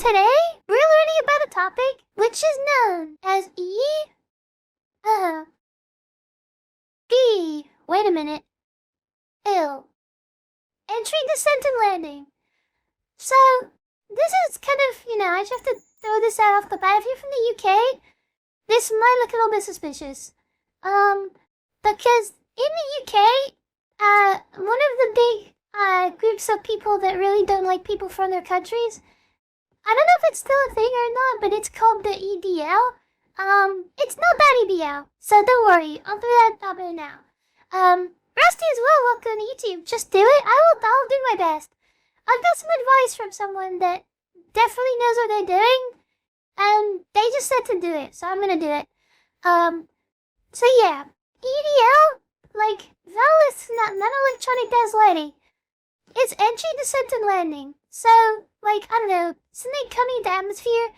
today we're learning about a topic which is known as wait a minute, entry, descent, and landing. So, this is kind of, I just have to throw this out off the bat. If you're from the UK, this might look a little bit suspicious. Because in the UK, one of the big, groups of people that really don't like people from their countries, I don't know if it's still a thing or not, but it's called the EDL. It's not that EDL, so don't worry, I'll do that out there now. Rusty as well, welcome to YouTube. Just do it. I'll do my best. I've got some advice from someone that definitely knows what they're doing, and they just said to do it, so I'm gonna do it. So yeah, EDL, like, Vallis, not electronic dance lighting. It's entry, descent, and landing. So, like, I don't know, snake coming to atmosphere.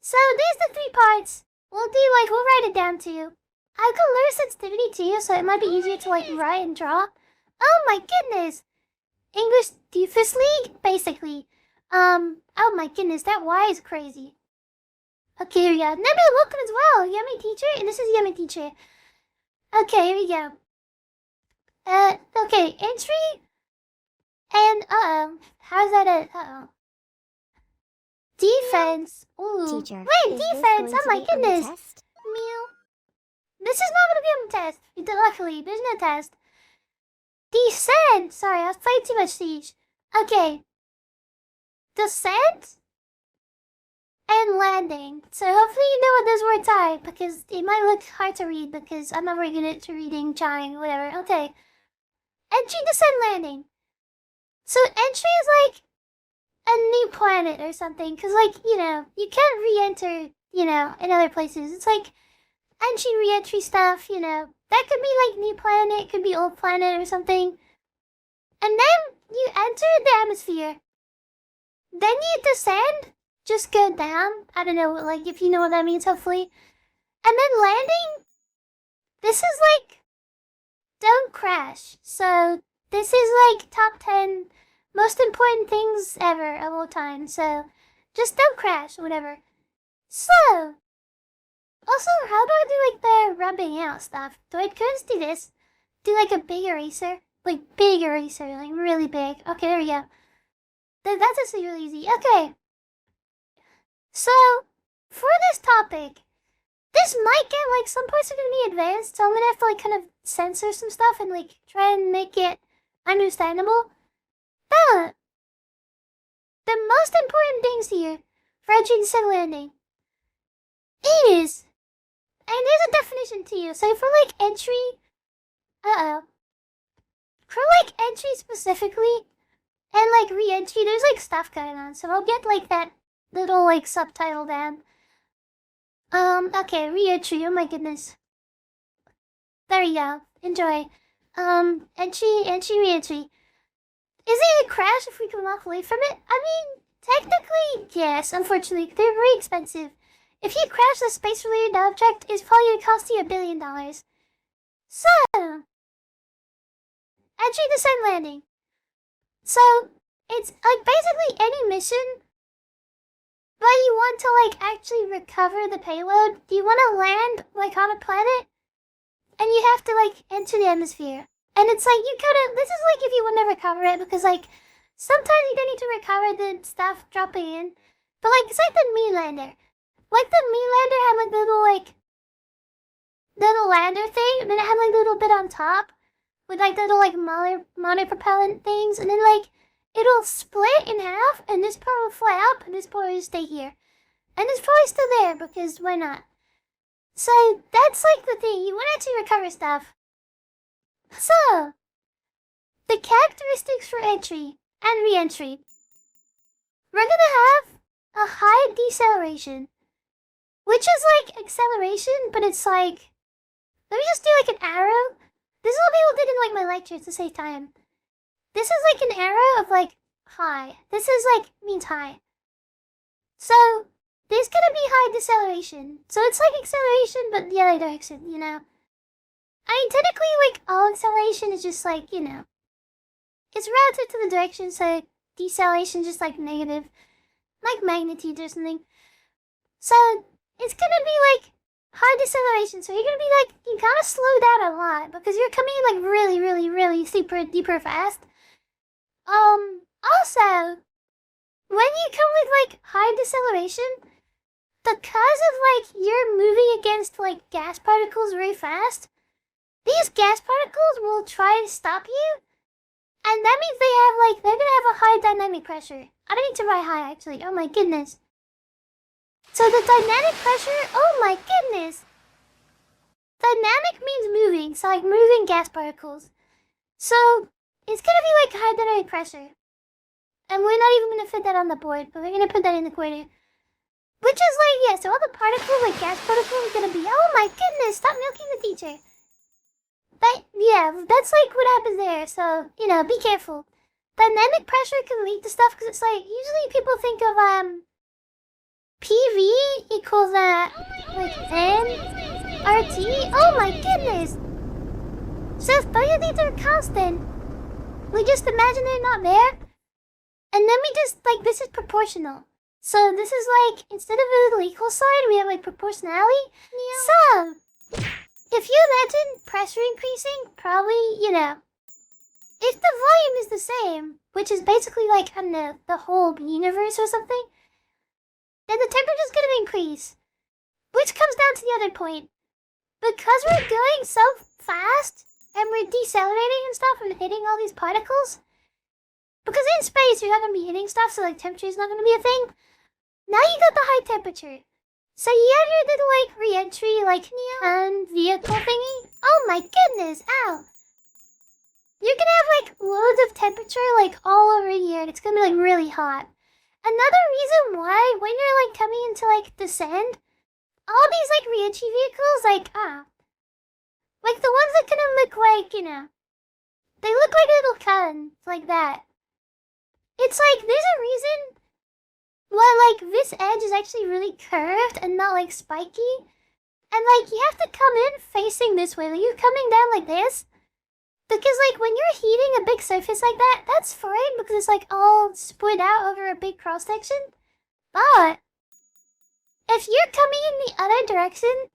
So, there's the 3 parts. We'll write it down to you. I've got lower sensitivity too, so it might be easier to, like, write and draw. Oh my goodness! English Doofus League, basically. Oh my goodness, that Y is crazy. Okay, here we go. Nebula, welcome as well. Yummy Teacher, and this is Yummy Teacher. Okay, here we go. Okay, entry, and, how's that defense. Ooh. Teacher, wait, defense, oh my goodness. Mew. This is not gonna be on the test. Luckily, there's no test. Descent! Sorry, I was playing too much Siege. Okay. Descent and landing. So hopefully you know what those words are, because it might look hard to read because I'm not very good at reading, trying, whatever. Okay. Entry, descent, landing. So entry is like a new planet or something, because, like, you can't re-enter, in other places. It's like entry, re-entry stuff, That could be like new planet, could be old planet or something. And then you enter the atmosphere. Then you descend, just go down. I don't know, like, if you know what that means, hopefully. And then landing, this is like, don't crash. So this is like top 10 most important things ever of all time. So just don't crash, whatever. So, also, how do I do, like, the rubbing out stuff? Do I just do this? Do, like, a big eraser? Like, big eraser, like, really big. Okay, there we go. That's actually really easy. Okay. So, for this topic, this might get, like, some parts are gonna be advanced, so I'm gonna have to, like, kind of censor some stuff and, like, try and make it understandable. But the most important things here for entry, descent, landing is, and there's a definition to you. So for, like, entry, for, like, entry specifically, and, like, re-entry, there's, like, stuff going on. So I'll get, like, that little, like, subtitle down. Okay, re-entry, oh my goodness. There you go, enjoy. Entry, re-entry. Is it a crash if we can walk away from it? I mean, technically, yes, unfortunately, they're very expensive. If you crash a space-related object, it's probably going to cost you $1 billion. So, entry, descent, landing. So, it's, like, basically any mission, but you want to, like, actually recover the payload. You want to land, like, on a planet, and you have to, like, enter the atmosphere. And it's like, you gotta, this is like if you want to recover it, because, like, sometimes you don't need to recover the stuff dropping in. But, like, it's like the Miyu lander. Like, the Miyu lander had, like, little lander thing, and then it had, like, a little bit on top, with, like, little, like, monopropellant things, and then, like, it'll split in half, and this part will fly up, and this part will stay here. And it's probably still there, because why not? So, that's, like, the thing, you want to actually recover stuff. So, the characteristics for entry and re-entry. We're gonna have a high deceleration, which is like acceleration, but it's like, let me just do like an arrow. This is what people did in like my lectures to save time. This is like an arrow of like high. This is like, means high. So, there's gonna be high deceleration. So it's like acceleration, but the other direction, I mean, technically, like, all acceleration is just, like, it's relative to the direction, so deceleration is just, like, negative. like magnitude or something. So it's gonna be like high deceleration. So you're gonna be like, you gotta slow down a lot because you're coming in like really, really, really super duper fast. Also, when you come with like high deceleration, because of like you're moving against like gas particles very fast, these gas particles will try to stop you, and that means they're gonna have a high dynamic pressure. I don't need to write high actually. Oh my goodness. So the dynamic pressure, oh my goodness. Dynamic means moving, so like moving gas particles. So it's gonna be like high dynamic pressure. And we're not even gonna fit that on the board, but we're gonna put that in the corner. Which is like, yeah, so all the particles, like gas particles, are gonna be, oh my goodness, stop milking the teacher. But yeah, that's like what happens there, so, you know, be careful. Dynamic pressure can lead to stuff, because it's like, usually people think of, PV equals, like, NRT? Oh my goodness! So if both of these are constant, we just imagine they're not there, and then we just, like, this is proportional. So this is like, instead of a little equal sign, we have like proportionality. So, if you imagine pressure increasing, probably, you know, if the volume is the same, which is basically like, I don't know, the whole universe or something, then the temperature is going to increase. Which comes down to the other point. Because we're going so fast, and we're decelerating and stuff and hitting all these particles, because in space you're not going to be hitting stuff, so like temperature is not going to be a thing. Now you got the high temperature. So you have your little like re-entry like vehicle thingy. Oh my goodness, ow. You're gonna have like loads of temperature like all over here and it's gonna be like really hot. Another reason why when you're like coming into like descend, all these like re-entry vehicles like the ones that kind of look like, you know, they look like little cones like that. It's like there's a reason why like this edge is actually really curved and not like spiky. And like you have to come in facing this way. Like you're coming down like this. Because like when you're heating a big surface like that, that's fine because it's like all spread out over a big cross section. But if you're coming in the other direction,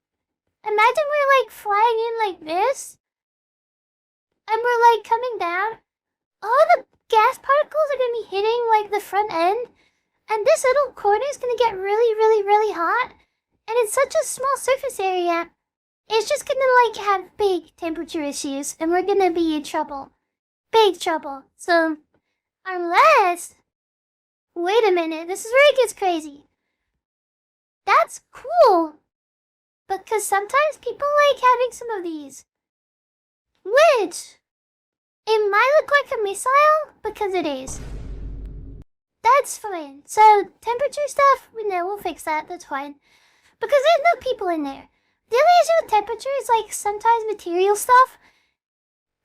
imagine we're like flying in like this. And we're like coming down. All the gas particles are gonna be hitting like the front end. And this little corner is gonna get really, really, really hot. And it's such a small surface area. It's just gonna like have big temperature issues. And we're gonna be in trouble. Big trouble. So, unless... Wait a minute, this is where it gets crazy. That's cool. Because sometimes people like having some of these. Which... It might look like a missile, because it is. That's fine. So, temperature stuff, we'll fix that, that's fine. Because there's no people in there. The other issue with temperature is, like, sometimes material stuff.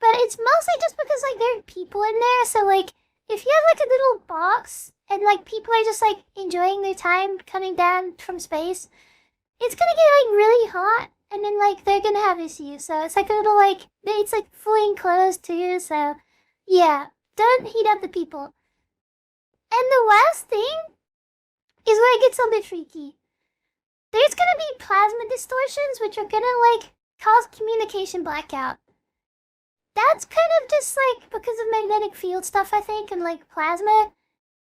But it's mostly just because, like, there are people in there. So, like, if you have, like, a little box, and, like, people are just, like, enjoying their time coming down from space, it's gonna get, like, really hot. And then, like, they're gonna have issues. So, it's, like, a little, like, it's, like, fully enclosed, too. So, yeah. Don't heat up the people. And the last thing is where it gets a bit freaky. There's gonna be plasma distortions, which are gonna, like, cause communication blackout. That's kind of just, like, because of magnetic field stuff, I think, and, like, plasma.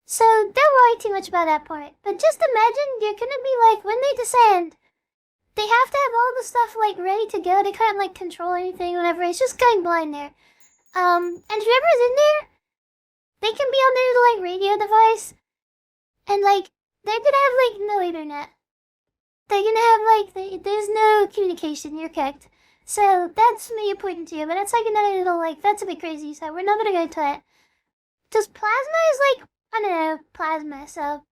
So, don't worry too much about that part. But just imagine you're gonna be, like, when they descend, they have to have all the stuff, like, ready to go. They can't, like, control anything, whatever. It's just going blind there. And whoever's in there, they can be on their little, like, radio device. And, like, they're gonna have, like, no internet. They're gonna have, like, there's no communication, you're correct. So, that's really important to you, but that's, like, another little, like, that's a bit crazy, so we're not gonna go into that. Just plasma is, like, I don't know, plasma, so...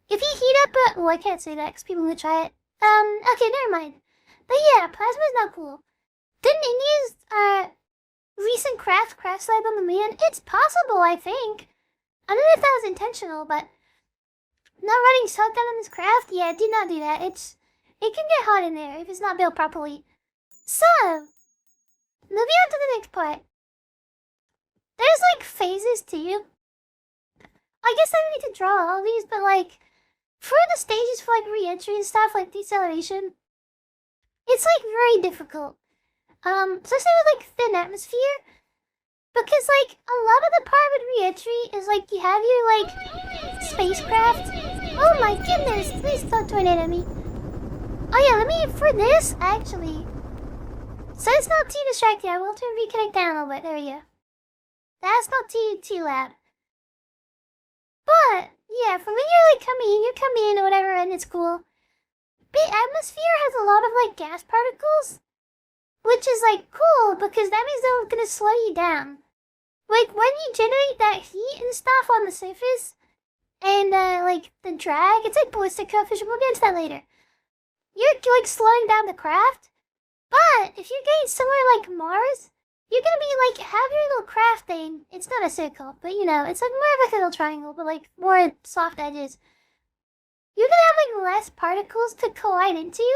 If you heat up I can't say that, because people will try it. Okay, never mind. But yeah, plasma is not cool. Didn't India's, recent crash site on the moon? It's possible, I think. I don't know if that was intentional, but... Not running shotgun on this craft? Yeah, do not do that. It can get hot in there if it's not built properly. So, moving on to the next part. There's, like, phases, too. I guess I don't need to draw all these, but, like... for the stages for like re-entry and stuff, like deceleration, it's like very difficult. Especially with like thin atmosphere. Because like a lot of the part with re-entry is like you have your like spacecraft. Oh my goodness, please don't tornado me. Oh yeah, let me for this actually. So it's not too distracting. I will turn reconnect down a little bit. There we go. That's not too loud. But yeah, for when you're like you come in or whatever, and it's cool. The atmosphere has a lot of like gas particles, which is like cool because that means they're gonna slow you down. Like when you generate that heat and stuff on the surface, and like the drag, it's like ballistic coefficient. We'll get into that later. You're like slowing down the craft, but if you're getting somewhere like Mars, you're gonna be like have your little craft thing. It's not a circle, but you know, it's like more of like a little triangle, but like more soft edges. You're gonna have like less particles to collide into.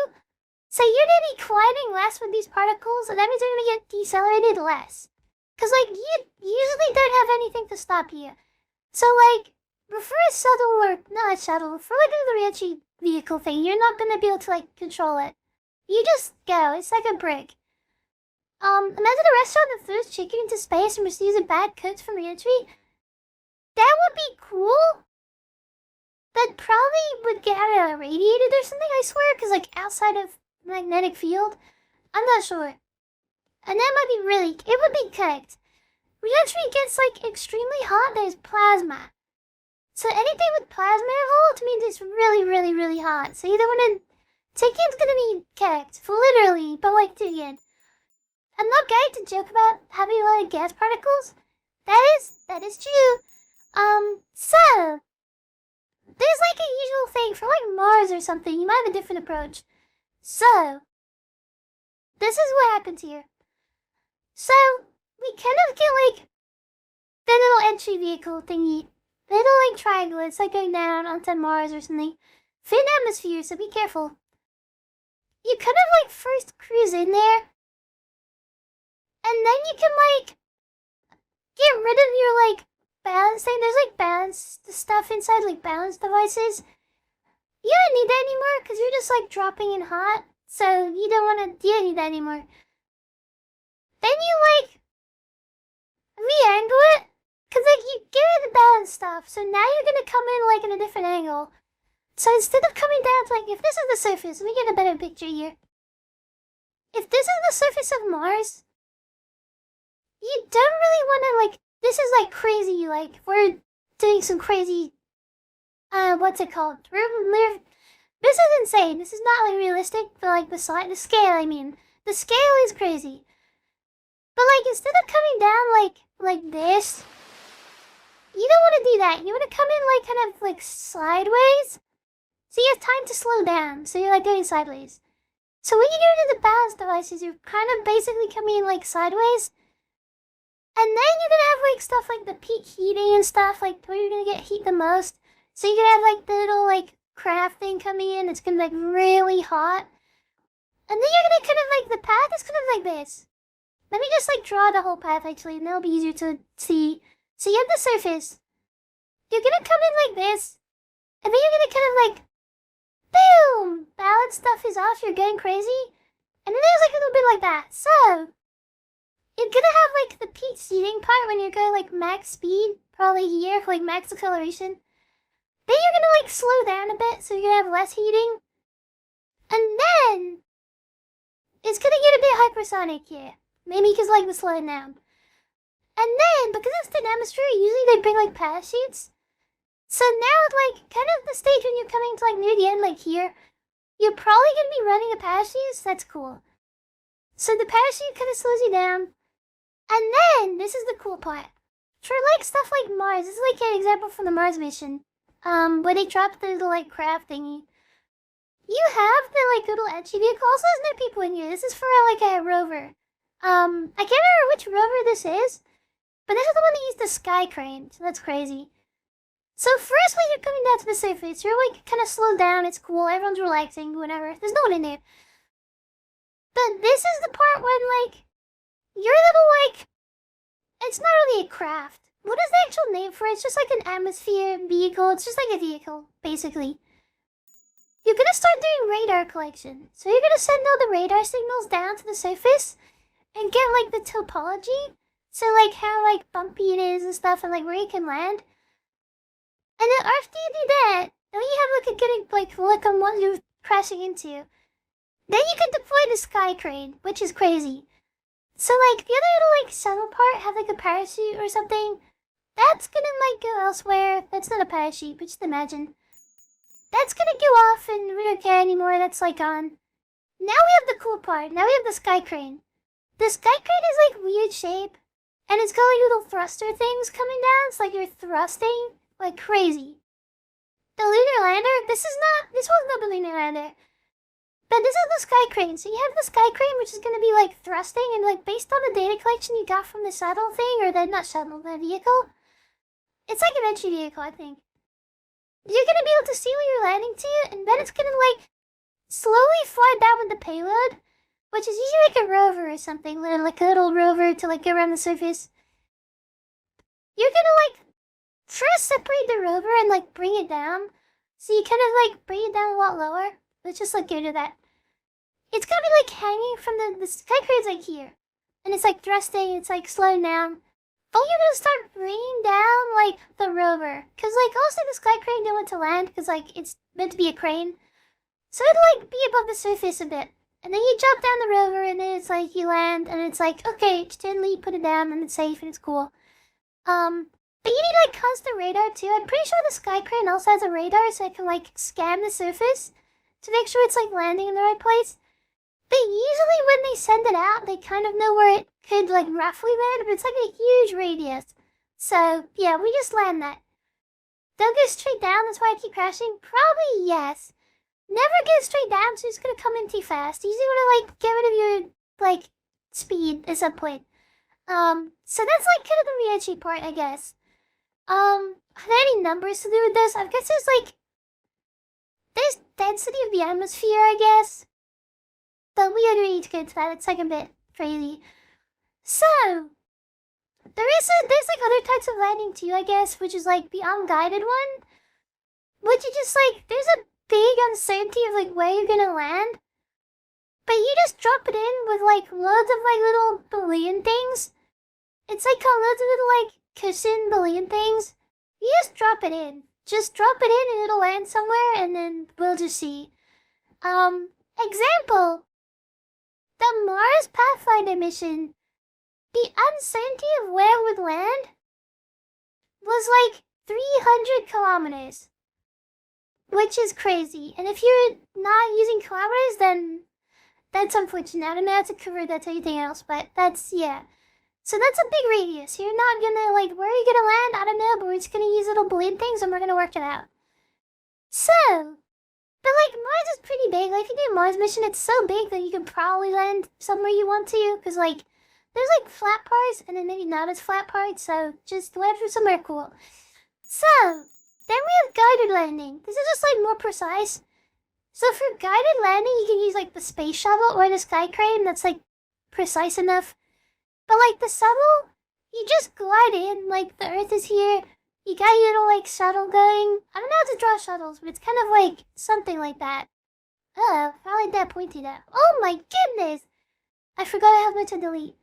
So you're gonna be colliding less with these particles, and that means you're gonna get decelerated less. Cause like you usually don't have anything to stop you. So like for a shuttle or not a shuttle, for like a re-entry vehicle thing, you're not gonna be able to like control it. You just go. It's like a brick. Imagine a restaurant that throws chicken into space and receives a bad cooked from re-entry. That would be cool. That probably would get irradiated or something, I swear, because like outside of magnetic field. I'm not sure. And that might be really, it would be cooked. Re-entry gets like extremely hot, there's plasma. So anything with plasma involved means it's really, really, really hot. So you don't want to, chicken's gonna be cooked, literally, but like to again. I'm not going to joke about having a lot of gas particles. That is true. So, there's like a usual thing for like Mars or something. You might have a different approach. So, this is what happens here. So, we kind of get like the little entry vehicle thingy. The little like triangle. It's like going down onto Mars or something. Thin atmosphere, so be careful. You kind of like first cruise in there. And then you can like get rid of your like balance thing. There's like balance stuff inside, like balance devices. You don't need that anymore because you're just like dropping in hot. So you don't need that anymore. Then you like re-angle it. Cause like you get rid of the balance stuff. So now you're gonna come in like in a different angle. So instead of coming down to like, if this is the surface, let me get a better picture here. If this is the surface of Mars, you don't really want to like, this is like crazy, like we're doing some crazy, what's it called? This is insane. This is not like realistic, but like the scale, I mean. The scale is crazy. But like instead of coming down like this, you don't want to do that. You want to come in like kind of like sideways. So you have time to slow down. So you're like going sideways. So when you go to the balance devices, you're kind of basically coming in like sideways. And then you're gonna have like stuff like the peak heating and stuff, like where you're gonna get heat the most. So you're gonna have like the little like craft thing coming in. It's gonna be like really hot. And then you're gonna kind of like, the path is kind of like this. Let me just like draw the whole path actually, and that'll be easier to see. So you have the surface. You're gonna come in like this. And then you're gonna kind of like, boom! Balance stuff is off, you're going crazy. And then there's like a little bit like that. So, you're gonna have like the peak seating part when you're going like max speed, probably here for like max acceleration. Then you're gonna like slow down a bit, so you're gonna have less heating. And then it's gonna get a bit hypersonic here. Maybe because like the slowing down. And then, because it's thin atmosphere, usually they bring like parachutes. So now like kind of the stage when you're coming to like near the end, like here, you're probably gonna be running a parachute, so that's cool. So the parachute kind of slows you down. And then, this is the cool part. For like stuff like Mars, this is like an example from the Mars mission. Where they dropped the little like craft thingy. You have the like little entry vehicle. Also, there's no people in here. This is for like a rover. I can't remember which rover this is. But this is the one that used the sky crane. So that's crazy. So first when you're coming down to the surface, you're like kind of slowed down. It's cool. Everyone's relaxing, whatever. There's no one in there. But this is the part when like, your little like, it's not really a craft. What is the actual name for it? It's just like an atmosphere vehicle. It's just like a vehicle, basically. you're gonna start doing radar collection. So you're gonna send all the radar signals down to the surface and get like the topology. So like how like bumpy it is and stuff, and like where you can land. And then after you do that, then you have like a good like look on what you're crashing into. Then you can deploy the sky crane, which is crazy. So like the other little like shuttle part have like a parachute or something. That's gonna like go elsewhere. That's not a parachute, but just imagine. That's gonna go off and we don't care anymore. That's like gone. Now we have the cool part. Now we have the sky crane. The sky crane is like weird shape. And it's got like little thruster things coming down. It's like you're thrusting like crazy. The lunar lander, this was not the lunar lander. But this is the sky crane. So you have the sky crane, which is going to be like thrusting, and like based on the data collection you got from the shuttle thing, or the, not shuttle, the vehicle. It's like an entry vehicle, I think. You're going to be able to see where you're landing to, and then it's going to like slowly fly down with the payload, which is usually like a rover or something, like a little rover to like go around the surface. You're going to like first separate the rover and like bring it down. So you kind of like bring it down a lot lower. Let's just like go to that. It's gonna be like hanging from the sky crane's like here. And it's like thrusting, it's like slowing down. But you're gonna start bringing down like the rover. Cause like also the sky crane don't want to land cause like it's meant to be a crane. So it'll like be above the surface a bit. And then you jump down the rover and then it's like you land and it's like, okay, just gently put it down and it's safe and it's cool. But you need like constant radar too. I'm pretty sure the sky crane also has a radar so it can like scan the surface to make sure it's like landing in the right place. But usually when they send it out, they kind of know where it could like roughly land, but it's like a huge radius. So yeah, we just land that. Don't go straight down, that's why I keep crashing? Probably yes. Never go straight down, so it's gonna come in too fast. You usually wanna like get rid of your like speed at some point. So that's like kind of the re-entry part, I guess. Are there any numbers to do with this? I guess there's density of the atmosphere, I guess. But we don't need to go into that, it's like a bit crazy. So, there's like other types of landing too, I guess, which is like the unguided one. Which is just like, there's a big uncertainty of like where you're gonna land. But you just drop it in with like loads of like little balloon things. It's like loads of little like cushion balloon things. You just drop it in. Just drop it in and it'll land somewhere and then we'll just see. Example. The Mars Pathfinder mission. The uncertainty of where it would land was like 300 kilometers. Which is crazy. And if you're not using kilometers, then that's unfortunate. I don't know how to convert that to anything else, but that's, yeah. So that's a big radius. You're not gonna, like, where are you gonna land? I don't know, but we're just gonna use little balloon things and we're gonna work it out. So, but like, Mars is pretty big. Like, if you do a Mars mission, it's so big that you can probably land somewhere you want to. Because, like, there's, like, flat parts and then maybe not as flat parts. So, just land for somewhere cool. So, then we have guided landing. This is just, like, more precise. So, for guided landing, you can use, like, the space shuttle or the sky crane. That's, like, precise enough. But, like, the shuttle, you just glide in. Like, the Earth is here. You got your little, like, shuttle going. I don't know how to draw shuttles, but it's kind of like something like that. Oh, how like that pointy though. Oh my goodness! I forgot I have much to delete.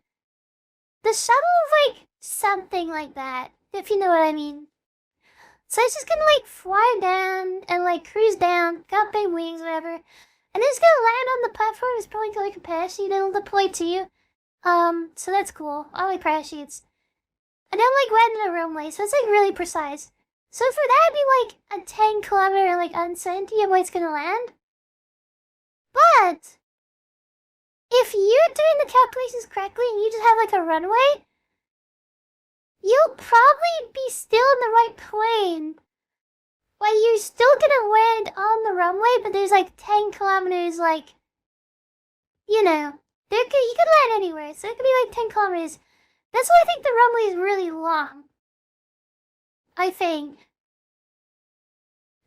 The shuttle is like something like that, if you know what I mean. So it's just gonna like fly down and like cruise down, got big wings, whatever. And then it's gonna land on the platform. It's probably got like a parachute that'll deploy to you. So that's cool. I like parachutes. And then like land in a runway, so it's like really precise. So for that, it'd be like a 10-kilometer like uncertainty of where it's gonna land. But if you're doing the calculations correctly and you just have like a runway, you'll probably be still in the right plane. Like you're still gonna land on the runway, but there's like 10 kilometers like, you know, you could land anywhere, so it could be like 10 kilometers. That's why I think the runway is really long. I think.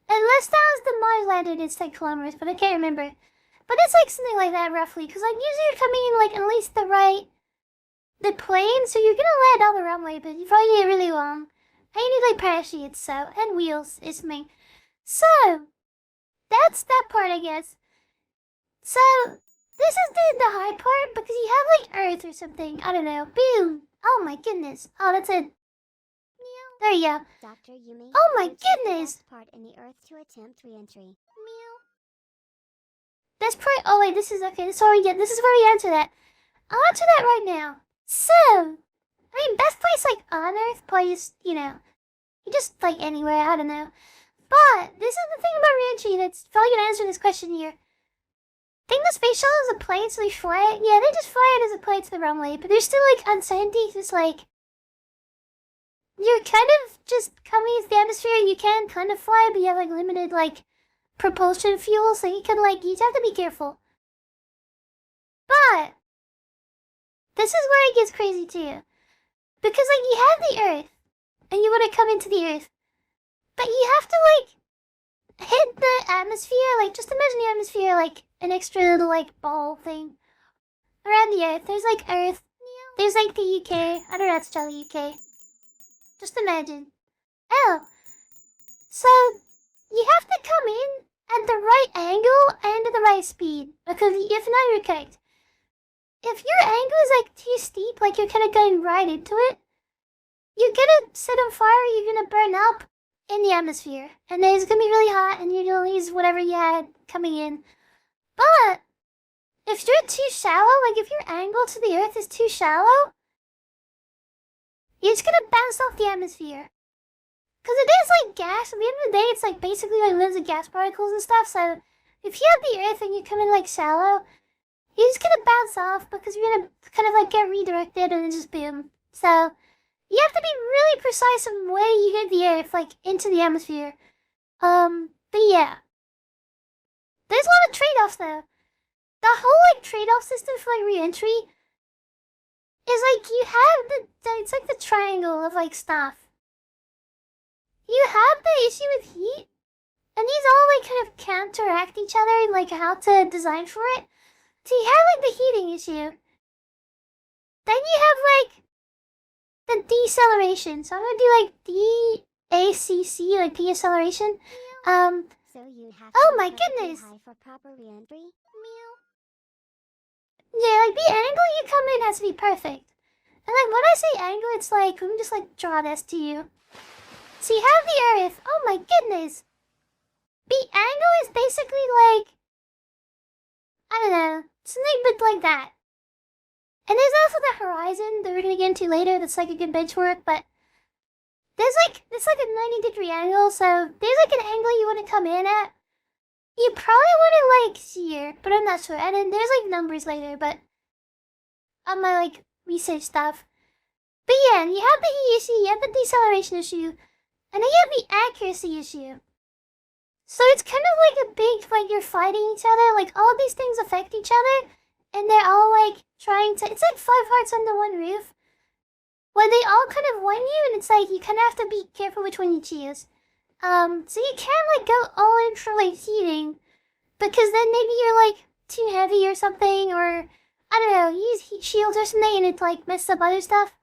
Unless that was the Mars lander, it's 10 kilometers, but I can't remember. But it's like something like that roughly, because like usually you're coming in like at least the plane, so you're gonna land on the runway, but you probably need it really long. And you need like parachutes, so, and wheels is something. So, that's that part, I guess. So, this is the hard part because you have like Earth or something. I don't know. Boom! Oh my goodness. Oh, that's it. There you go. Dr. Yumi, oh my which is the goodness! best part in the Earth to attempt re-entry? This part. Oh wait, this is okay. This is where we get. This is where we answer that. I'll answer that right now. So, I mean, best place like on Earth, place, you know, you just like anywhere. I don't know. But this is the thing about re-entry that's probably gonna answer this question here. Think the space shuttle is a plane, so they fly it? Yeah, they just fly it as a plane to the runway, but there's still like uncertainty. It's like you're kind of just coming into the atmosphere. You can kind of fly, but you have like limited like propulsion fuel, so you can like you just have to be careful. But this is where it gets crazy too, because like you have the Earth, and you want to come into the Earth, but you have to like hit the atmosphere. Like just imagine the atmosphere like an extra little like ball thing around the Earth. There's like Earth. There's like the UK. I don't know how to spell the UK. Just imagine. Oh. So, you have to come in at the right angle and at the right speed. Because if not, you're correct. If your angle is like too steep, like you're kind of going right into it, you're gonna set on fire, you're gonna burn up in the atmosphere. And then it's gonna be really hot and you're gonna lose whatever you had coming in. But, if you're too shallow, like if your angle to the Earth is too shallow, you're just gonna bounce off the atmosphere. Because it is like gas. At the end of the day, it's like basically like loads of gas particles and stuff. So if you have the Earth and you come in like shallow, you're just gonna bounce off because you're gonna kind of like get redirected and then just boom. So you have to be really precise in the way you hit the Earth, like into the atmosphere. But yeah. There's a lot of trade-offs though. The whole like trade-off system for like re-entry is like you have it's like the triangle of like stuff. You have the issue with heat, and these all like kind of counteract each other and like how to design for it. So you have like the heating issue. Then you have like the deceleration. So I'm gonna do like DACC, like deceleration. So you have Oh to my be perfectly goodness. high for proper re-entry? Yeah, like the angle you come in has to be perfect. And like when I say angle, it's like, let me just like draw this to you. So you have the Earth. Oh my goodness. The angle is basically like, I don't know, something but like that. And there's also the horizon that we're gonna get into later that's like a good benchmark, but there's like, it's like a 90-degree angle, so there's like an angle you want to come in at. You probably want to like here, but I'm not sure. And then there's like numbers later, but on my like research stuff. But yeah, you have the heat issue, you have the deceleration issue, and then you have the accuracy issue. So it's kind of like a big, like you're fighting each other, like all these things affect each other, and they're all like trying to, it's like 5 hearts under one roof. Where they all kind of want you, and it's like you kind of have to be careful which one you choose. So you can't like go all in for like heating, because then maybe you're like too heavy or something, or I don't know, use heat shields or something, and it like messes up other stuff.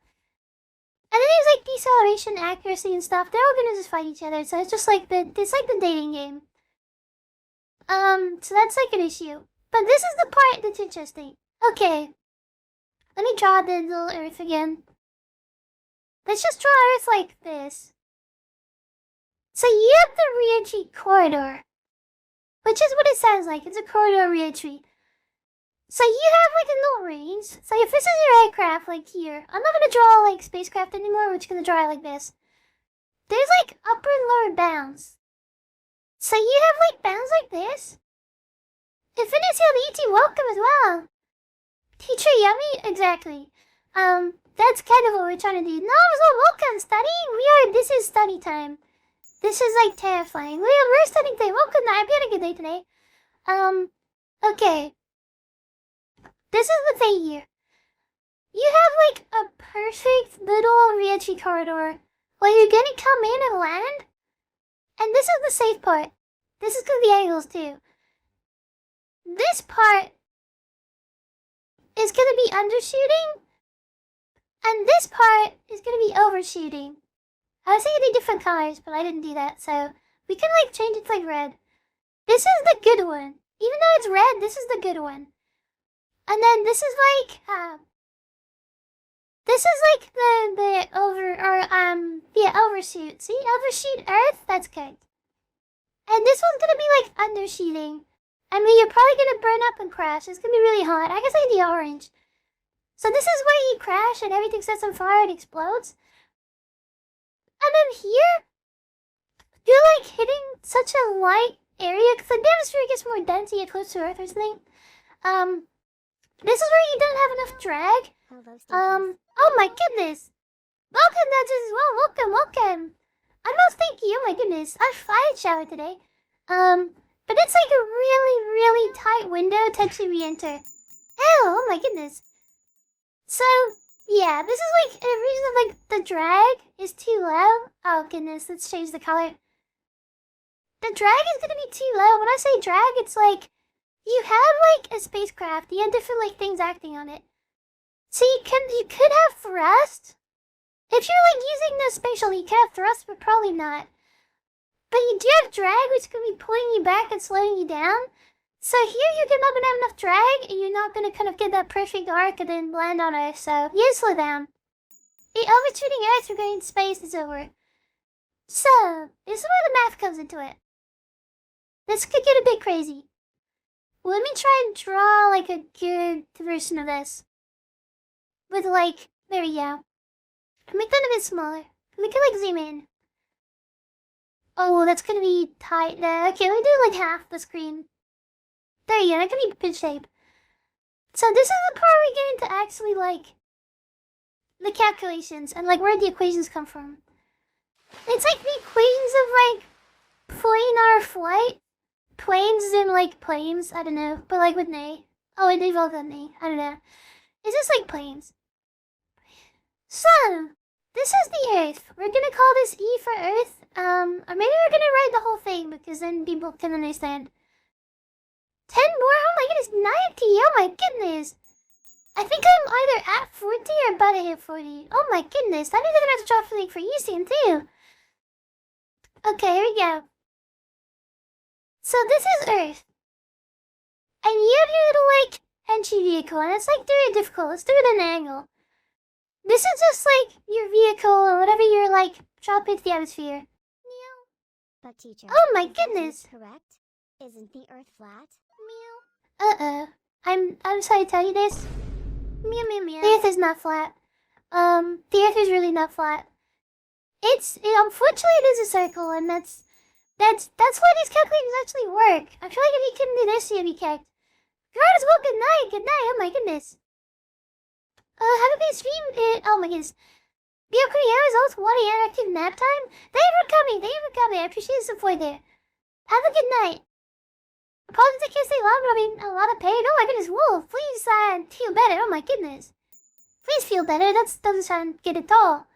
And then there's like deceleration, accuracy, and stuff. They're all gonna just fight each other, so it's just like it's like the dating game. So that's like an issue. But this is the part that's interesting. Okay, let me draw the little Earth again. Let's just draw Earth like this. So you have the re-entry corridor, which is what it sounds like. It's a corridor re-entry. So you have like a little range. So if this is your aircraft, like here, I'm not gonna draw like spacecraft anymore. We're just gonna draw it like this. There's like upper and lower bounds. So you have like bounds like this. Infinity ET, welcome as well. Teacher Yummy, exactly. That's kind of what we're trying to do. No, so welcome, studying. This is study time. This is like terrifying. We're studying today. Welcome, I hope you had a good day today. Okay. This is the thing here. You have like a perfect little re-entry corridor where you're gonna come in and land. And this is the safe part. This is because of the angles too. This part is gonna be undershooting. And this part is gonna be overshooting. I was thinking different colors, but I didn't do that, so we can like change it to like red. This is the good one. Even though it's red, this is the good one. And then this is like, this is like the overshoot. See, overshoot Earth. That's good. And this one's gonna be like undershooting. I mean, you're probably gonna burn up and crash. It's gonna be really hot. I guess I need the orange. So this is where you crash and everything sets on fire and explodes. And then here, you're like hitting such a light area because the atmosphere gets more dense and you get close to Earth or something. This is where you don't have enough drag. Oh my goodness. Welcome, Nudges, as well. Welcome. Thank you. Oh my goodness. I showered today. But it's like a really tight window to actually re-enter. Oh my goodness. So, yeah, this is like a reason of like the drag is too low. Oh goodness, let's change the color. The drag is gonna be too low. When I say drag, it's like you have like a spacecraft. You have different like things acting on it. So you could have thrust. If you're like using the spatial, you could have thrust, but probably not. But you do have drag, which could be pulling you back and slowing you down. So here you're not gonna have enough drag, and you're not gonna kind of get that perfect arc and then land on Earth. So you slow down. Overshooting Earth, you're going to space is over. So this is where the math comes into it. This could get a bit crazy. Let me try and draw like a good version of this. With like, there we go. Make that a bit smaller. We can like zoom in. Oh, that's gonna be tight there. Okay, let me do like half the screen. There you go, that could be good shape. So this is the part where we get into actually like the calculations and like where the equations come from. It's like the equations of like planar flight. Planes in like planes, I don't know, but like with nay. Oh, it evolved on nay, I don't know. It's just like planes. So, this is the Earth. We're gonna call this E for Earth. Or maybe we're gonna write the whole thing because then people can understand. 10 more? Oh my goodness, 90! Oh my goodness! I think I'm either at 40 or about to hit 40. Oh my goodness, that means I'm gonna have to drop something for you soon too. Okay, here we go. So this is Earth. And you have your little like entry vehicle, and it's like very difficult. Let's do it at an angle. This is just like your vehicle or whatever you're like drop into the atmosphere. But teacher, oh my is that goodness. correct? Isn't the Earth flat? I'm sorry to tell you this. The Earth is not flat. The Earth is really not flat. Unfortunately it is a circle, and that's why these calculations actually work. I feel like if you couldn't do this, you'd be kicked. God as well, good night, oh my goodness. Have a good stream, oh my goodness. Be up coming out results, what a interactive nap time? Thank you for coming, I appreciate the support there. Have a good night. Apologies I can't stay long, but I mean, a lot of pain. Oh my goodness, Wolf, please, feel better, oh my goodness. Please feel better, that doesn't sound good at all.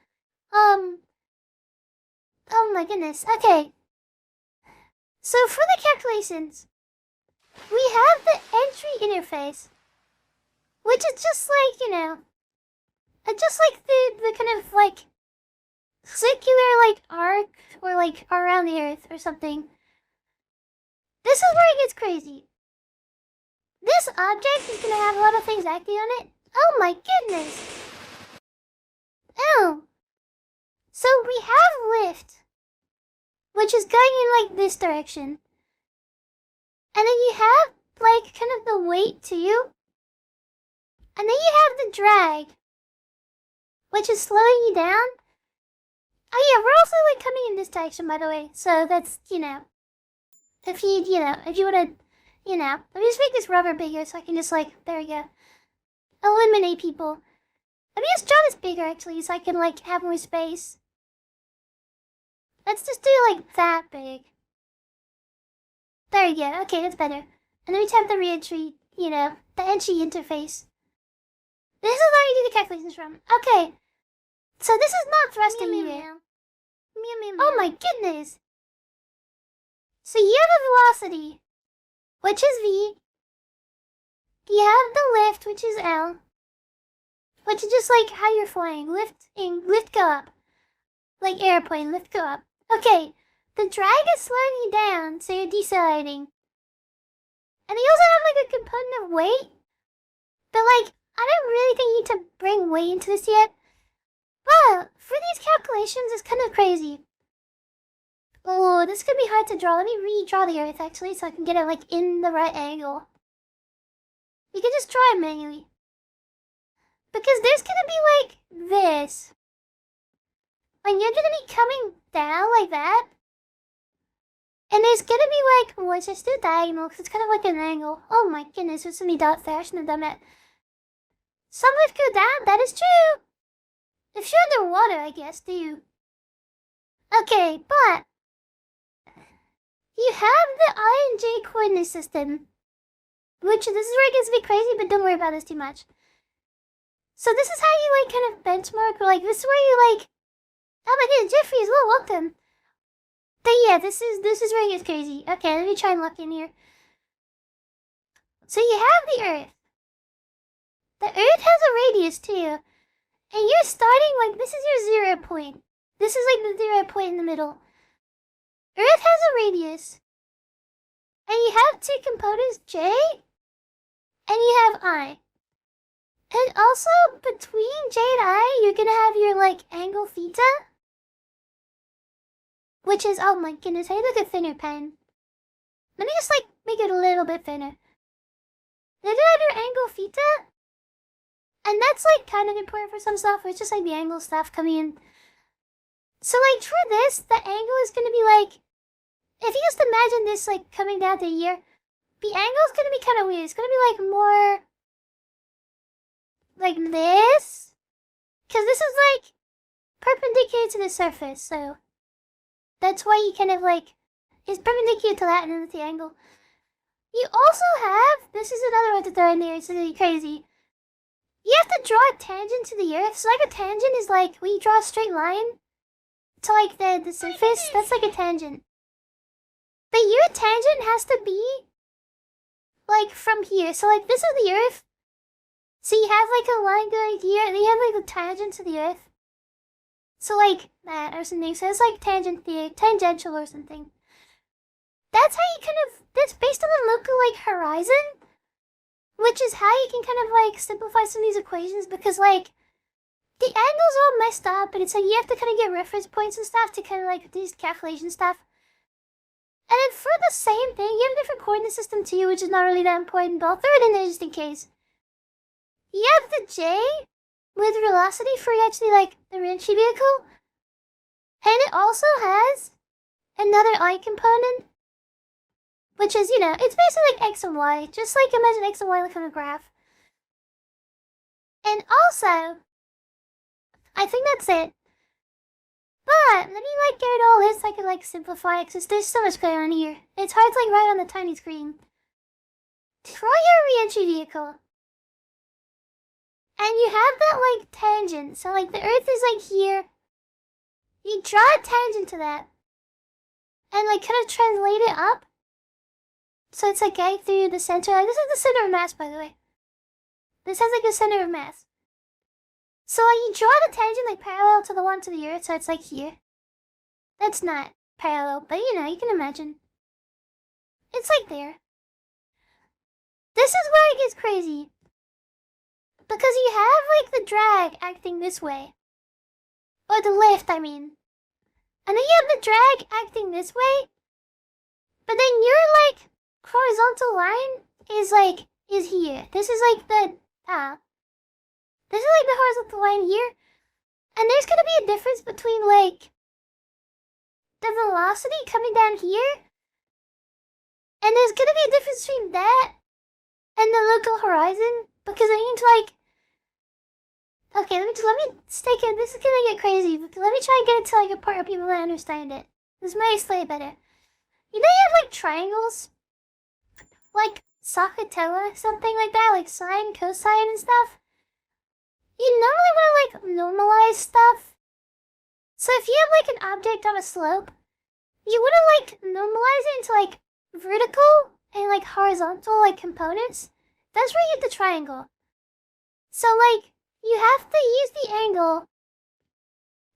Oh my goodness, okay. So for the calculations, we have the entry interface, which is just like, just like the kind of like circular like arc or like around the Earth or something. This is where it gets crazy. This object is gonna have a lot of things acting on it. Oh my goodness! Oh! So we have lift, which is going in like this direction. And then you have like kind of the weight too. And then you have the drag, which is slowing you down. Oh yeah, we're also like coming in this direction, by the way. So that's, if you wanna, let me just make this rubber bigger so I can just like, there we go. Eliminate people. Let me just draw this bigger actually so I can like have more space. Let's just do like that big. There we go. Okay, that's better. And then we have the re-entry, the entry interface. This is where you do the calculations from. Okay. So this is not thrusting either. Oh my goodness. So you have a velocity, which is V. You have the lift, which is L. Which is just like how you're flying. Lift go up. Like airplane, lift go up. Okay. The drag is slowing you down, so you're decelerating. And they also have like a component of weight. But like, I don't really think you need to bring weight into this yet. But for these calculations, it's kind of crazy. Oh, this could be hard to draw. Let me redraw the Earth actually so I can get it like in the right angle. You can just draw it manually. Because there's gonna be like this. Like you're gonna be coming down like that. And there's gonna be like, well, it's just a diagonal because it's kind of like an angle. Oh my goodness, there's so many dots there. I shouldn't have done that. Some lift go down, that is true. If you're underwater, I guess, do you? Okay, but you have the I and J coordinate system. Which, this is where it gets a bit crazy, but don't worry about this too much. So this is how you like kind of benchmark, or like this is where you like, oh my goodness, Jeffrey as well, welcome. But yeah, this is where it gets crazy. Okay, let me try and lock in here. So you have the Earth. The Earth has a radius too. And you're starting like, this is your 0 point. This is like the 0 point in the middle. Earth has a radius. And you have two components, J, and you have I. And also, between J and I, you're gonna have your like angle theta. Which is, oh my goodness, I need like a thinner pen. Let me just like make it a little bit thinner. Then you have your angle theta. And that's like kind of important for some stuff, it's just like the angle stuff coming in. So like for this, the angle is gonna be like, if you just imagine this like coming down to here, the angle is gonna be kind of weird. It's gonna be like more like this. Because this is like perpendicular to the surface, so that's why you kind of like, it's perpendicular to that and then it's the angle. You also have, this is another one to throw in there, it's really crazy. You have to draw a tangent to the Earth. So like a tangent is like when you draw a straight line to like the surface, that's like a tangent. But your tangent has to be like from here. So like this is the Earth. So you have like a line going here, and you have like a tangent to the Earth. So like that or something. So it's like tangential or something. That's how you kind of, that's based on the local like horizon. Which is how you can kind of like simplify some of these equations, because like the angle's all messed up and it's like you have to kind of get reference points and stuff to kind of like do these calculation stuff. And then for the same thing, you have a different coordinate system too, which is not really that important, but I'll throw it in there just in case. You have the J with velocity for actually like the Rinchi vehicle. And it also has another I component. Which is, you know, it's basically like X and Y. Just like imagine X and Y like on a graph. And also, I think that's it. But, let me like get it all this so I can like simplify it, because there's so much going on here. It's hard to like write on the tiny screen. Draw your re-entry vehicle. And you have that like tangent. So like the Earth is like here. You draw a tangent to that. And like kind of translate it up. So it's like going through the center. Like, this is the center of mass, by the way. This has like a center of mass. So like you draw the tangent like parallel to the one to the Earth, so it's like here. That's not parallel, but you know, you can imagine. It's like there. This is where it gets crazy. Because you have like the drag acting this way. Or the lift, I mean. And then you have the drag acting this way. But then you're like, horizontal line is here. This is like the this is like the horizontal line here. And there's gonna be a difference between like the velocity coming down here. And there's gonna be a difference between that and the local horizon. Because I need to like, okay, let me stake it. This is gonna get crazy, but let me try and get it to like a part where people might understand it. This might explain it better. You know you have like triangles? Like Sakatella, something like that, like sine, cosine, and stuff. You normally want to like normalize stuff. So if you have like an object on a slope, you want to like normalize it into like vertical and like horizontal like components. That's where you get the triangle. So like you have to use the angle.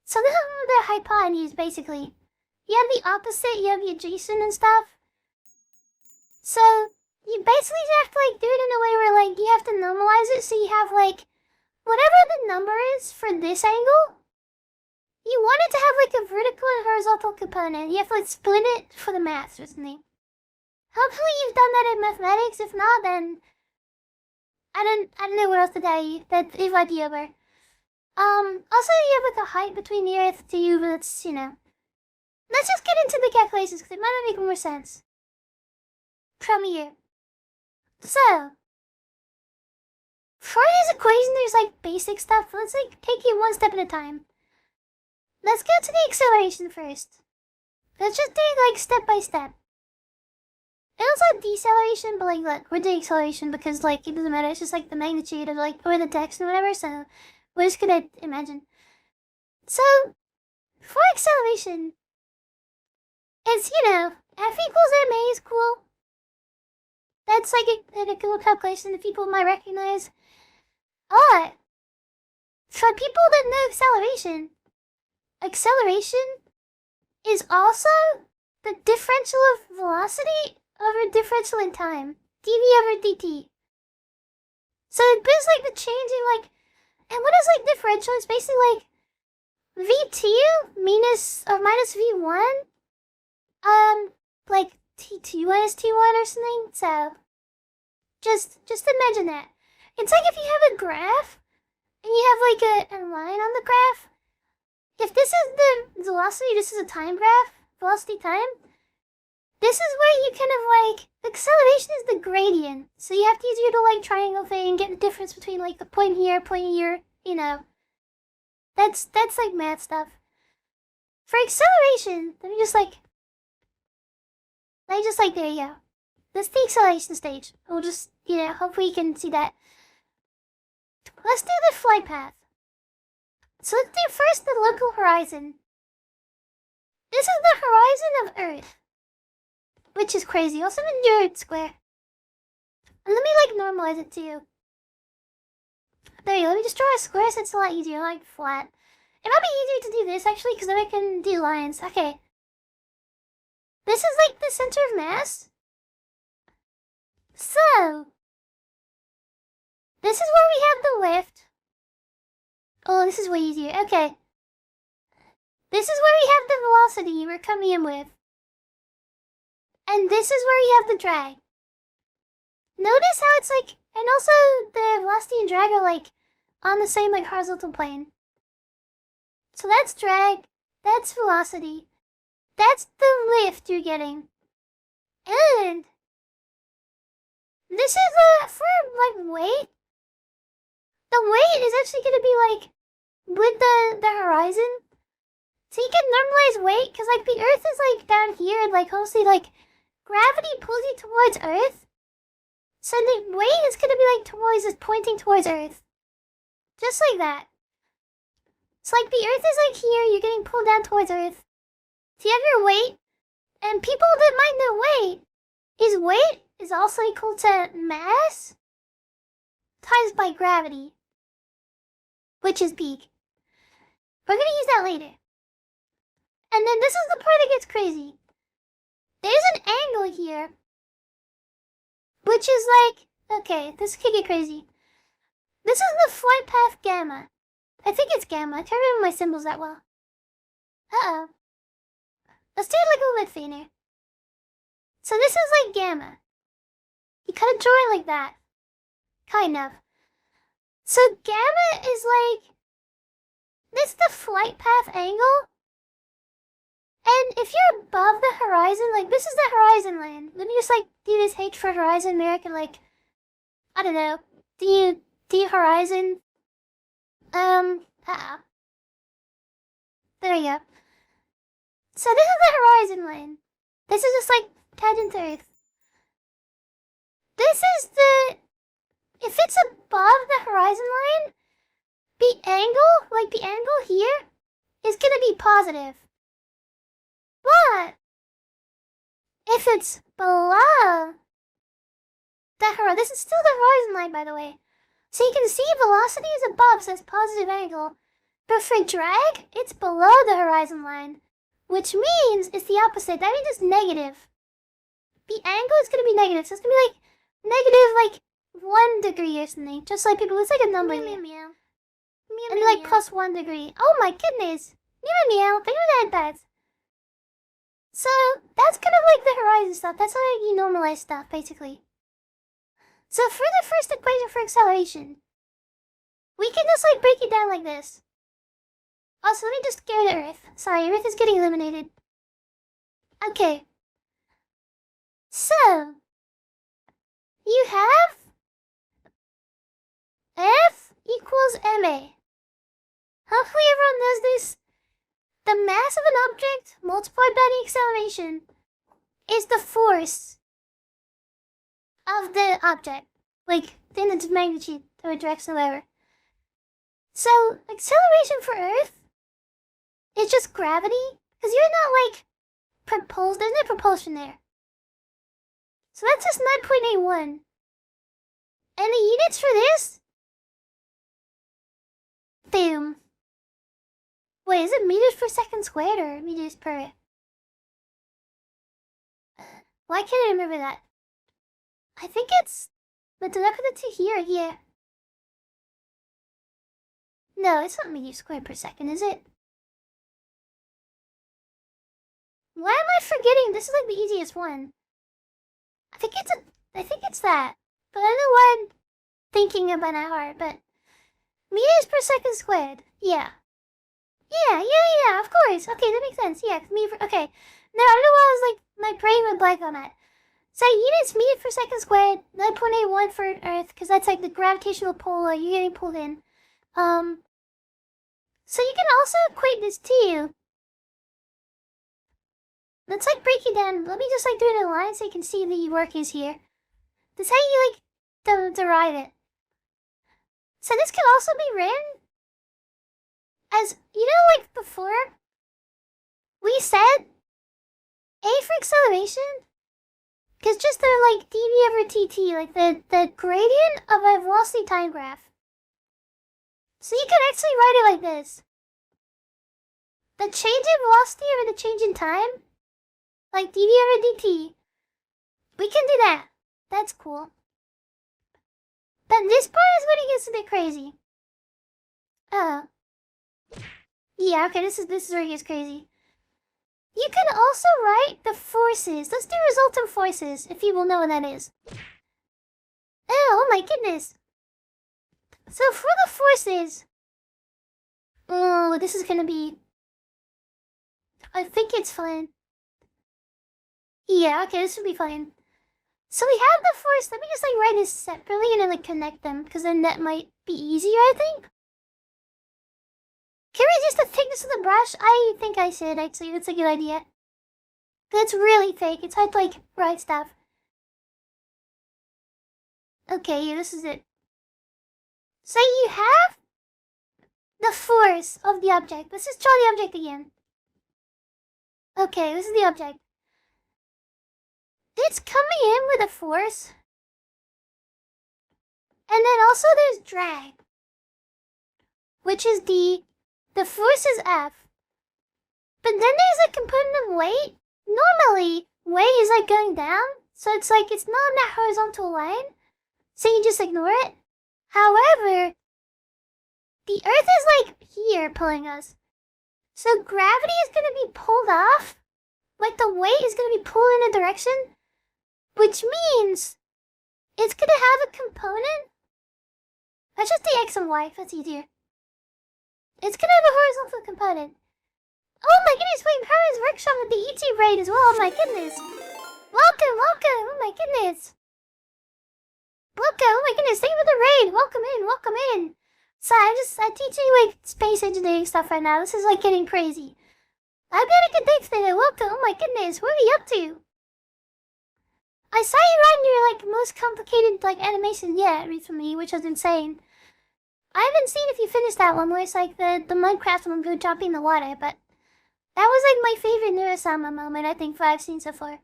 So this is the hypotenuse basically. You have the opposite, you have the adjacent and stuff. So you basically you have to like do it in a way where like you have to normalize it so you have like whatever the number is for this angle. You want it to have like a vertical and horizontal component. You have to like split it for the maths or something. Hopefully you've done that in mathematics. If not, then I don't know what else to tell you. That it might be over. Also you have like a height between the Earth to you, but it's, you know. Let's just get into the calculations because it might make more sense. From here. So, for this equation, there's like basic stuff. Let's like take it one step at a time. Let's go to the acceleration first. Let's just do it like step by step. It also have deceleration, but like look, we're doing acceleration because like it doesn't matter. It's just like the magnitude of like or the text or whatever. So we're just gonna imagine. So for acceleration, it's F equals ma is cool. That's like a cool calculation that people might recognize. But for people that know acceleration is also the differential of velocity over differential in time. dv over dt. So it's like the changing like, and what is like differential? It's basically like v2 minus v1, like t2 minus t1 or something. So just imagine that. It's like if you have a graph and you have like a line on the graph. If this is the velocity, this is a time graph, velocity time. This is where you kind of like, acceleration is the gradient. So you have to use your little like triangle thing and get the difference between like the point here, That's like math stuff. For acceleration, let me just like, there you go. That's the acceleration stage. We'll just, hopefully you can see that. Let's do the flight path. So let's do first the local horizon. This is the horizon of Earth. Which is crazy. Also in your square. And let me like normalize it too. There you go. Let me just draw a square so it's a lot easier, like flat. It might be easier to do this actually because then I can do lines. Okay. This is like the center of mass. So, this is where we have the lift. Oh, this is way easier. Okay. This is where we have the velocity we're coming in with. And this is where you have the drag. Notice how it's like, and also the velocity and drag are like on the same like horizontal plane. So that's drag, that's velocity, that's the lift you're getting. And this is for like weight. The weight is actually going to be like with the horizon. So you can normalize weight because like the Earth is like down here and like mostly like gravity pulls you towards Earth. So the weight is going to be like pointing towards Earth. Just like that. So like the Earth is like here, you're getting pulled down towards Earth. So you have your weight. And people that might know weight is also equal to mass times by gravity. Which is big. We're going to use that later. And then this is the part that gets crazy. There's an angle here. Which is like, okay, this could get crazy. This is the flight path gamma. I think it's gamma. I can't remember my symbols that well. Uh-oh. Let's do it like a little bit fainter. So this is like gamma. You kind of draw it like that. Kind of. So gamma is like, this is the flight path angle. And if you're above the horizon, like this is the horizon line. Let me just like do this H for horizon, American like, I don't know, D horizon. There you go. So this is the horizon line. This is just like tangent to Earth. This is the, if it's above the horizon line, the angle here is gonna be positive. But if it's below the horizon, this is still the horizon line, by the way. So you can see velocity is above, so it's positive angle. But for drag, it's below the horizon line, which means it's the opposite. That means it's negative. The angle is going to be negative, so it's going to be like negative, like, 1 degree or something. Just like people, it's like a number. Meow, meow. Meow, And meow, like meow. plus 1 degree. Oh my goodness. Meow meow. Think of that. So that's kind of like the horizon stuff. That's how you normalize stuff, basically. So for the first equation for acceleration, we can just like break it down like this. Also, let me just go to Earth. Sorry, Earth is getting eliminated. Okay. So, you have F equals ma. Hopefully everyone knows this. The mass of an object multiplied by the acceleration is the force of the object. Like, in its magnitude or direction or whatever. So, acceleration for Earth is just gravity. Because you're not, like, propulsed. There's no propulsion there. So that's just 9.81. And the units for this? Boom. Wait, is it meters per second squared or meters per... Why can't I remember that? I think it's... But did I put the 2 here or here? No, it's not meters squared per second, is it? Why am I forgetting? This is like the easiest one. I think it's that. But I don't know why I'm thinking about that hard, but... Meters per second squared. Yeah. Yeah, of course. Okay, that makes sense. Yeah, okay. No, I don't know why I was like, my brain went blank on that. So units meters per second squared, 9.81 for Earth, because that's like the gravitational pull, you're getting pulled in. So you can also equate this to... Let's like break it down. Let me just like do it in a line so you can see the workings here. That's how you like derive it. So this can also be written as, you know, like before, we said A for acceleration, because just the like dv over dt, like the gradient of a velocity time graph. So you can actually write it like this. The change in velocity over the change in time, like dv over dt, we can do that. That's cool. But this part is when it gets a bit crazy. Yeah, okay, this is where it gets crazy. You can also write the forces. Let's do resultant forces, if you will know what that is. Oh my goodness. So for the forces... Oh, this is gonna be... I think it's fine. Yeah, okay, this will be fine. So we have the force. Let me just like write this separately and then like connect them, because then that might be easier, I think. Can we reduce the thickness of the brush? I think I should, actually. That's a good idea. But it's really fake. It's hard to like write stuff. Okay, yeah, this is it. So you have the force of the object. Let's just draw the object again. Okay, this is the object. It's coming in with a force. And then also there's drag. Which is the force is F. But then there's a component of weight. Normally, weight is like going down. So it's like, it's not on that horizontal line. So you just ignore it. However, the Earth is like here pulling us. So gravity is going to be pulled off. Like the weight is going to be pulled in a direction. Which means it's going to have a component. That's just the X and Y. That's easier. It's going to have a horizontal component. Oh my goodness, wait, Herman's workshop with the YouTube raid as well. Oh my goodness. Welcome. Oh my goodness. Welcome. Oh my goodness, thank you for the raid. Welcome in. So I'm teaching like space engineering stuff right now. This is like getting crazy. I've got a good day today. Welcome. Oh my goodness, what are you up to? I saw you riding your like most complicated like animation yet recently, which was insane. I haven't seen if you finished that one where it's like the Minecraft one go jumping in the water, but that was like my favorite Neurosama moment I think I've seen so far.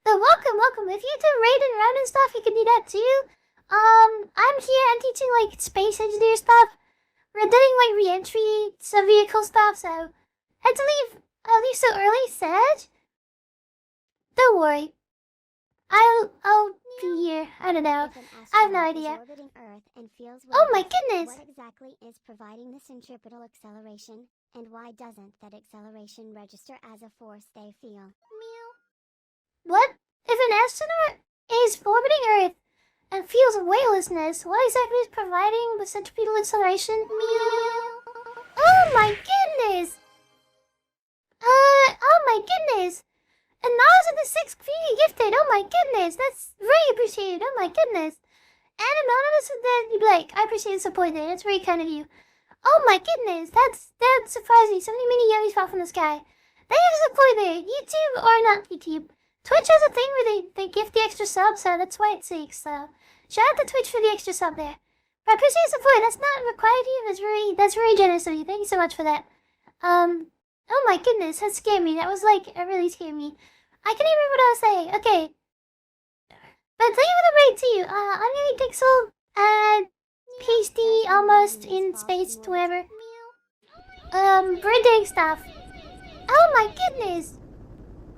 So welcome. If you do raiding around and stuff, you can do that too. I'm teaching like space engineer stuff. We're doing like re-entry, some vehicle stuff, so had to leave so early, Sag. Don't worry. I'll be here. I don't know. If an I have no astronaut idea. is orbiting Earth and feels Oh my weightless, goodness! what exactly is providing the centripetal acceleration, and why doesn't that acceleration register as a force they feel? Meow. What? If an astronaut is orbiting Earth and feels weightlessness, what exactly is providing the centripetal acceleration? Meow. Oh my goodness! Oh my goodness! And Nas in the 6th community gifted. Oh my goodness, that's very appreciated. Oh my goodness. And Anonymous and then Blake, I appreciate the support there. That's very kind of you. Oh my goodness, that surprised me. So many mini yummies fall from the sky. Thank you for support there. YouTube or not YouTube. Twitch has a thing where they gift the extra sub, so that's why it's 6. So shout out to Twitch for the extra sub there. But I appreciate the support. That's not required of you. That's very generous of you. Thank you so much for that. Oh my goodness, that scared me. That was like, it really scared me. I can't even remember what I was saying. Okay. But thank you for the raid too. I'm YumiPixel, PhD almost in space to wherever. Birthday stuff. Oh my goodness.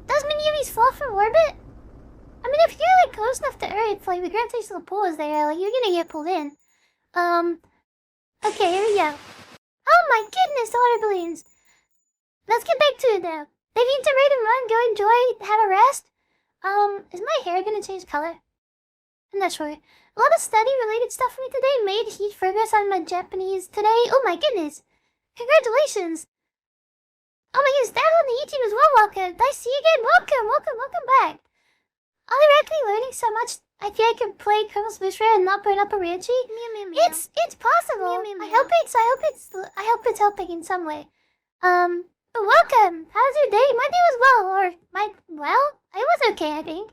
Does Miyu fall from orbit? I mean, if you're like close enough to Earth, like the gravitational pull is there, like you're gonna get pulled in. Okay, here we go. Oh my goodness, the water balloons. Let's get back to it now. They need to raid and run, go enjoy, have a rest. Is my hair gonna change color? I'm not sure. A lot of study-related stuff for me today. Made huge progress on my Japanese today. Oh my goodness. Congratulations. Oh my goodness, that on the YouTube as well. Welcome. Nice to see you again. Welcome back. I'm actually learning so much. I think I can play Colonel Smithra and not burn up a Ranchi. It's possible. I hope it's helping in some way. But welcome. How's your day? My day was it was okay, I think.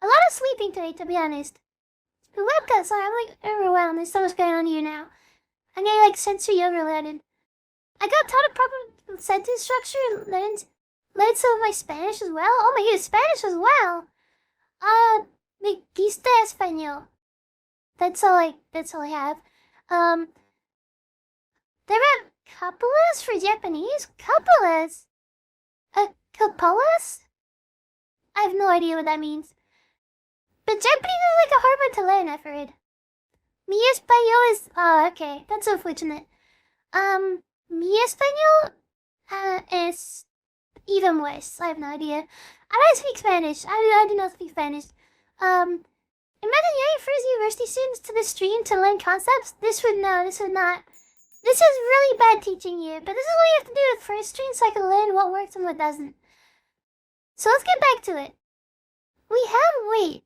A lot of sleeping today, to be honest. But welcome. Sorry, I'm like overwhelmed. There's so much going on here now. I'm getting like sensory overloaded. I got taught a proper sentence structure, learned some of my Spanish as well. Oh my goodness, Spanish as well. Me gusta español. That's all I have. There are copulas for Japanese? Copulas? Copulas? I have no idea what that means. But Japanese is like a hard one to learn, I've heard. Mi español is... Oh, okay. That's unfortunate. Mi español is even worse. I have no idea. I don't speak Spanish. I do not speak Spanish. Imagine young first university students to the stream to learn concepts. This would not. This is really bad teaching you. But this is what you have to do with first stream so I can learn what works and what doesn't. So let's get back to it. We have weight.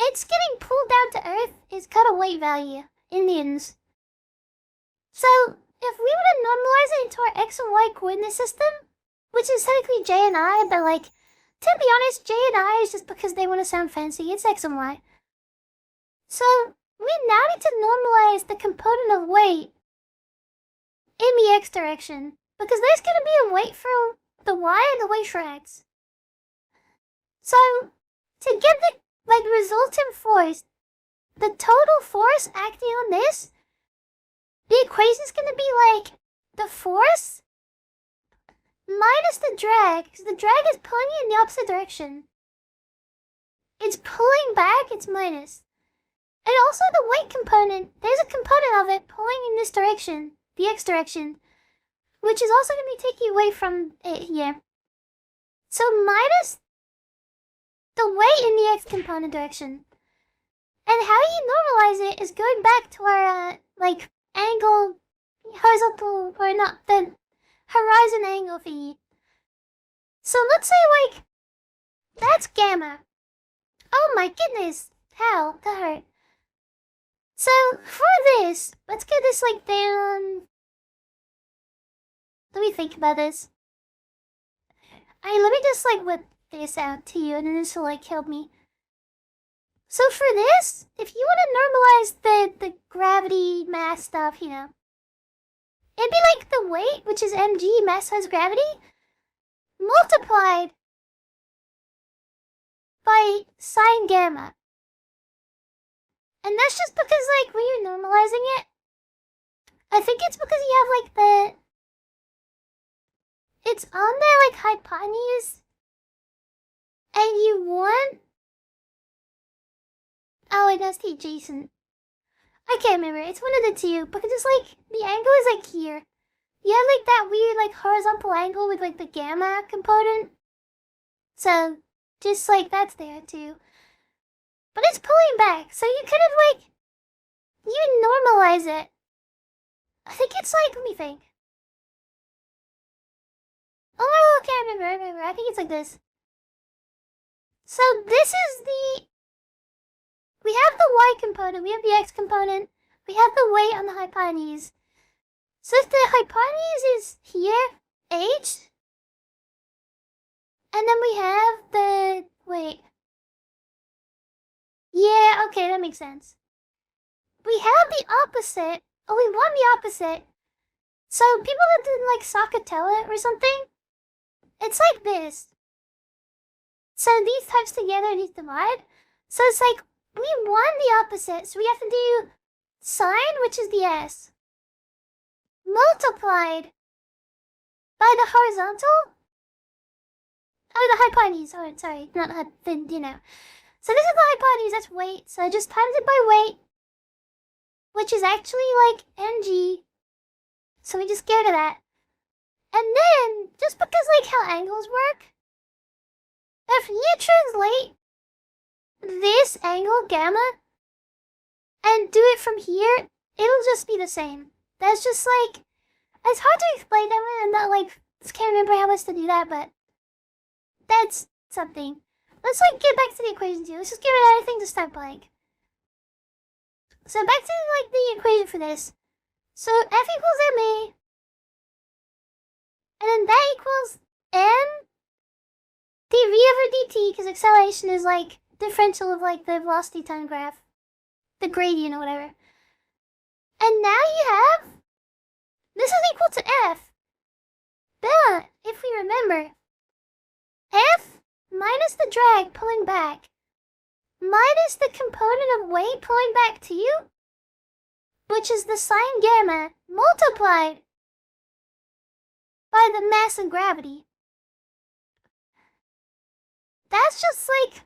It's getting pulled down to Earth is cut a weight value. Indians. So, if we were to normalize it into our X and Y coordinate system, which is technically J and I, but like, to be honest, J and I is just because they want to sound fancy. It's X and Y. So, we now need to normalize the component of weight in the X direction, because there's going to be a weight for the Y and a weight for X. So, to get the resultant force, the total force acting on this, the equation is going to be like the force minus the drag, because the drag is pulling you in the opposite direction. It's pulling back, it's minus. And also the weight component, there's a component of it pulling in this direction, the X direction, which is also going to be taking away from it here. So minus the weight in the X component direction. And how you normalize it is going back to our, angle, horizontal, or not, the horizon angle thingy. So let's say, that's gamma. Oh my goodness. How? That hurt. So, for this, let's get this, down. Let me think about this. Let me just, whip this out to you, and then this will, help me. So for this, if you want to normalize the gravity mass stuff, it'd be like the weight, which is mg, mass times gravity, multiplied by sine gamma. And that's just because, when you're normalizing it, I think it's because you have, it's on their, hypotenuse, and you want Oh, it does teach Jason. I can't remember. It's one of the two, because it's like the angle is like here. You have like that weird like horizontal angle with like the gamma component. So just like that's there too. But it's pulling back, so you kind of like you normalize it. I think it's like, let me think. Oh, okay, I remember. I think it's like this. So this is we have the Y component, we have the X component, we have the weight on the hypotenuse. So if the hypotenuse is here, H, and then we have the, wait. Yeah, okay, that makes sense. We have the opposite. Oh, we want the opposite. So people that did like Sakatella or something, it's like this. So these types together, these divide. So it's like, we want the opposite. So we have to do sine, which is the S, multiplied by the horizontal. Oh, the hypotenuse. Oh, sorry, not you know. So this is the hypotenuse, that's weight. So I just times it by weight, which is actually like mg. So we just get rid of that. And then, just because like how angles work, if you translate this angle, gamma, and do it from here, it'll just be the same. That's just like, it's hard to explain that way. I'm not like, can't remember how else to do that, but that's something. Let's like get back to the equation too. Let's just get rid of everything to start blank. So back to like the equation for this. So F equals ma, and then that equals m dv over dt, because acceleration is like differential of like the velocity time graph, the gradient or whatever. And now you have, this is equal to F. But if we remember, F minus the drag pulling back, minus the component of weight pulling back to you, which is the sine gamma multiplied by the mass of gravity. That's just like,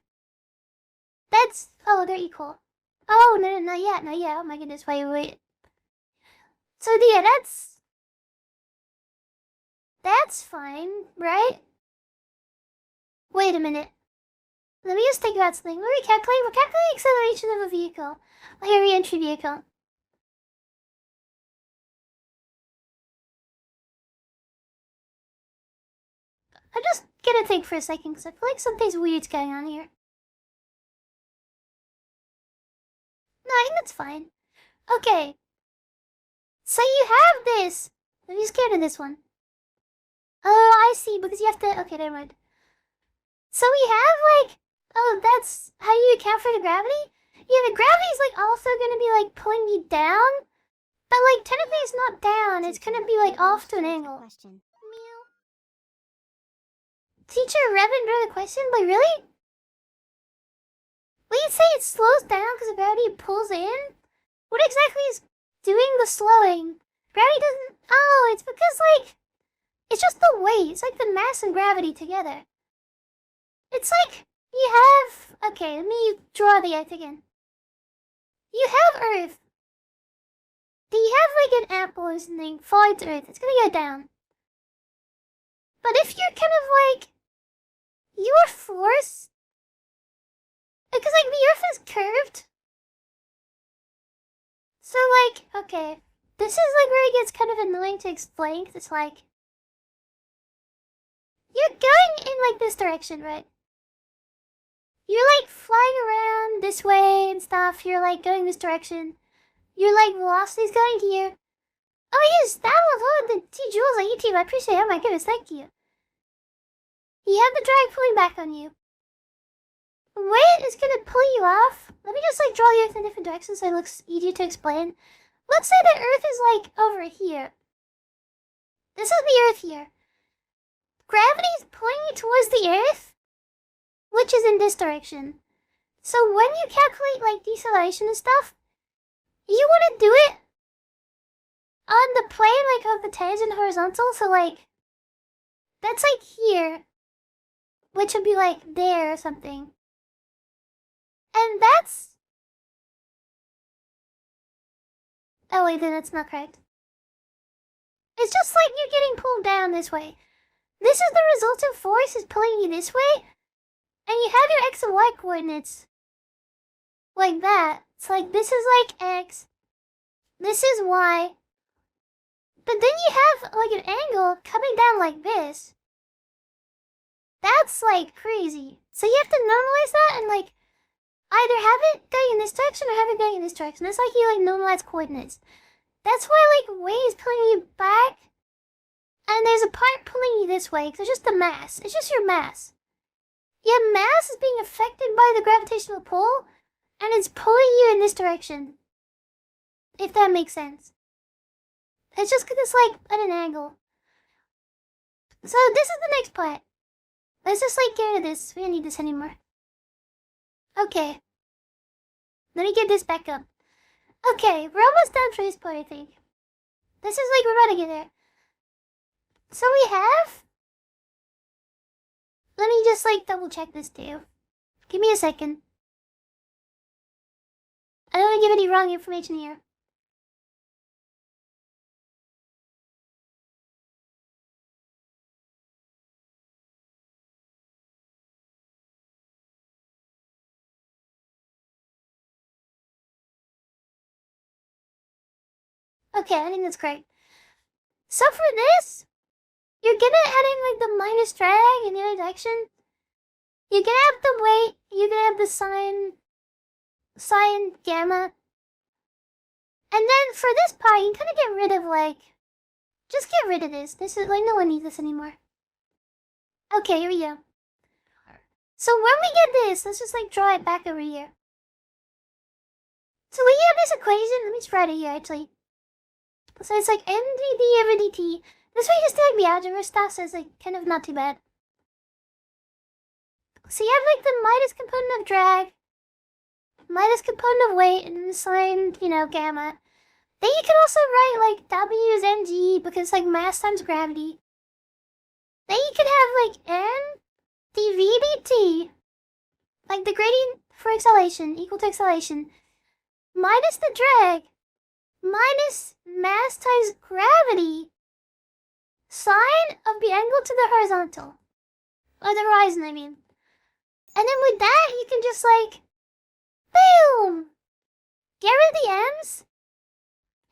that's, oh, they're equal. Oh, no, not yet. Oh my goodness, wait. So yeah, that's fine, right? Wait a minute. Let me just think about something. What are we calculating? We're calculating acceleration of a vehicle. Like a re-entry vehicle. I'm just gonna think for a second, because I feel like something's weird's going on here. No, I think that's fine. Okay. So you have this. Let me just get rid of this one. Oh, I see, because you have to, okay, never mind. So we have like, oh, that's how you account for the gravity? Yeah, the gravity's like also gonna be like pulling you down, but like technically it's not down, it's gonna be like off to an angle. Meow. Teacher Revan wrote a question, but really? Will you say it slows down because the gravity pulls in? What exactly is doing the slowing? Gravity doesn't, oh, it's because like, it's just the weight, it's like the mass and gravity together. It's like, you have, okay, let me draw the Earth again. You have Earth. Do you have like an apple or something falling to Earth? It's gonna go down. But if you're kind of like, your force, because like the Earth is curved. So like, okay, this is like where it gets kind of annoying to explain, because it's like, you're going in like this direction, right? You're like flying around this way and stuff. You're like going this direction. Your like velocity's going here. Oh yes, that was one of the 2 joules on YouTube. I appreciate it. Oh my goodness, thank you. You have the drag pulling back on you. Weight is gonna pull you off. Let me just like draw the Earth in different directions so it looks easier to explain. Let's say the Earth is like over here. This is the Earth here. Gravity is pulling you towards the Earth, which is in this direction. So when you calculate like deceleration and stuff, you want to do it on the plane like of the tangent horizontal. So like, that's like here, which would be like there or something. And that's Oh wait, then that's not correct. It's just like you're getting pulled down this way. This is the resultant force is pulling you this way, and you have your x and y coordinates like that. It's like this is like x, this is y, but then you have like an angle coming down like this. That's like crazy. So you have to normalize that and like either have it going in this direction or have it going in this direction. That's like you like normalize coordinates. That's why like way is pulling you back, and there's a part pulling you this way because it's just the mass. It's just your mass. Your mass is being affected by the gravitational pull, and it's pulling you in this direction. If that makes sense. It's just because it's like at an angle. So this is the next part. Let's just like get rid of this. We don't need this anymore. Okay. Let me get this back up. Okay, we're almost done for this part, I think. This is like we're about to get there. So we have... Let me just like double check this too. Give me a second. I don't want to give any wrong information here. Okay, I think that's great. So for this, you're gonna add in like the minus drag in the other direction. You're gonna have the weight, you're gonna have the sine gamma. And then for this part, you can kind of get rid of like, just get rid of this. This is like, no one needs this anymore. Okay, here we go. So when we get this, let's just like draw it back over here. So we have this equation, let me just write it here actually. So it's like mdv over dt. This way you just do like the algebra stuff, so it's like kind of not too bad. So you have like the minus component of drag, minus component of weight, and then the sine, gamma. Then you can also write like W is mg because it's like mass times gravity. Then you can have like m dv dt, like the gradient for acceleration equal to acceleration, minus the drag, minus mass times gravity, sine of the angle to the horizontal. Or the horizon, I mean. And then with that, you can just like, boom! Get rid of the m's,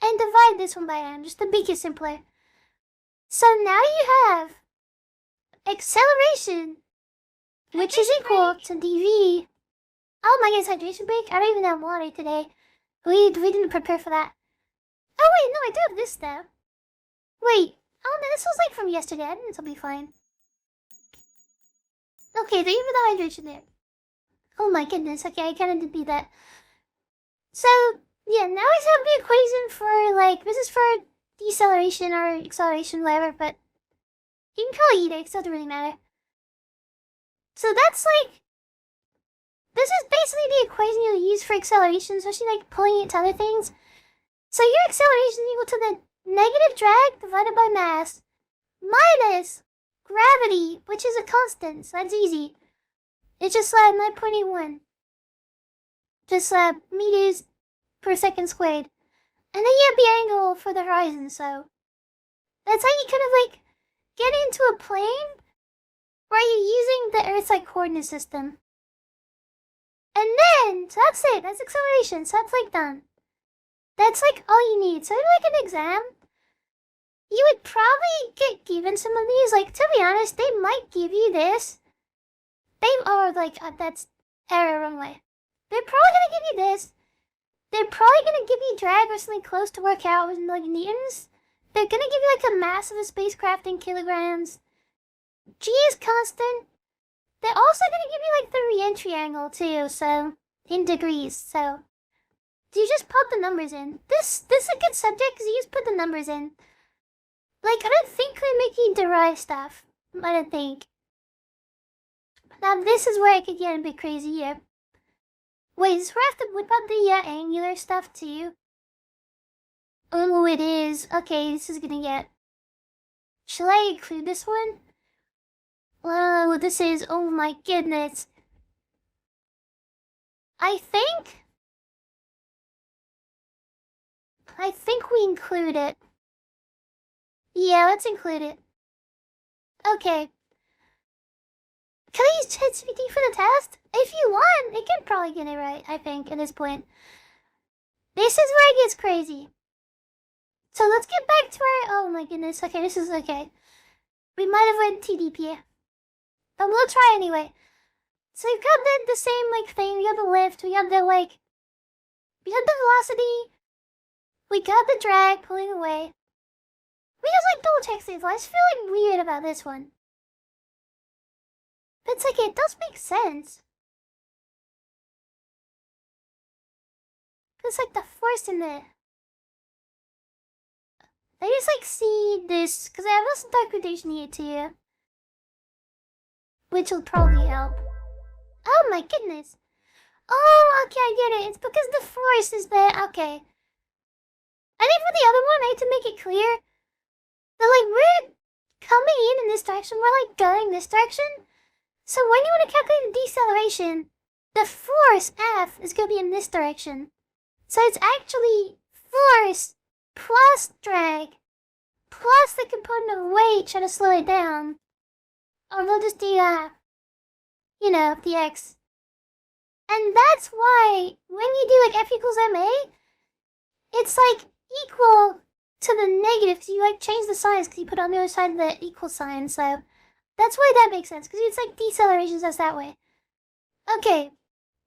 and divide this one by m, just to make it simpler. So now you have acceleration, which is equal to dv. Oh my goodness, hydration break? I don't even have water today. We didn't prepare for that. Oh wait, no, I do have this though. Wait, oh no, this was like from yesterday. I think this will be fine. Okay, thank you for the hydration there. Oh my goodness, okay, I kinda did beat that. So, yeah, now we have the equation for like, this is for deceleration or acceleration, whatever, but you can call it either, it doesn't really matter. So that's like, this is basically the equation you'll use for acceleration, especially like pulling it to other things. So your acceleration is equal to the negative drag divided by mass minus gravity, which is a constant, so that's easy. It's just 9.81. Just meters per second squared. And then you have the angle for the horizon, so that's how you kind of like get into a plane where you're using the Earth's like coordinate system. And then, so that's it, that's acceleration, so that's like done. That's like all you need. So in like an exam, you would probably get given some of these. Like, to be honest, they might give you this. That's error wrong way. They're probably gonna give you this. They're probably gonna give you drag or something close to work out with like newtons. They're gonna give you like a mass of a spacecraft in kilograms. G is constant. They're also gonna give you like the re-entry angle too, so in degrees. So you just put the numbers in. This is a good subject because you just put the numbers in. Like, I don't think we make you derive stuff. I don't think. Now this is where I could get a bit crazy here. Wait, is where I have to whip out the angular stuff too? Oh, it is. Okay, this is gonna get... Shall I include this one? Oh, this is... Oh my goodness. I think... I think we include it. Yeah, let's include it. Okay. Can I use ChatGPT for the test? If you want, it can probably get it right, I think, at this point. This is where it gets crazy. So let's get back to our... Oh my goodness, okay, this is okay. We might have went TDP. But we'll try anyway. So we've got the same, like, thing. We got the lift, we got the, like... We got the velocity. We got the drag pulling away. We just, like, double check things. I just feel, like, weird about this one. But it's like, it does make sense. It's like the force in it. I just like see this, because I have some documentation here too. Which will probably help. Oh my goodness. Oh, okay, I get it. It's because the force is there. Okay. I think for the other one, I had to make it clear that, like, we're coming in this direction. We're, like, going this direction. So when you want to calculate the deceleration, the force F is going to be in this direction. So it's actually force plus drag plus the component of weight trying to slow it down. Or we'll just do, you know, the X. And that's why when you do, like, F equals MA, it's, like, equal to the negative. So you, like, change the signs because you put on the other side of the equal sign. So that's why that makes sense, because it's, like, decelerations that's that way. Okay.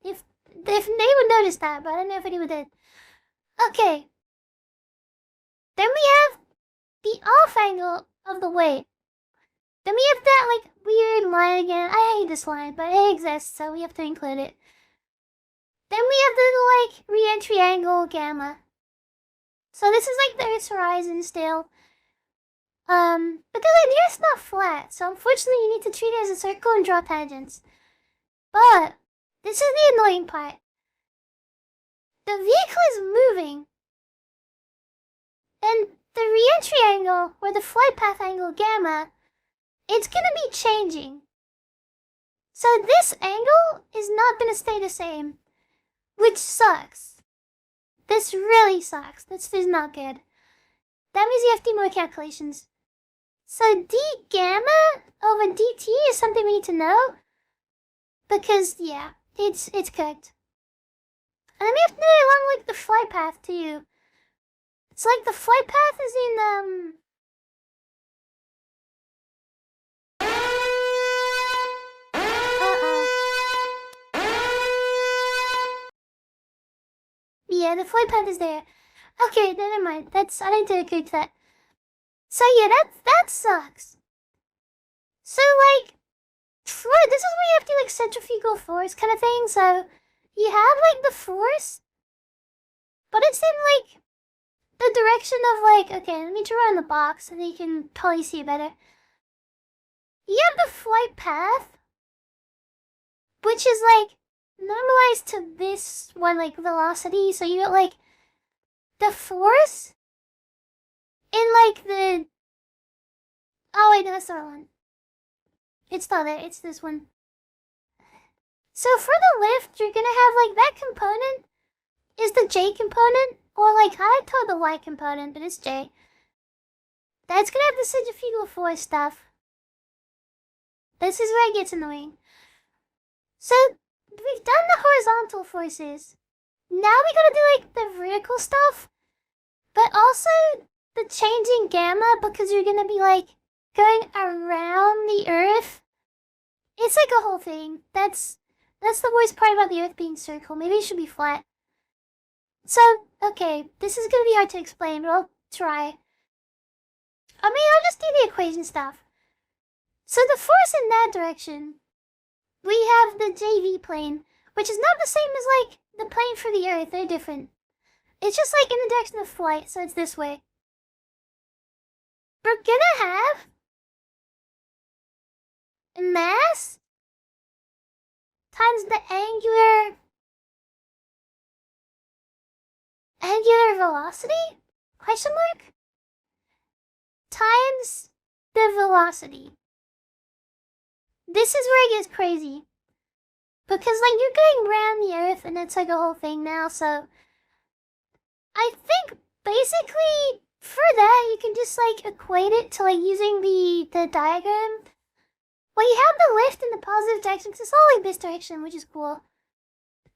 If they would notice that, but I don't know if anyone did. Okay. Then we have the off angle of the weight. Then we have that, like, weird line again. I hate this line, but it exists, so we have to include it. Then we have the, like, re-entry angle gamma. So this is, like, the Earth's horizon still. Because, like, the Earth's not flat, so unfortunately you need to treat it as a circle and draw tangents. But this is the annoying part. The vehicle is moving. And the re-entry angle, or the flight path angle gamma, it's gonna be changing. So this angle is not gonna stay the same. Which sucks. This really sucks. This is not good. That means you have to do more calculations. So d gamma over dt is something we need to know. Because, yeah, it's cooked. And then we have to do it along, like, the flight path, too. It's like the flight path is in, Yeah, the flight path is there. Okay, never mind. I didn't agree to that. So yeah, that sucks. So like, this is where you have to like centrifugal force kind of thing. So you have like the force, but it's in like the direction of like, okay, let me draw in the box so that you can probably see it better. You have the flight path, which is like normalized to this one, like velocity. So you get like the force in like the... Oh wait, no, that's the wrong one. It's not there, it's this one. So for the lift, you're gonna have like that component is the J component, or like I told the Y component, but it's J. That's gonna have the centrifugal force stuff. This is where it gets annoying. So we've done the horizontal forces. Now we gotta do like the vertical stuff, but also the changing gamma, because you're gonna be like going around the Earth. It's like a whole thing. That's the worst part about the Earth being circle. Maybe it should be flat. So, okay, this is gonna be hard to explain, but I'll try. I mean, I'll just do the equation stuff. So the force in that direction, we have the JV plane, which is not the same as like the plane for the Earth. They're different. It's just like in the direction of flight, so it's this way. We're gonna have mass times the angular velocity, question mark, times the velocity. This is where it gets crazy, because like you're going around the Earth and it's like a whole thing now. So I think basically, for that, you can just, like, equate it to, like, using the diagram. Well, you have the lift in the positive direction, because it's all, like, this direction, which is cool.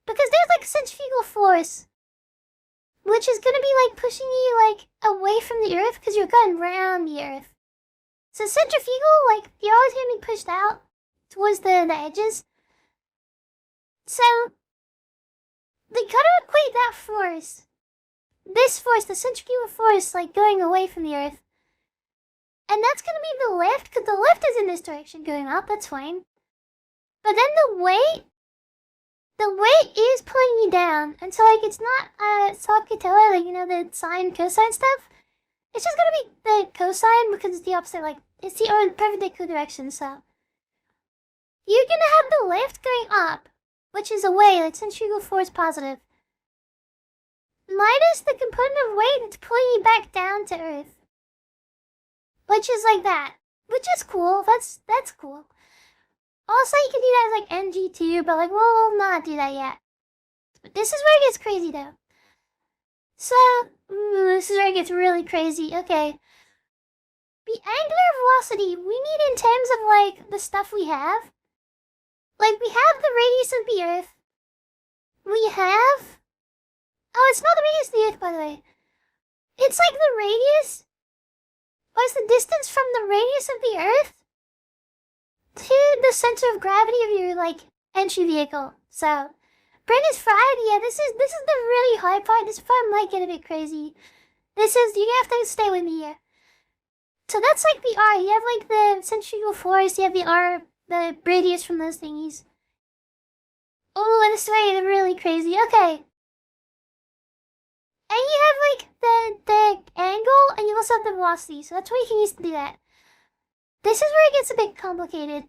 Because there's, like, centrifugal force, which is gonna be, like, pushing you, like, away from the Earth, because you're going around the Earth. So centrifugal, like, you're always gonna be pushed out towards the edges. So, they gotta equate that force. This force, the centrifugal force, like, going away from the Earth. And that's gonna be the lift, because the lift is in this direction going up, that's fine. But then the weight is pulling you down. And so, like, it's not Sakutella, like, you know, the sine, cosine stuff. It's just gonna be the cosine, because it's the opposite, like, it's the perpendicular direction, so. You're gonna have the lift going up, which is away, like centrifugal force positive. Minus the component of weight that's pulling you back down to Earth. Which is like that. Which is cool. That's cool. Also, you can do that as like NG too, but like we'll not do that yet. But this is where it gets crazy though. So, this is where it gets really crazy. Okay. The angular velocity we need in terms of like the stuff we have. Like we have the radius of the Earth. We have... Oh, it's not the radius of the Earth, by the way. It's like the radius... What's the distance from the radius of the Earth to the center of gravity of your, like, entry vehicle. So, brain is fried. Yeah, this is the really hard part. This part might get a bit crazy. You're gonna have to stay with me here. So that's like the R. You have, like, the centrifugal force. You have the R, the radius from those thingies. Oh, and this way, they're really crazy. Okay. And you have, like, the angle, and you also have the velocity. So that's what you can use to do that. This is where it gets a bit complicated.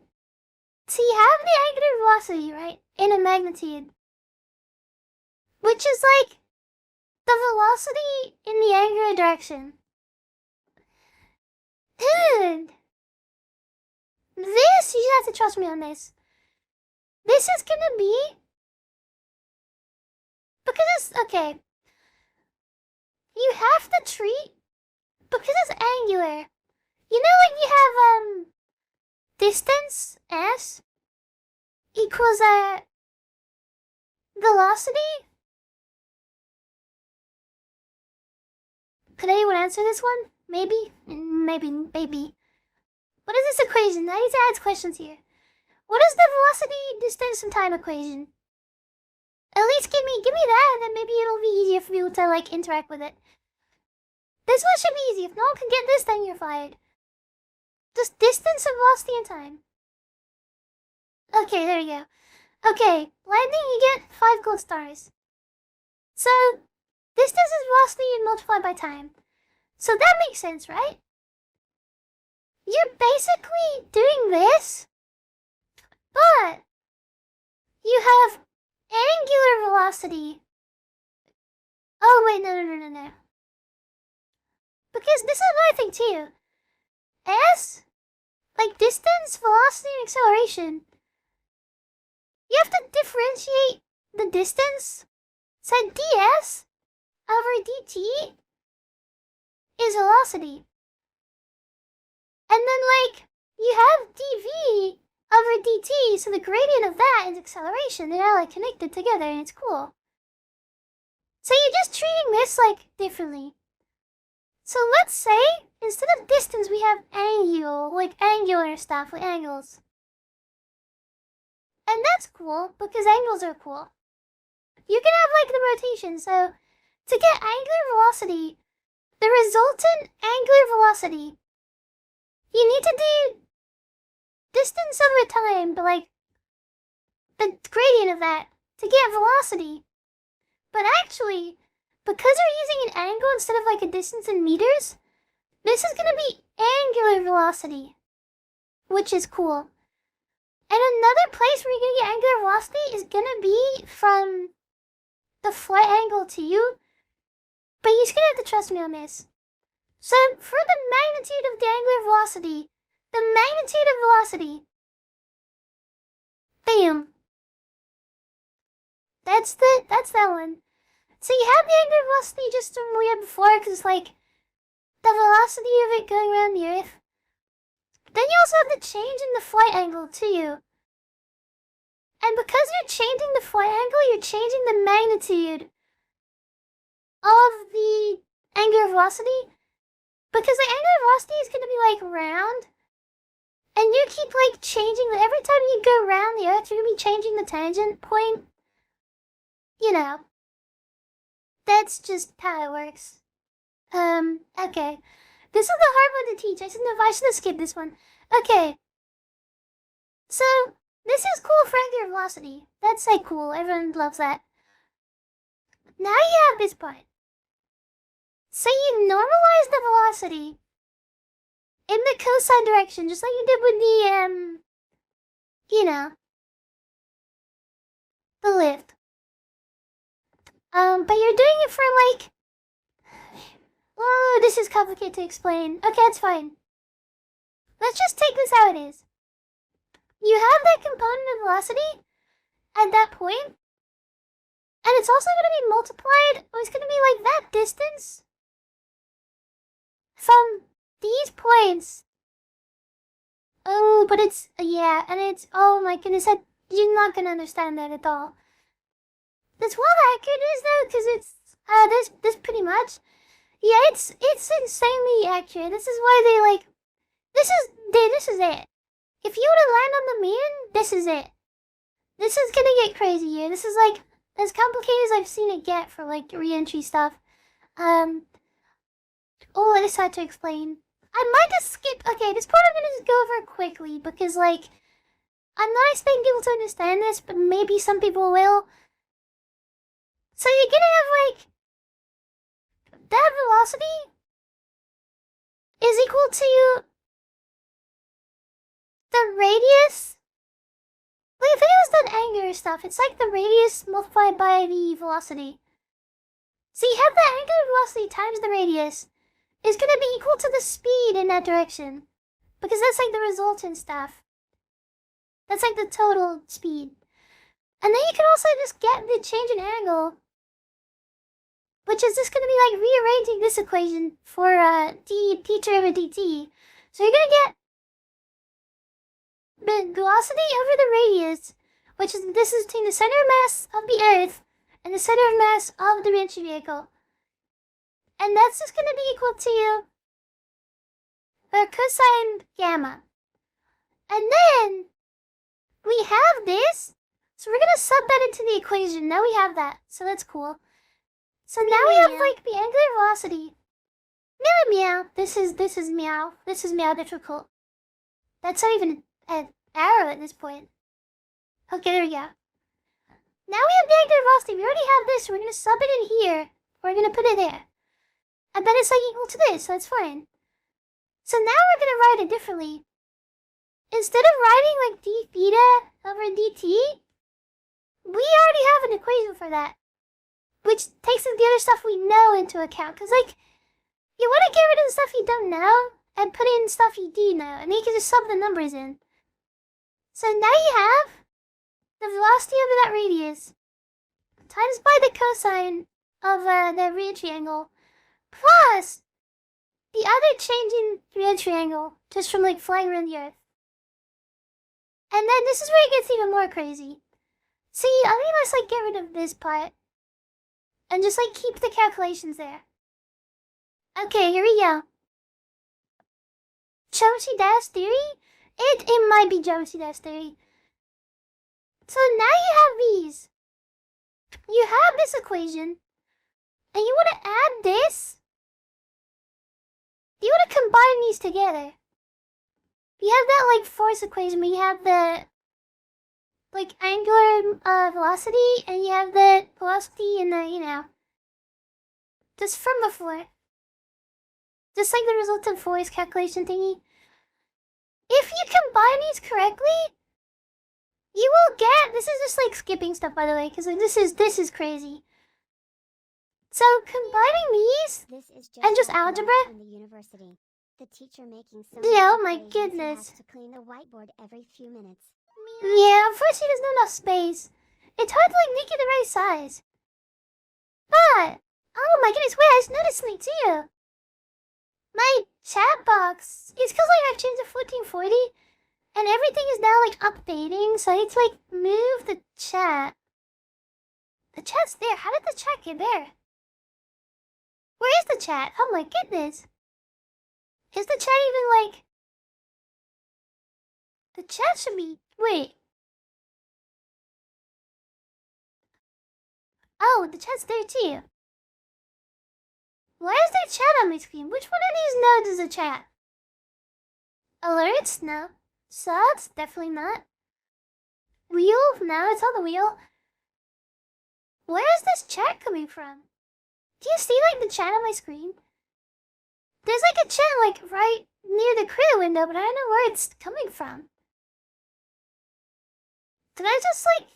So you have the angular velocity, right? In a magnitude. Which is, like, the velocity in the angular direction. Dude! This, you just have to trust me on this. This is gonna be... Because it's... Okay. You have to treat... Because it's angular. You know, like you have, distance, s, equals, velocity? Could anyone answer this one? Maybe? Maybe. What is this equation? I need to add questions here. What is the velocity, distance, and time equation? At least give me that, and then maybe it'll be easier for people to, like, interact with it. This one should be easy. If no one can get this, then you're fired. Just distance and velocity and time. Okay, there you go. Okay, landing, you get 5 gold stars. So, distance is velocity multiplied by time. So that makes sense, right? You're basically doing this, but you have angular velocity. Oh, wait, no. Because this is another thing, too. S, like distance, velocity, and acceleration. You have to differentiate the distance. So ds over dt is velocity. And then, like, you have dv over dt, so the gradient of that is acceleration. They're all, like, connected together, and it's cool. So you're just treating this, like, differently. So let's say, instead of distance, we have angle, like angular stuff, like angles. And that's cool, because angles are cool. You can have, like, the rotation, so to get angular velocity, the resultant angular velocity, you need to do distance over time, but, like, the gradient of that, to get velocity. But actually, because they're using an angle instead of, like, a distance in meters, this is gonna be angular velocity, which is cool. And another place where you're gonna get angular velocity is gonna be from the flight angle to you, but you're just gonna have to trust me on this. So, for the magnitude of the angular velocity, bam. That's that one. So you have the angular velocity just from we had before, because like the velocity of it going around the Earth. Then you also have the change in the flight angle too. And because you're changing the flight angle, you're changing the magnitude of the angular velocity. Because the angular velocity is going to be like round. And you keep like changing every time you go around the Earth, you're going to be changing the tangent point. You know. That's just how it works. Okay. This is the hard one to teach. I said no, I should have skipped this one. Okay. So, this is cool for angular velocity. That's like cool. Everyone loves that. Now you have this part. So you normalize the velocity in the cosine direction, just like you did with the, you know, the lift. But you're doing it for like, oh, this is complicated to explain. Okay, it's fine. Let's just take this how it is. You have that component of velocity at that point, and it's also going to be multiplied, or it's going to be like that distance from these points. Oh, but it's, yeah, and it's, oh my goodness, you're not going to understand that at all. That's what accurate is though, because it's, this pretty much, yeah, it's insanely accurate. This is why they like, this is it. If you were to land on the moon, this is it. This is gonna get crazy here. This is like as complicated as I've seen it get for like re-entry stuff. Oh, I just had to explain. I might just skip. Okay, this part I'm gonna just go over quickly because like I'm not expecting people to understand this, but maybe some people will. So you're gonna have like that velocity is equal to the radius. Like if it was that angular stuff, it's like the radius multiplied by the velocity. So you have the angular velocity times the radius is going to be equal to the speed in that direction. Because that's like the resultant stuff. That's like the total speed. And then you can also just get the change in angle, which is just going to be like rearranging this equation for d over dt. So you're going to get the velocity over the radius, which is this is between the center of mass of the Earth and the center of mass of the re-entry vehicle. And that's just going to be equal to cosine gamma. And then we have this, so we're going to sub that into the equation. Now we have that, so that's cool. So now we have like the angular velocity. Meow meow. This is meow. This is meow difficult. That's not even an arrow at this point. Okay, there we go. Now we have the angular velocity. We already have this. So we're going to sub it in here. We're going to put it there. And then it's like equal to this, so that's fine. So now we're going to write it differently. Instead of writing like d theta over dt, we already have an equation for that. Which takes the other stuff we know into account. Because like, you want to get rid of the stuff you don't know and put in stuff you do know. And then you can just sub the numbers in. So now you have the velocity over that radius times by the cosine of the re-entry angle plus the other change in re-entry angle just from like flying around the Earth. And then this is where it gets even more crazy. See, I think let's like get rid of this part and just like keep the calculations there. Okay, here we go. Geometry-dash theory? It might be geometry-dash theory. So now you have these. You have this equation. And you want to add this. You want to combine these together. You have that like force equation where you have the like angular velocity and you have the velocity and the, you know, just from before. Just like the resultant force calculation thingy. If you combine these correctly, you will get, this is just like skipping stuff by the way, because like, this is crazy. So combining these and just algebra. In the university, the teacher making so Yeah, oh my much grades, he goodness. has to clean the whiteboard every few minutes. Yeah, unfortunately there's not enough space. It's hard to like make it the right size. my goodness, wait, I just noticed something too. My chat box, it's because like I've changed to 1440 and everything is now like updating, so I need to like move the chat. The chat's there. How did the chat get there? Where is the chat? Oh my goodness. Is the chat even like... The chat should be... Wait. Oh, the chat's there too. Why is there chat on my screen? Which one of these nodes is a chat? Alerts? No. Subs? Definitely not. Wheel? No, it's on the wheel. Where is this chat coming from? Do you see like the chat on my screen? There's like a chat like right near the creator window, but I don't know where it's coming from. Did I just like...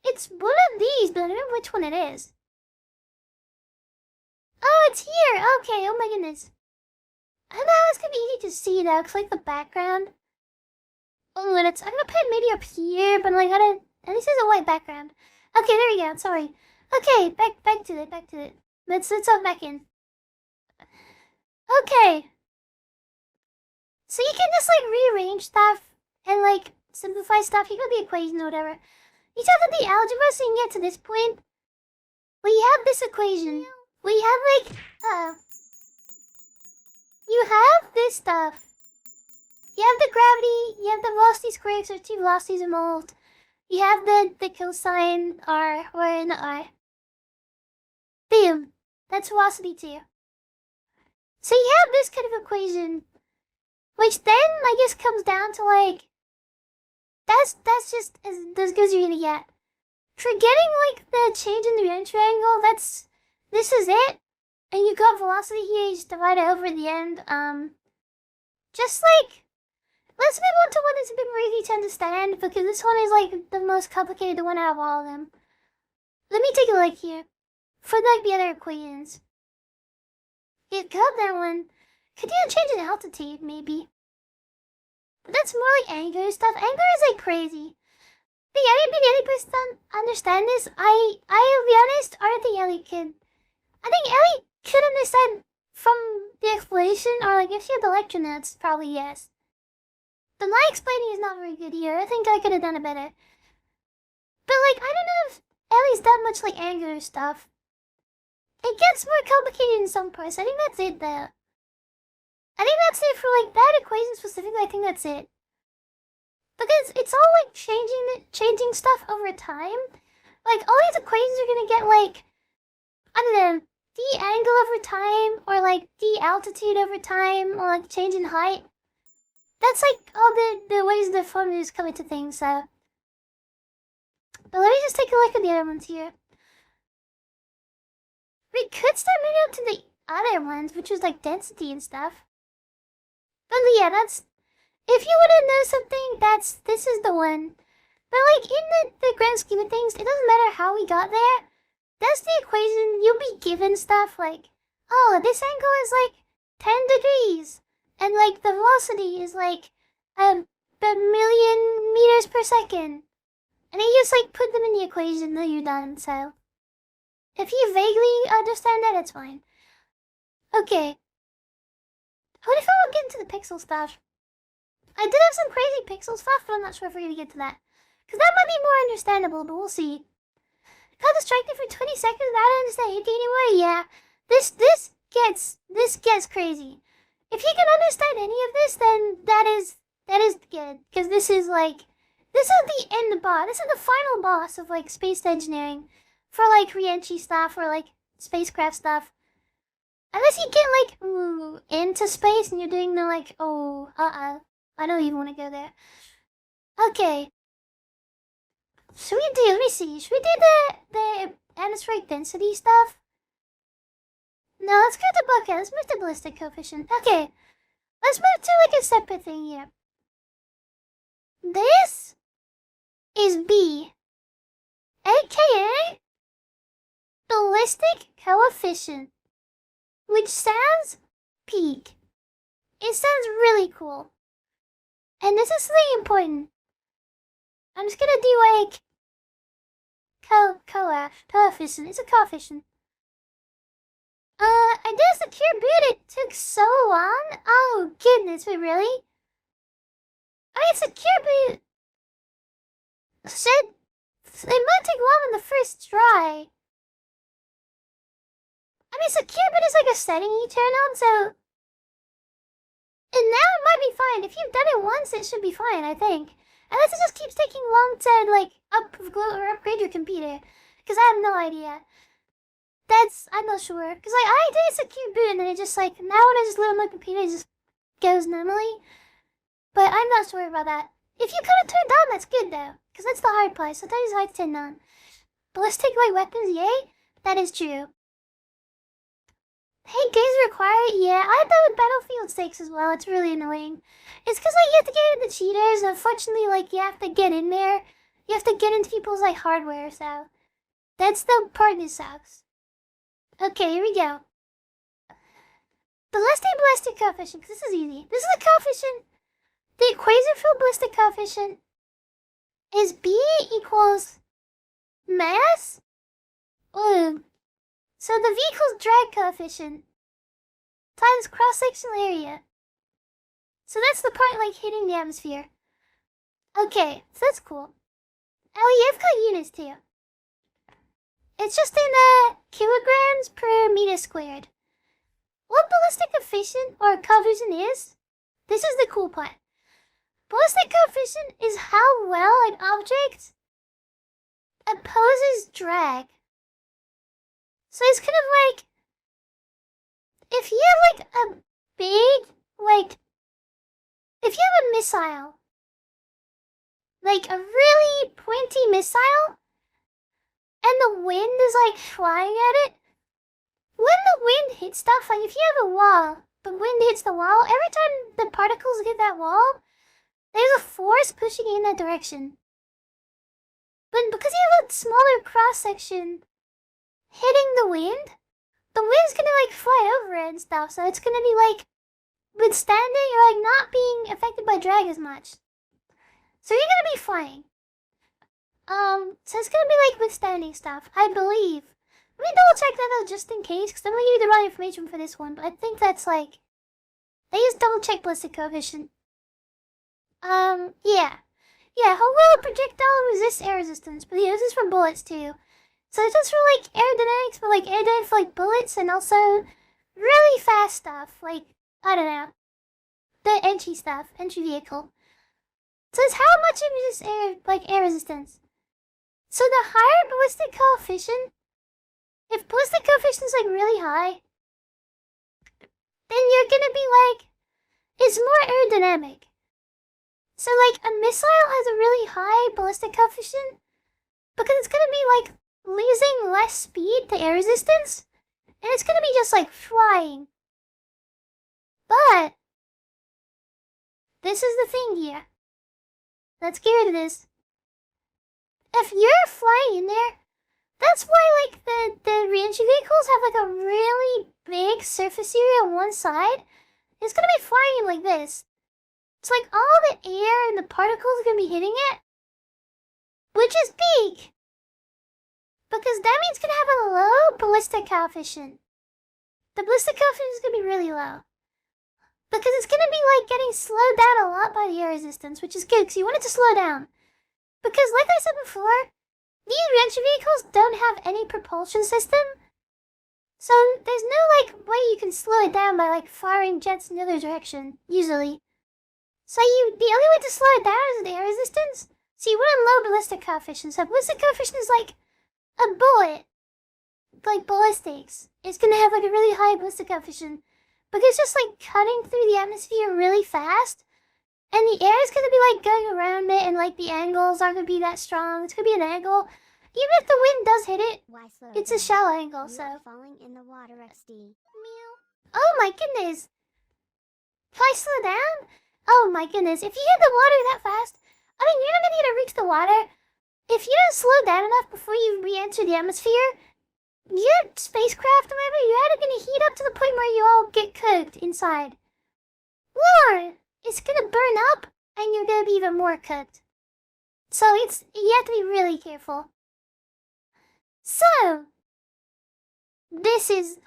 It's one of these, but I don't know which one it is. Oh, it's here! Okay, oh my goodness. I don't know how it's gonna be easy to see though, cause like the background. Oh, and it's... I'm gonna put it maybe up here, but like I don't... And this is a white background. Okay, there we go, sorry. Okay, back to it. Let's up back in. Okay. So you can just like rearrange stuff and like simplify stuff. You got the equation or whatever. You tell them the algebra so you can get to this point. We have this equation. We have like you have this stuff. You have the gravity, you have the velocity squared, so two velocities involved. You have the cosine r, or in the r. Boom. That's velocity too. So you have this kind of equation, which then I guess comes down to like that's just as good as you're gonna get. For getting like the change in the entry angle, this is it. And you got velocity here, you just divide it over the end. Just like let's move on to one that's a bit more easy to understand, because this one is like the most complicated one out of all of them. Let me take a look here. For like the other equations. You got that one. Could you change in altitude, maybe? But that's more like angular stuff. Angular is like crazy. I think any person understand this. I'll be honest, I don't think Ellie could. I think Ellie could understand from the explanation, or like if she had the lecture notes, probably yes. But my explaining is not very good here. I think I could have done it better. But like, I don't know if Ellie's done much like angular stuff. It gets more complicated in some parts. I think that's it though. I think that's it for like that equation specifically. I think that's it. Because it's all like changing stuff over time. Like all these equations are gonna get like, I don't know, d angle over time, or like d altitude over time, or like change in height. That's like all the ways the formulas come into things. So, but let me just take a look at the other ones here. We could start moving up to the other ones, which was like density and stuff. But yeah, that's... If you want to know something, this is the one. But like, in the grand scheme of things, it doesn't matter how we got there. That's the equation. You'll be given stuff like, oh, this angle is like 10 degrees. And like, the velocity is like a million meters per second. And you just like put them in the equation, then you're done, so... If you vaguely understand that, it's fine. Okay. What if I would get into the pixel stuff? I did have some crazy pixel stuff, but I'm not sure if we're gonna get to that. Because that might be more understandable, but we'll see. Got distracted for 20 seconds without understanding anymore? Yeah. This gets crazy. If you can understand any of this, then that is good. Because this is like... This is the end boss. This is the final boss of like space engineering. For like re-entry stuff, or like spacecraft stuff. Unless you get like into space and you're doing the like, I don't even want to go there. Okay. Should we do, let me see, should we do the atmospheric density stuff? No, let's go to bucket. Let's move to ballistic coefficient. Okay. Let's move to like a separate thing here. This is B. AKA ballistic coefficient, which sounds peak. It sounds really cool. And this is something important. I'm just gonna do like coefficient. It's a coefficient. I guess the secure boot, it took so long? Oh, goodness, wait, really? I mean, secure boot said it might take long on the first try. I mean, secure boot is like a setting you turn on, so... And now it might be fine. If you've done it once, it should be fine, I think. Unless it just keeps taking long to, like, upgrade your computer. Because I have no idea. I'm not sure. Because, like, I did a secure boot, and then it just, like, now when I just load my computer, it just goes normally. But I'm not sure about that. If you could have turned on, that's good, though. Because that's the hard part. So that is hard to turn on. Ballistic light weapons, yay? That is true. Hey, games required? Yeah, I had that with Battlefield 6 as well. It's really annoying. It's because, like, you have to get into cheaters. Unfortunately, like, you have to get in there. You have to get into people's, like, hardware, so... That's the part that sucks. Okay, here we go. Ballistic coefficient, because this is easy. This is a coefficient. The equation for ballistic coefficient is B equals mass. Ooh. So the V equals drag coefficient times cross-sectional area. So that's the part like hitting the atmosphere. Okay, so that's cool. Oh yeah, I've got units too. It's just in kilograms per meter squared. What ballistic coefficient or coefficient is? This is the cool part. Ballistic coefficient is how well an object opposes drag. So it's kind of like, if you have like a big, like, if you have a missile, like a really pointy missile, and the wind is like flying at it, when the wind hits stuff, like if you have a wall, the wind hits the wall, every time the particles hit that wall, there's a force pushing in that direction. But because you have a smaller cross-section hitting the wind's gonna like fly over it and stuff, so it's gonna be like withstanding or like not being affected by drag as much. So you're gonna be flying. So it's gonna be like withstanding stuff, I believe. Let me double check that out just in case, because I'm gonna give you the wrong information for this one, but I think that's like, they just double check ballistic coefficient. Yeah. Yeah, how well a projectile resists air resistance, but yeah, this is for bullets too. So it's just for like aerodynamics, but like aerodynamics for like bullets and also really fast stuff, like, I don't know, the entry stuff, entry vehicle. So it's how much it resists air resistance. So the higher ballistic coefficient, if ballistic coefficient is like really high, then you're gonna be like, it's more aerodynamic. So like a missile has a really high ballistic coefficient because it's gonna be like losing less speed to air resistance, and it's gonna be just like flying. But this is the thing here. Let's get rid of this. If you're flying in there, that's why like the re-entry vehicles have like a really big surface area on one side. It's gonna be flying like this. It's like all the air and the particles are gonna be hitting it, which is big. Because that means it's gonna have a low ballistic coefficient. The ballistic coefficient is gonna be really low. Because it's gonna be like getting slowed down a lot by the air resistance, which is good because you want it to slow down. Because like I said before, these re-entry vehicles don't have any propulsion system. So there's no like way you can slow it down by like firing jets in the other direction, usually. So the only way to slow it down is the air resistance. So you want a low ballistic coefficient. So ballistic coefficient is like a bullet, like ballistics. It's gonna have like a really high ballistic coefficient because it's just like cutting through the atmosphere really fast, and the air is gonna be like going around it, and like the angles aren't gonna be that strong. It's gonna be an angle. Even if the wind does hit it, it's a shallow angle. So falling in the water, XD. Meow. Oh my goodness! If I slow down, oh my goodness! If you hit the water that fast, I mean you're not gonna get to reach the water. If you don't slow down enough before you re-enter the atmosphere, your spacecraft or whatever, you're either gonna heat up to the point where you all get cooked inside, or it's gonna burn up and you're gonna be even more cooked. So you have to be really careful. So, this is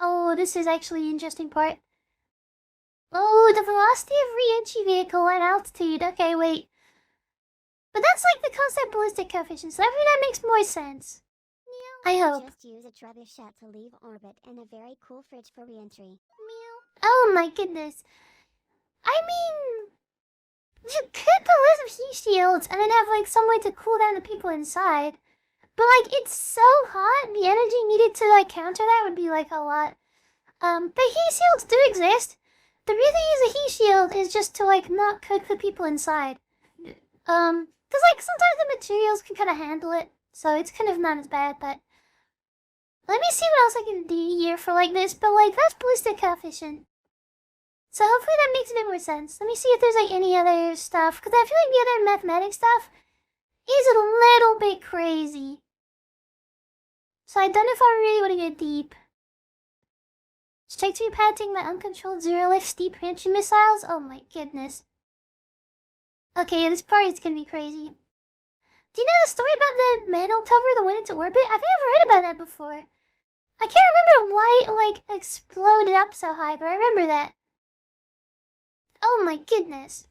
actually the interesting part. Oh, the velocity of re-entry vehicle at altitude. Okay, wait. But that's like the constant ballistic coefficient, so I think that makes more sense. I hope. Just use a trebuchet to leave orbit and a very cool fridge for re-entry. Oh my goodness. I mean, you could put lots of heat shields and then have like some way to cool down the people inside. But like, it's so hot, the energy needed to like counter that would be like a lot. But heat shields do exist. The reason you use a heat shield is just to like not cook the people inside. Cause like sometimes the materials can kind of handle it, so it's kind of not as bad. But let me see what else I can do here for like this. But like that's ballistic coefficient, so hopefully that makes a bit more sense. Let me see if there's like any other stuff, cause I feel like the other mathematics stuff is a little bit crazy. So I don't know if I really want to go deep. Strike to be patting my uncontrolled zero-lift steep entry missiles? Oh my goodness. Okay, this part is gonna be crazy. Do you know the story about the metal cover that went into orbit? I think I've heard about that before. I can't remember why it like exploded up so high, but I remember that. Oh my goodness.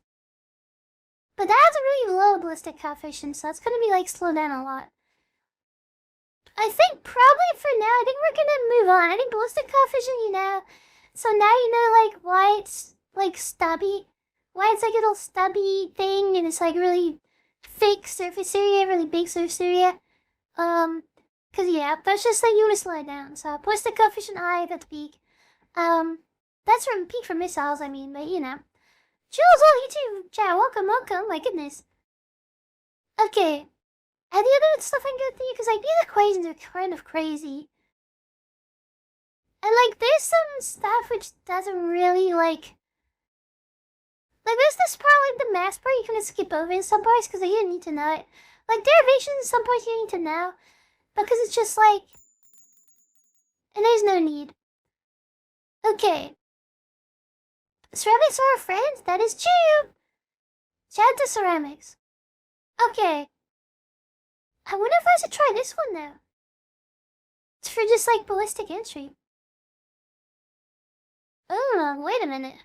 But that has a really low ballistic coefficient, so that's gonna be like slowed down a lot. I think probably for now, I think we're gonna move on. I think ballistic coefficient, you know. So now you know like why it's like stubby. Why it's like a little stubby thing and it's like really thick surface area, really big surface area. Cause yeah, that's just like you wanna slow it down. So ballistic coefficient high, that's peak. That's from peak for missiles, I mean, but you know. Jules, oh, you too, chat, welcome, my goodness. Okay. And the other stuff I can go through, because like these equations are kind of crazy. And like there's some stuff which doesn't really like there's this part, like the math part, you can just skip over in some parts because you didn't need to know it. Like derivations in some parts you need to know. Because it's just like, and there's no need. Okay. Ceramics are our friends? That is true! Shout out to ceramics. Okay. I wonder if I should try this one though. It's for just like ballistic entry. Oh, wait a minute.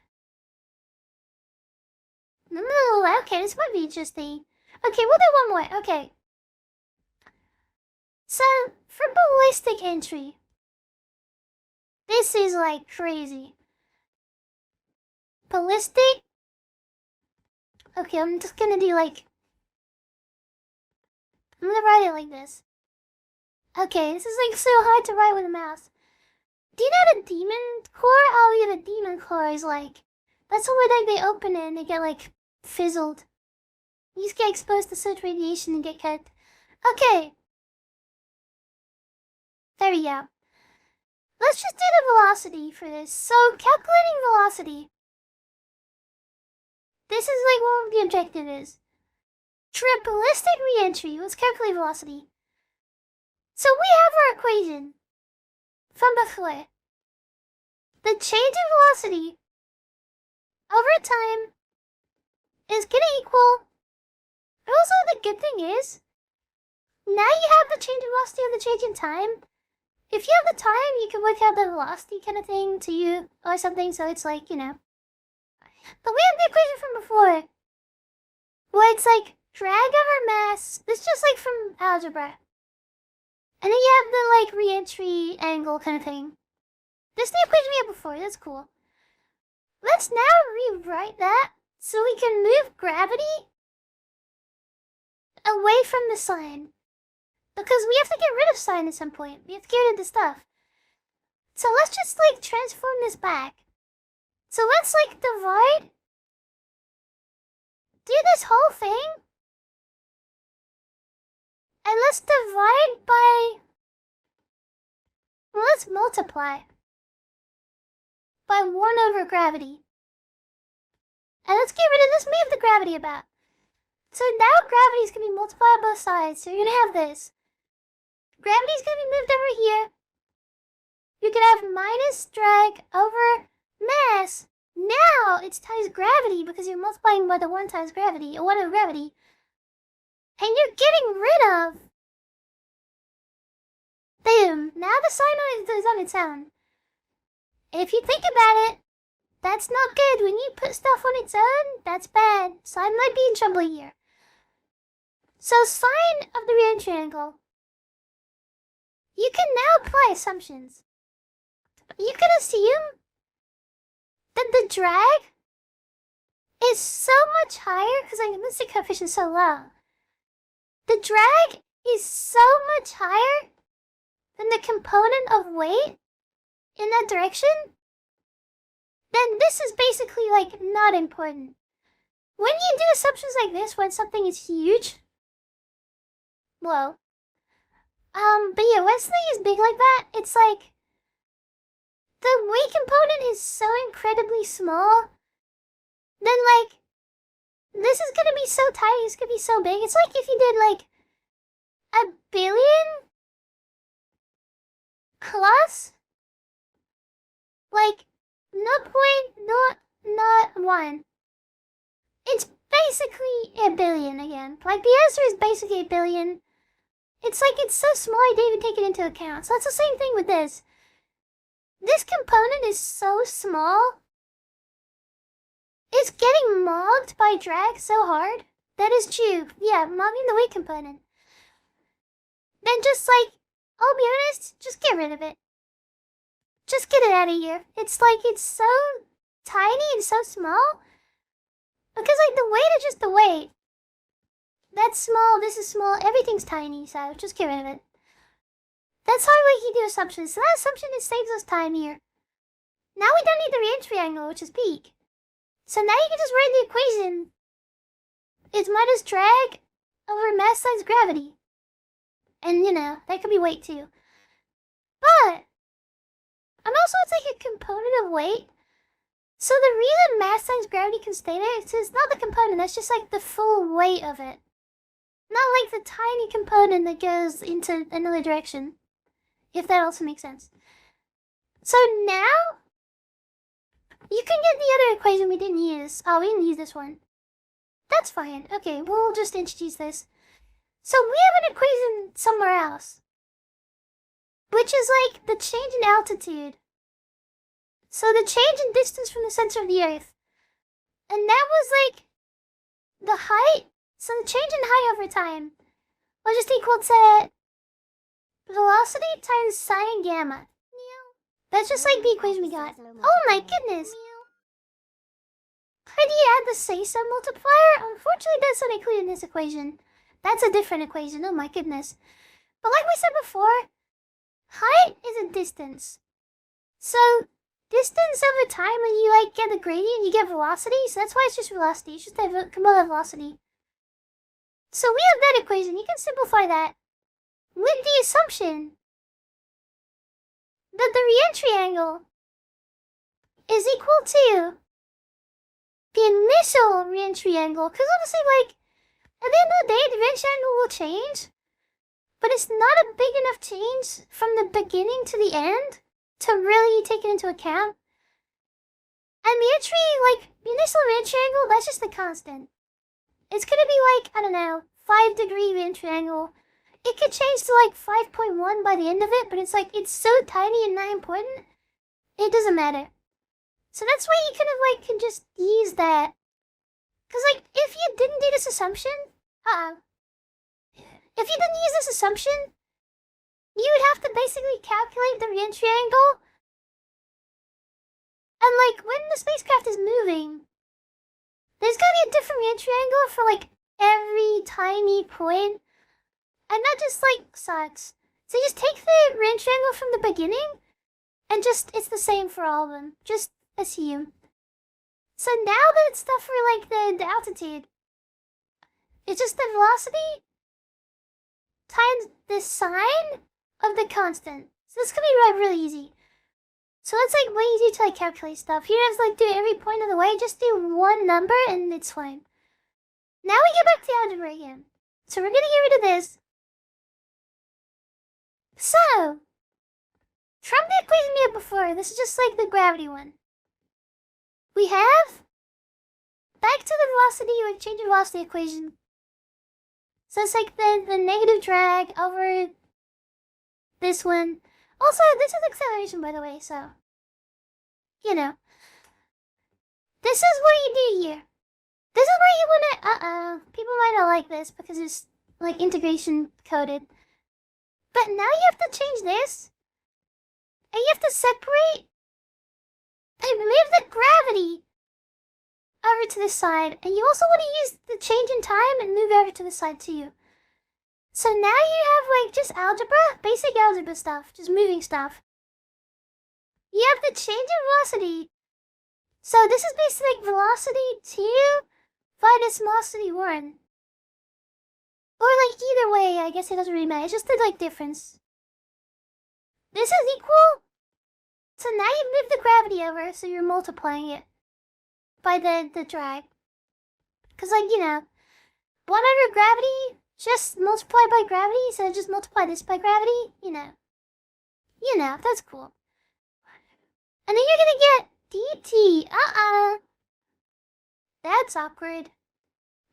No, okay, this might be interesting. Okay, we'll do one more. Okay. So, for ballistic entry, this is like crazy. Ballistic? Okay, I'm just gonna do like, I'm gonna write it like this. Okay, this is like so hard to write with a mouse. Do you know the demon core? Oh yeah, the demon core is like, that's the way like they open it and they get like fizzled. You just get exposed to such radiation and get cut. Okay. There we go. Let's just do the velocity for this. So, calculating velocity. This is like what the objective is. Ballistic re-entry. Let's calculate velocity. So we have our equation from before. The change in velocity over time is gonna equal. Also, the good thing is, now you have the change in velocity of the change in time. If you have the time, you can work out the velocity kind of thing to you or something. So it's like, you know. But we have the equation from before, where it's like drag over mass. This is just like from algebra. And then you have the like re-entry angle kind of thing. This is the equation we had before. That's cool. Let's now rewrite that so we can move gravity away from the sign. Because we have to get rid of sign at some point. We have to get rid of the stuff. So let's just like transform this back. So let's like divide. Do this whole thing. And let's divide by. Well, let's multiply by 1 over gravity. And let's get rid of this, move the gravity about. So now gravity is going to be multiplied on both sides. So you're going to have this. Gravity is going to be moved over here. You're going to have minus drag over mass. Now it's times gravity because you're multiplying by the 1 times gravity, or 1 over gravity. And you're getting rid of Boom! Now the sign is on its own. If you think about it, that's not good. When you put stuff on its own, that's bad. So I might be in trouble here. So sine of the real triangle. You can now apply assumptions. You can assume that the drag is so much higher because like the coefficient is so low. The drag is so much higher than the component of weight in that direction. Then this is basically like not important. When you do assumptions like this, when something is huge, well, but yeah, when something is big like that, it's like the weight component is so incredibly small. Then like this is gonna be so tiny. It's gonna be so big. It's like if you did like 1 billion plus like 0.001. It's basically 1 billion again. Like the answer is basically 1 billion. It's like it's so small I didn't even take it into account. So that's the same thing with this. This component is so small. It's getting mogged by drag so hard. That is true. Yeah, mogging the weight component. Then just like, I'll be honest, just get rid of it. Just get it out of here. It's like, it's so tiny and so small. Because like the weight is just the weight. That's small, this is small, everything's tiny, so just get rid of it. That's how we can do assumptions. So that assumption it saves us time here. Now we don't need the re-entry angle, which is peak. So now you can just write the equation. It's minus drag over mass times gravity. And you know, that could be weight too. But and also it's like a component of weight. So the reason mass times gravity can stay there is it's not the component, that's just like the full weight of it. Not like the tiny component that goes into another direction. If that also makes sense. So now you can get the other equation we didn't use. Oh, we didn't use this one. That's fine. Okay, we'll just introduce this. So we have an equation somewhere else. Which is like the change in altitude. So the change in distance from the center of the Earth. And that was like the height. So the change in height over time was just equal to velocity times sine gamma. That's just like the equation we got. Oh my goodness! How do you add the say-so multiplier? Unfortunately, that's not included in this equation. That's a different equation, oh my goodness. But like we said before, height is a distance. So, distance over time, when you like get the gradient, you get velocity. So that's why it's just velocity. It's just a component of velocity. So we have that equation. You can simplify that with the assumption that the re-entry angle is equal to the initial re-entry angle. Because honestly, like, at the end of the day, the re-entry angle will change. But it's not a big enough change from the beginning to the end to really take it into account. And the entry, like, the initial re-entry angle, that's just a constant. It's gonna be like, I don't know, 5-degree re-entry angle. It could change to like 5.1 by the end of it, but it's like, it's so tiny and not important, it doesn't matter. So that's why you kind of like can just use that. Cause like, if you didn't do this assumption, if you didn't use this assumption, you would have to basically calculate the re-entry angle. And like, when the spacecraft is moving, there's gonna be a different re-entry angle for like every tiny point. And that just like sucks. So you just take the re-entry angle from the beginning and just, it's the same for all of them. Just assume. So now that it's stuff for like the altitude, it's just the velocity times the sine of the constant. So this could be really easy. So it's like way easier to like calculate stuff. You don't have to like do it every point of the way. Just do one number and it's fine. Now we get back to the algebra again. So we're gonna get rid of this. So, from the equation we had before, this is just like the gravity one. We have, back to the velocity or change of velocity equation. So it's like the negative drag over this one. Also, this is acceleration, by the way, so you know. This is what you do here. This is where you wanna people might not like this because it's like integration coded. But now you have to change this. And you have to separate and move the gravity over to this side. And you also want to use the change in time and move over to the side too. So now you have like just algebra, basic algebra stuff, just moving stuff. You have the change in velocity. So this is basically like velocity 2 minus velocity 1. Or like either way, I guess it doesn't really matter. It's just the like difference. This is equal. So now you move the gravity over, so you're multiplying it by the drag. Cause like, you know, 1 over gravity, just multiply by gravity, so just multiply this by gravity, you know. You know, that's cool. And then you're gonna get dt. That's awkward.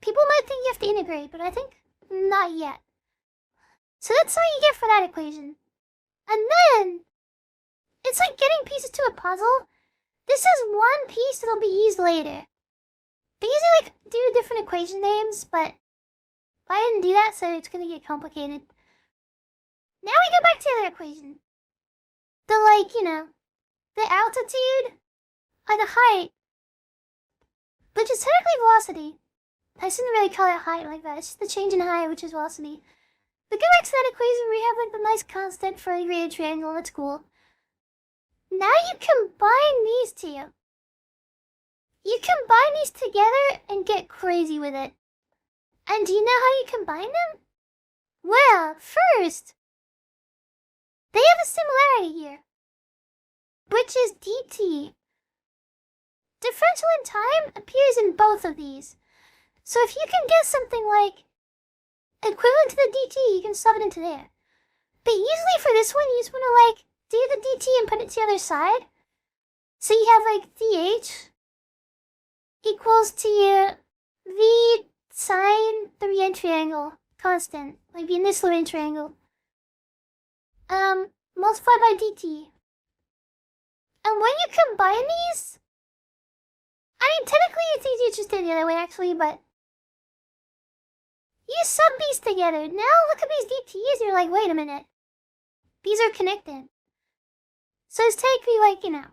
People might think you have to integrate, but I think not yet. So that's what you get for that equation. And then, it's like getting pieces to a puzzle. This is one piece that'll be used later. They usually like do different equation names, but I didn't do that, so it's gonna get complicated. Now we go back to the other equation. The like, you know, the altitude or the height, which is technically velocity. I shouldn't really call it height like that. It's just the change in height, which is velocity. But go back to that equation where you have like the nice constant for a graded triangle. That's cool. Now you combine these two. You combine these together and get crazy with it. And do you know how you combine them? Well, first, they have a similarity here, which is dt. Differential in time appears in both of these. So if you can get something like equivalent to the dt, you can sub it into there. But usually for this one, you just want to like do the dt and put it to the other side. So you have like dh equals to v sine the Lorentz triangle constant, like in this Lorentz triangle. Multiplied by dt. And when you combine these, I mean technically it's easier just do the other way actually, but you sub these together. Now look at these dt's and you're like, wait a minute. These are connected. So it's technically like, you know,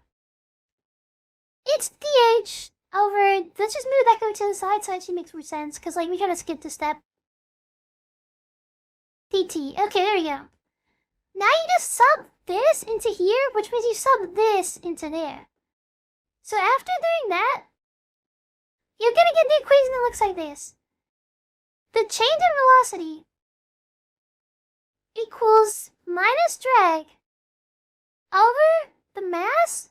it's dh over, let's just move that go to the side so it actually makes more sense, because like we kind of skipped a step. dt. Okay, there we go. Now you just sub this into here, which means you sub this into there. So after doing that, you're gonna get the equation that looks like this. The change in velocity equals minus drag over the mass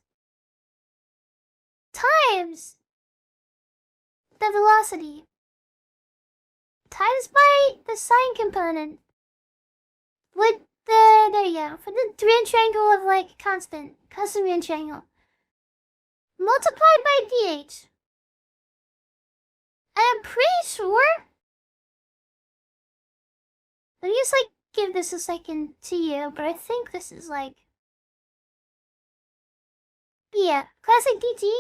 times the velocity times by the sine component with the, there you go, for the Lorentz triangle of like constant Lorentz triangle multiplied by dh. I'm pretty sure, let me just like give this a second to you, but I think this is like, yeah, classic dt.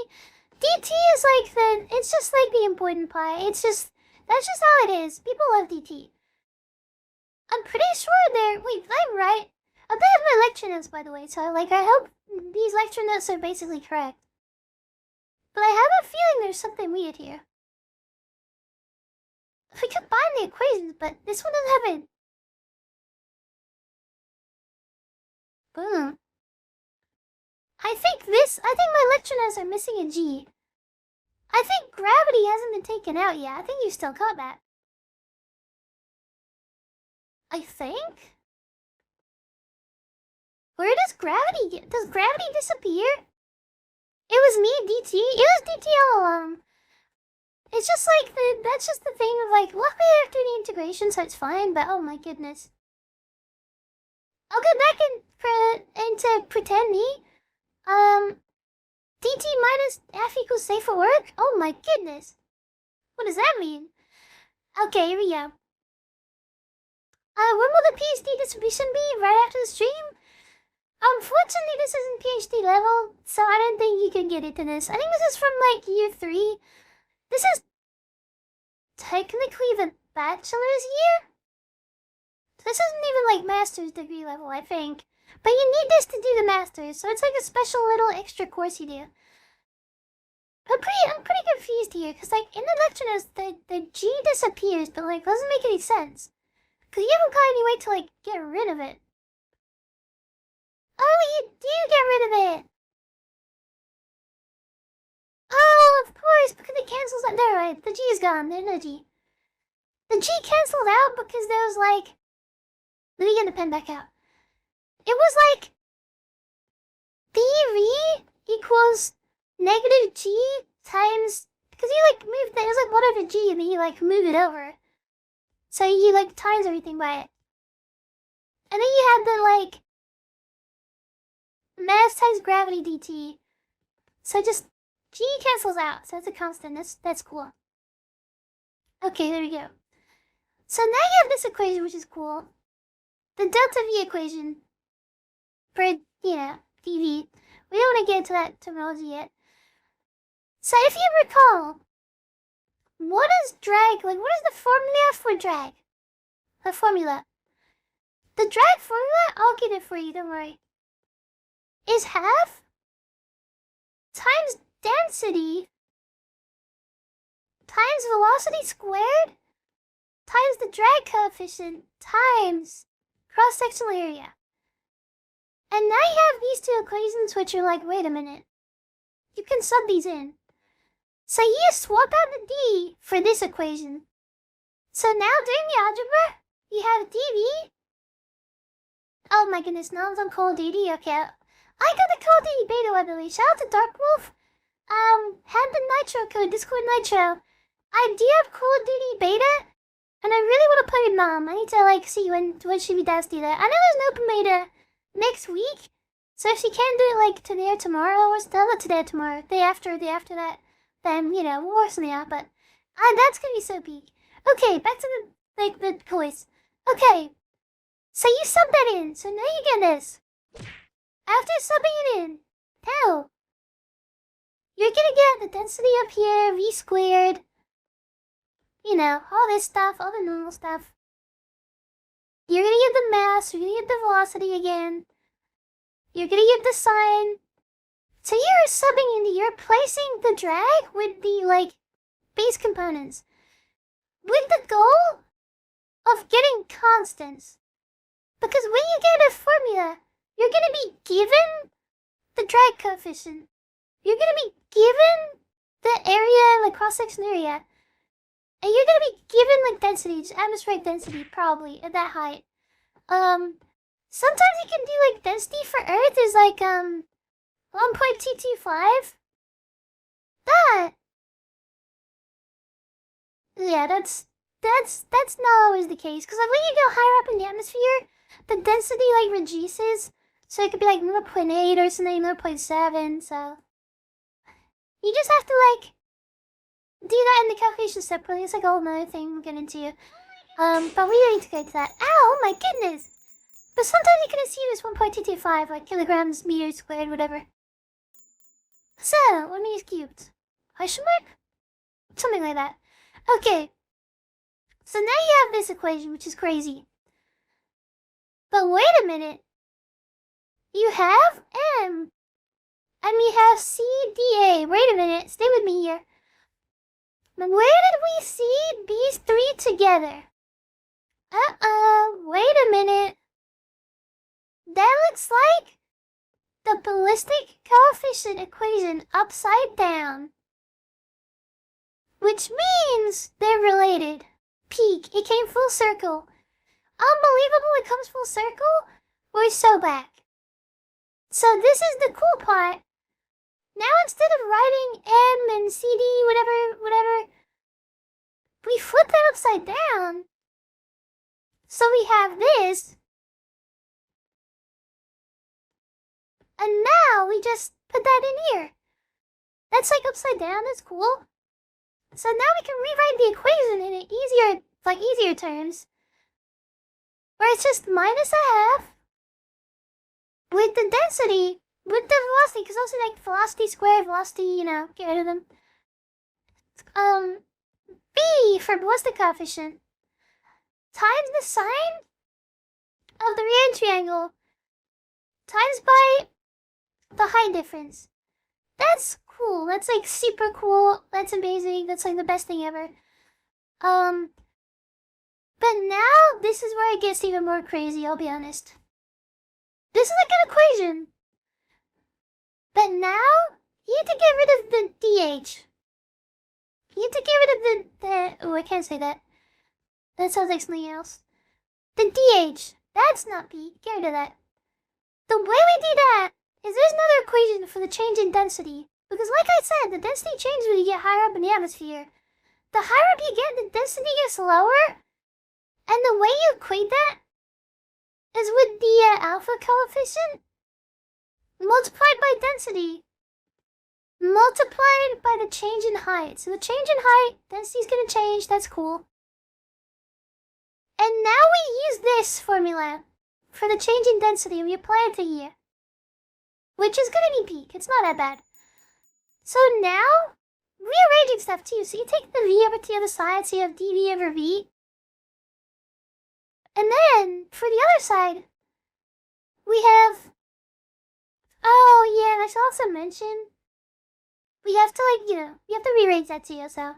dt is like the, it's just like the important part. It's just, that's just how it is. People love dt. I'm pretty sure they're, wait, I'm right. I have my lecture notes, by the way, so like I hope these lecture notes are basically correct. But I have a feeling there's something weird here. We combine the equations, but this one doesn't have it. Boom. I think my lecture notes are missing a G. I think gravity hasn't been taken out yet. I think you still got that. I think? Where does gravity get? Does gravity disappear? It was me, DT. It was DT all along. It's just like, that's just the thing of like, luckily I have to do the integration, so it's fine, but oh my goodness. I'll go back into pretend me. dt minus f equals safe for work? Oh my goodness. What does that mean? Okay, here we go. When will the PhD distribution be? Right after the stream? Unfortunately, this isn't PhD level, so I don't think you can get into this. I think this is from like year 3. This is technically the bachelor's year. This isn't even like master's degree level, I think. But you need this to do the master's, so it's like a special little extra course you do. I'm pretty confused here, because like in the lecture notes, the G disappears, but like doesn't make any sense. Because you haven't got any way to like get rid of it. Oh, you do get rid of it! Oh, of course, because it cancels out. There, right? The G is gone. There's no G. The G canceled out because there was like. Let me get the pen back out. It was like. dV equals negative G times. Because you like moved. It was like 1 over G and then you like move it over. So you like times everything by it. And then you had the like. Mass times gravity dt. So just. G cancels out, so that's a constant. That's cool. Okay, there we go. So now you have this equation, which is cool. The delta V equation for, dV. We don't want to get into that terminology yet. So if you recall, what is drag, like what is the formula for drag? The formula. The drag formula, I'll get it for you, don't worry. Is half times density times velocity squared times the drag coefficient times cross-sectional area. And now you have these two equations which are like, wait a minute. You can sub these in. So you swap out the D for this equation. So now doing the algebra, you have dV. Oh my goodness, now I'm on Call of Duty? Okay. I got the Call of Duty beta, by the way. Shout out to Dark Wolf. Had the Nitro code, Discord Nitro. I do have Call of Duty beta, and I really want to play with Mom. I need to, like, see when she does do that. I know there's an open beta next week, so if she can do it, like, today or tomorrow, or not today or tomorrow, day after that, then, you know, we'll work something out, but, that's gonna be so peak. Okay, back to the quiz. Okay, so you sub that in, so now you get this. After subbing it in, now, you're gonna get the density up here, V squared. You know, all this stuff, all the normal stuff. You're gonna get the mass, you're gonna get the velocity again. You're gonna get the sign. So you're subbing in, you're placing the drag with the, like, base components. With the goal of getting constants. Because when you get a formula, you're gonna be given the drag coefficient. You're gonna be given the area, like cross-section area. And you're gonna be given like density, just atmospheric density, probably, at that height. Sometimes you can do like density for Earth is like 1.225. That. Yeah, that's not always the case. Cause like when you go higher up in the atmosphere, the density like reduces. So it could be like 0.8 or something, 0.7, so you just have to like do that in the calculation separately. It's like a whole nother thing we'll get into. But we don't need to go into that. Ow, oh my goodness! But sometimes you can assume it's 1.225, like kilograms, meters squared, whatever. So, what means cubed? Question mark? Something like that. Okay. So now you have this equation, which is crazy. But wait a minute. You have M. And we have C, D, A. Wait a minute. Stay with me here. But where did we see these three together? Wait a minute. That looks like the ballistic coefficient equation upside down. Which means they're related. Peak. It came full circle. Unbelievable it comes full circle. We're so back. So this is the cool part. Now instead of writing M and CD, whatever, we flip that upside down. So we have this. And now we just put that in here. That's like upside down, that's cool. So now we can rewrite the equation in an easier terms. Where it's just minus a half with the density, with the velocity, because also like velocity squared, velocity, get rid of them. B for ballistic coefficient times the sine of the re-entry angle times by the height difference. That's cool. That's like super cool. That's amazing. That's like the best thing ever. But now this is where it gets even more crazy, I'll be honest. This is like an equation. But now you have to get rid of the DH. You have to get rid of the I can't say that. That sounds like something else. The DH. That's not B. Get rid of that. The way we do that is there's another equation for the change in density. Because like I said, the density changes when you get higher up in the atmosphere. The higher up you get, the density gets lower. And the way you equate that is with the alpha coefficient multiplied by density multiplied by the change in height. So the change in height, density is going to change. That's cool. And now we use this formula for the change in density. We apply it to here, which is going to be peak. It's not that bad. So now, rearranging stuff too. So you take the V over to the other side, so you have dV over V. And then, for the other side, we have... Oh, yeah, and I should also mention, we have to, we have to rearrange that too, so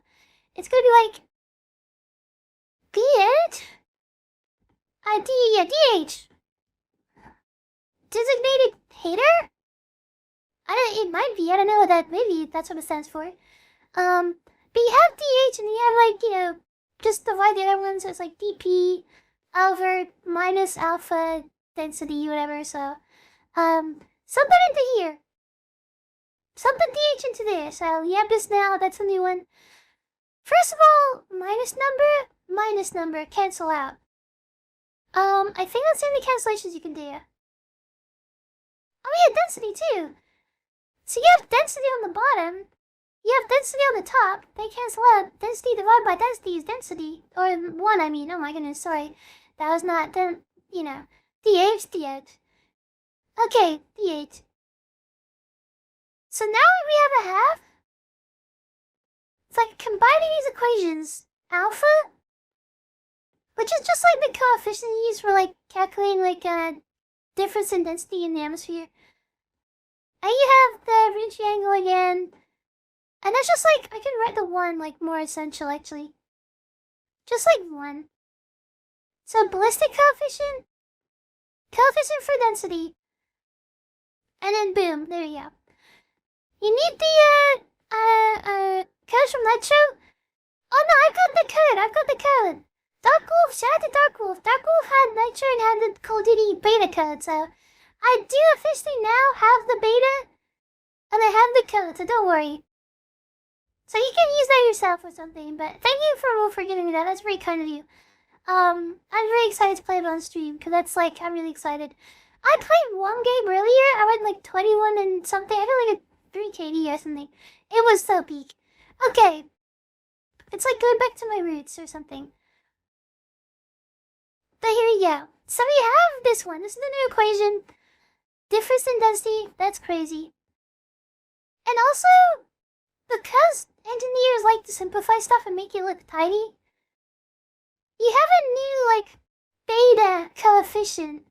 it's going to be like, DH? DH. Designated hater? It might be, I don't know what that, maybe that's what it stands for. But you have DH and you have, just divide the other ones, so it's like DP over minus alpha density, whatever, so, something into here. Something DH into there, so you have this now, that's a new one. First of all, minus number, cancel out. I think that's the only cancellations you can do. Oh yeah, density too. So you have density on the bottom, you have density on the top, they cancel out. Density divided by density is density. Or 1, I mean, oh my goodness, sorry. That was not, DH. Okay, DH. So now we have a half. It's like combining these equations. Alpha, which is just like the coefficient you use for like calculating difference in density in the atmosphere. And you have the re-entry angle again. And that's just like, I could write the 1 like more essential actually. Just like 1. So ballistic coefficient, coefficient for density, and then boom, there you go. You need the code from Nitro. Oh no, I've got the code. Dark Wolf, shout out to Dark Wolf. Dark Wolf had Nitro and had the Call of Duty beta code, so I do officially now have the beta, and I have the code, so don't worry. So you can use that yourself or something, but thank you for giving me that. That's very kind of you. I'm very excited to play it on stream, because that's like, I'm really excited. I played one game earlier, I went like 21 and something, I feel like a 3 KD or something. It was so peak. Okay. It's like going back to my roots or something. But here we go. So we have this one. This is the new equation. Difference in density. That's crazy. And also, because engineers like to simplify stuff and make it look tiny, you have a new, beta coefficient.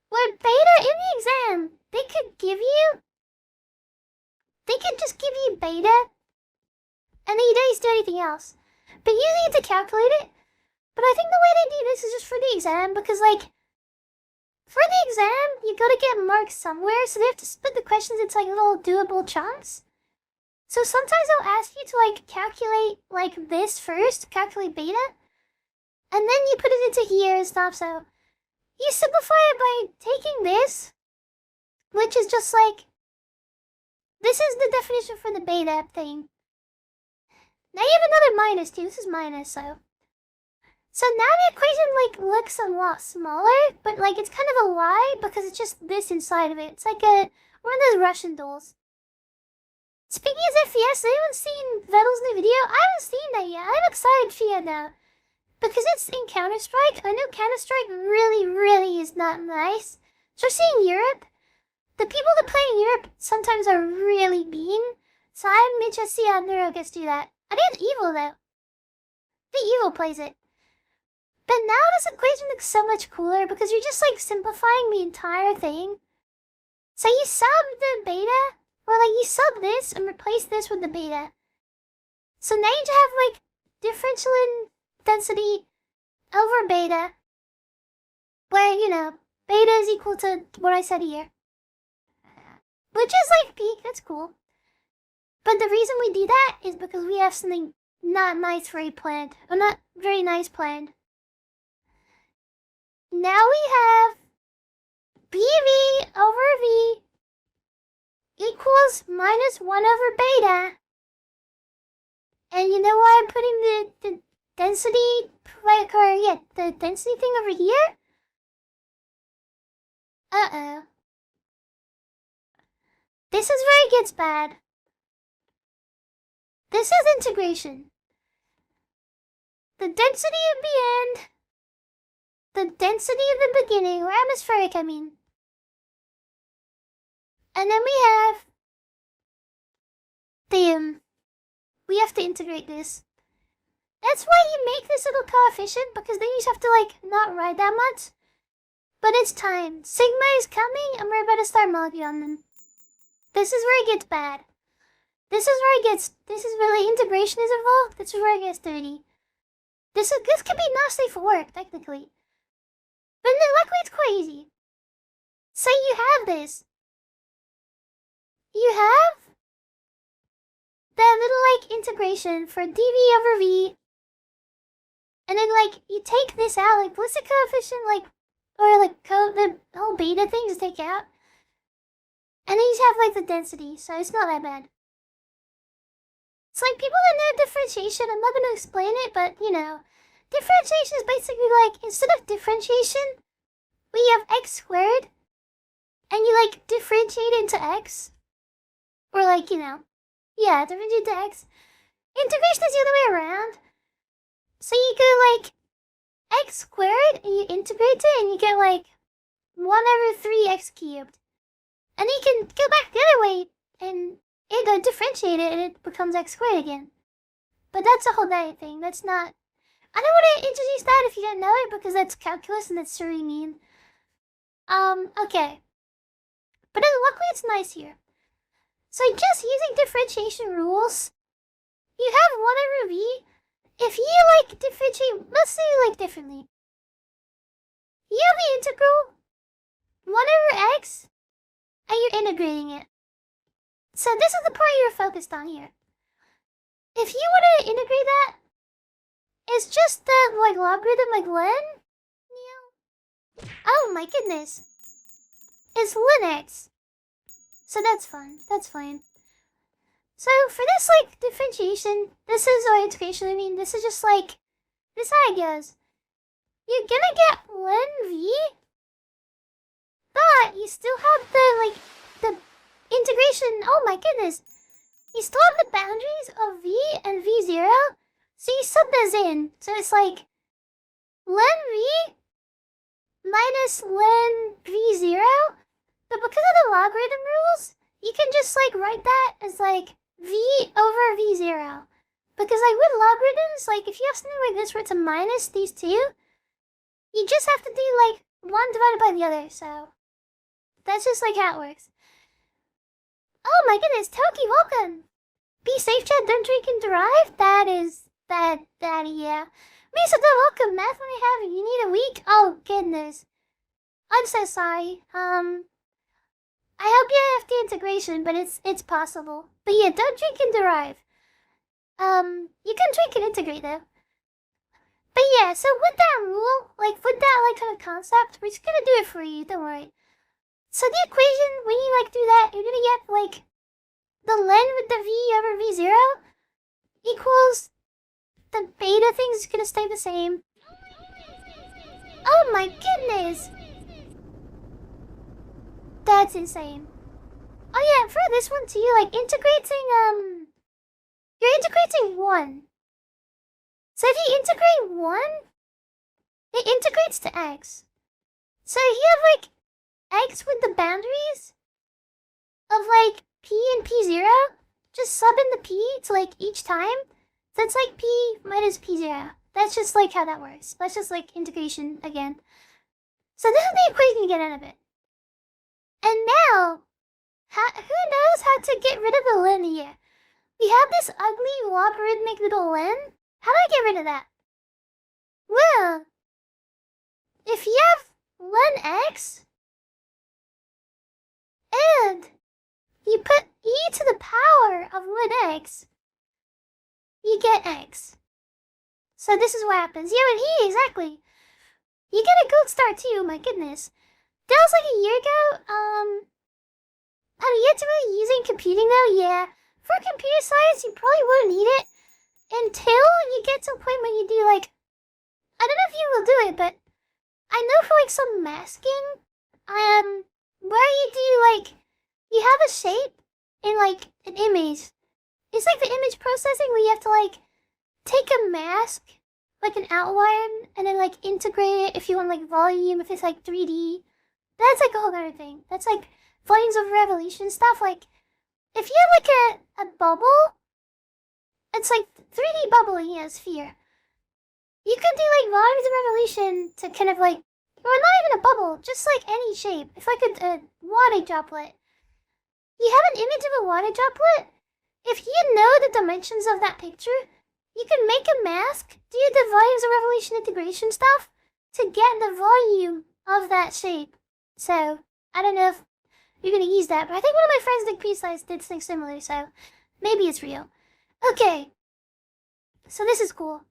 Where beta, in the exam, they could just give you beta, and then you don't need to do anything else. But you need to calculate it. But I think the way they do this is just for the exam, because, for the exam, you gotta get marks somewhere, so they have to split the questions into, little doable chunks. So sometimes they'll ask you to, calculate, this first, calculate beta, and then you put it into here and stuff, so you simplify it by taking this, which is just, this is the definition for the beta thing. Now you have another minus, too. This is minus, so... So now the equation, looks a lot smaller, but, it's kind of a lie, because it's just this inside of it. It's like one of those Russian dolls. Speaking as FPS, has anyone seen Vettel's new video? I haven't seen that yet. I'm excited for it now. Because it's in Counter-Strike. I know Counter-Strike really, really is not nice. especially in Europe, the people that play in Europe sometimes are really mean. So I'm interested to see how Neuro gets to do that. I think it's evil though. The evil plays it. But now this equation looks so much cooler because you're just like simplifying the entire thing. So you sub the beta, or like you sub this and replace this with the beta. So now you have like differential density over beta, where, you know, beta is equal to what I said here. Which is like peak, that's cool. But the reason we do that is because we have something not nice for a planned, or not very nice planned. Now we have BV over V equals minus 1 over beta. And you know why I'm putting the density, the density thing over here? Uh-oh. This is where it gets bad. This is integration. The density of the end, the density of the beginning, or atmospheric, I mean. And then we have the, we have to integrate this. That's why you make this little coefficient, because then you just have to, like, not write that much. But it's time. Sigma is coming, and we're about to start modeling on them. This is where it gets bad. This is where the integration is involved. This is where it gets dirty. This could be not safe for work, technically. But then luckily it's quite easy. So you have this. You have that little, like, integration for dv over v. And then, like, you take this out, like, what's the coefficient, like, or, like, the whole beta thing just take out. And then you have, like, the density, so it's not that bad. It's like people that know differentiation, I'm not going to explain it, but, you know, differentiation is basically like, instead of differentiation, we have x squared, and you, like, differentiate into x. Or, like, you know, yeah, differentiate into x. Integration is the other way around. So you go, like, x squared, and you integrate it, and you get, like, 1 over 3x cubed. And you can go back the other way, and it differentiate it, and it becomes x squared again. But that's a whole other thing. That's not... I don't want to introduce that if you didn't know it, because that's calculus, and that's really mean. Okay. But then luckily it's nice here. So just using differentiation rules, you have 1 over v. If you, like, differentiate, let's say, like, differently. You have the integral 1 over x, and you're integrating it. So this is the part you're focused on here. If you want to integrate that, it's just the, like, logarithm, like, len? Oh my goodness. It's len x. So that's fun. That's fine. So for this, like, differentiation, this is, or integration, I mean, this is just, like, this is how it goes. You're gonna get len v, but you still have the, like, the integration, oh my goodness. You still have the boundaries of v and v0, so you sub those in. So it's like, len v minus len v0, but because of the logarithm rules, you can just, like, write that as, like, v over v0. Because, like, with logarithms, like, if you have something like this where it's a minus these two, you just have to do, like, 1 divided by the other, so that's just, like, how it works. Oh my goodness, Toki, welcome! Be safe, chat, don't drink and drive? Yeah. Misa, welcome, math when I have you need a week? Oh, goodness. I'm so sorry. I hope you have the integration, but it's possible. But yeah, don't drink and derive. You can drink and integrate though. But yeah, so with that rule, like with that like kind of concept, we're just gonna do it for you, don't worry. So the equation, when you like do that, you're gonna get like the len with the v over v0 equals the beta thing's gonna stay the same. Oh my goodness! That's insane. Oh yeah, and for this one too, like integrating, you're integrating 1. So if you integrate 1, it integrates to x. So if you have like x with the boundaries of like p and p0, just sub in the p to like each time. So it's like p minus p0. That's just like how that works. That's just like integration again. So this is the equation you get out of it. And now, who knows how to get rid of the len here? We have this ugly logarithmic little len. How do I get rid of that? Well, if you have len x, and you put e to the power of len x, you get x. So this is what happens. Yeah, but he, exactly. You get a gold star too, my goodness. That was like a year ago. Have you yet to really using computing though? Yeah. For computer science, you probably wouldn't need it until you get to a point where you do like, I don't know if you will do it, but I know for like some masking, where you do like, you have a shape in like an image. It's like the image processing where you have to like take a mask, like an outline, and then like integrate it if you want like volume, if it's like 3D. That's like a whole other thing. That's like volumes of revolution stuff. Like, if you have like a bubble, it's like 3D bubble in a sphere. You could do like volumes of revolution to kind of like, or not even a bubble, just like any shape. If like a water droplet. You have an image of a water droplet. If you know the dimensions of that picture, you can make a mask, do the volumes of revolution integration stuff to get the volume of that shape. So, I don't know if you're going to use that, but I think one of my friends in Pre-Slice did something similar, so maybe it's real. Okay. So this is cool.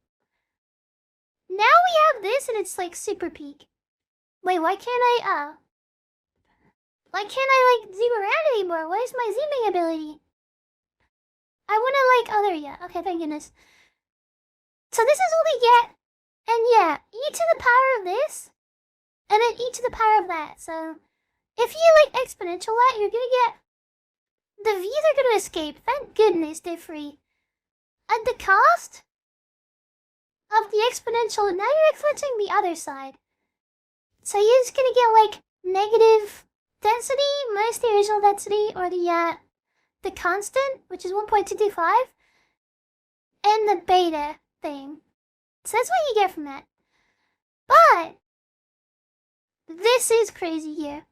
Now we have this and it's like super peak. Wait, why can't I like zoom around anymore? What is my zooming ability? I wanna like other, yeah. Okay, thank goodness. So this is what we get. And yeah, e to the power of this, and then e to the power of that. So if you like exponential that, you're gonna get, the v's are gonna escape. Thank goodness they're free. At the cost of the exponential, now you're exponentiating the other side. So you're just gonna get like negative density minus the original density, or the constant, which is 1.225, and the beta thing. So that's what you get from that. But this is crazy here.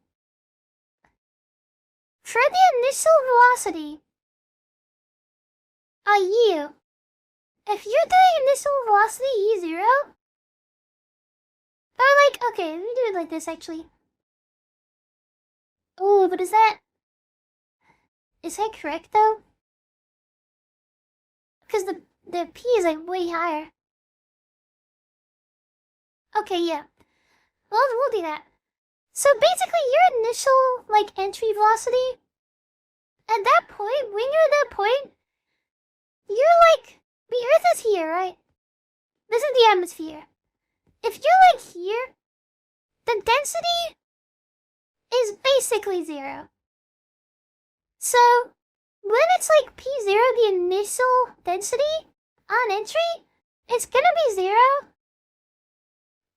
For the initial velocity, if you're doing initial velocity E0, or like, okay, let me do it like this actually. Oh, but is that correct though? Because the P is like way higher. Okay, yeah. Well, we'll do that. So basically, your initial like entry velocity, at that point, when you're at that point, you're like, the Earth is here, right? This is the atmosphere. If you're like here, the density is basically 0. So, when it's like P0, the initial density on entry, it's gonna be 0.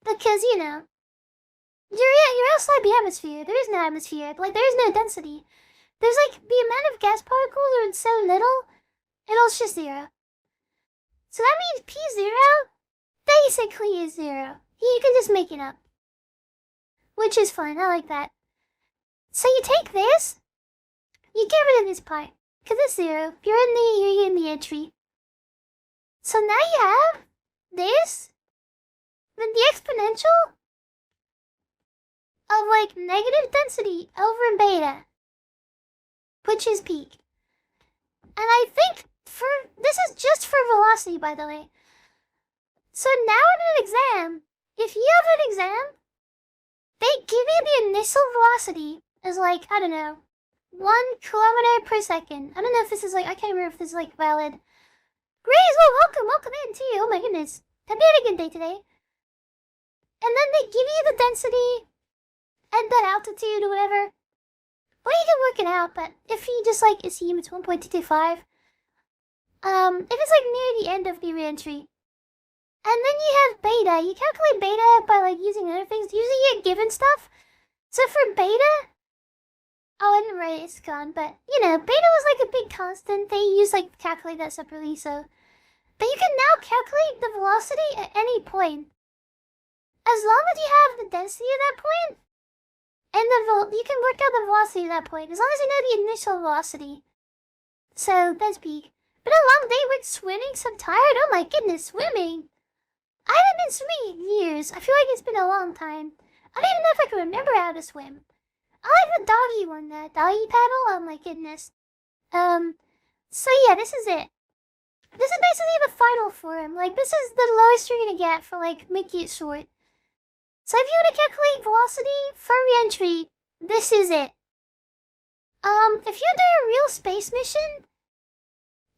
Because, you know, you're outside the atmosphere. There is no atmosphere. Like, there is no density. There's like, the amount of gas particles are so little, and it's just 0. So that means P0 basically is 0. You can just make it up. Which is fun, I like that. So you take this, you get rid of this part, because it's 0. You're in the entry. So now you have this, then the exponential of like negative density over beta, which is peak. And I think this is just for velocity, by the way. So now in an exam, if you have an exam, they give you the initial velocity as like, I don't know, 1 kilometer per second. I don't know if this is like, I can't remember if this is like valid. Grace, well, welcome in too. Oh my goodness. Hope you had a good day today. And then they give you the density and that altitude or whatever. Well, you can work it out, but if you just like assume it's 1.225, if it's like near the end of the reentry, and then you have beta, you calculate beta by like using other things. Usually you get given stuff, So for beta, oh, I didn't write it, it's gone, but, you know, beta was like a big constant. They used, like, calculate that separately, so. But you can now calculate the velocity at any point. As long as you have the density at that point, and you can work out the velocity at that point, as long as you know the initial velocity. So, that's big. Been a long day with swimming, so I'm tired. Oh my goodness, swimming! I haven't been swimming in years. I feel like it's been a long time. I don't even know if I can remember how to swim. I like the doggy one, the doggy paddle. Oh my goodness. So yeah, this is it. This is basically the final form. Like, this is the lowest you're gonna get for, like, making it short. So if you want to calculate velocity for re-entry, this is it. If you do a real space mission,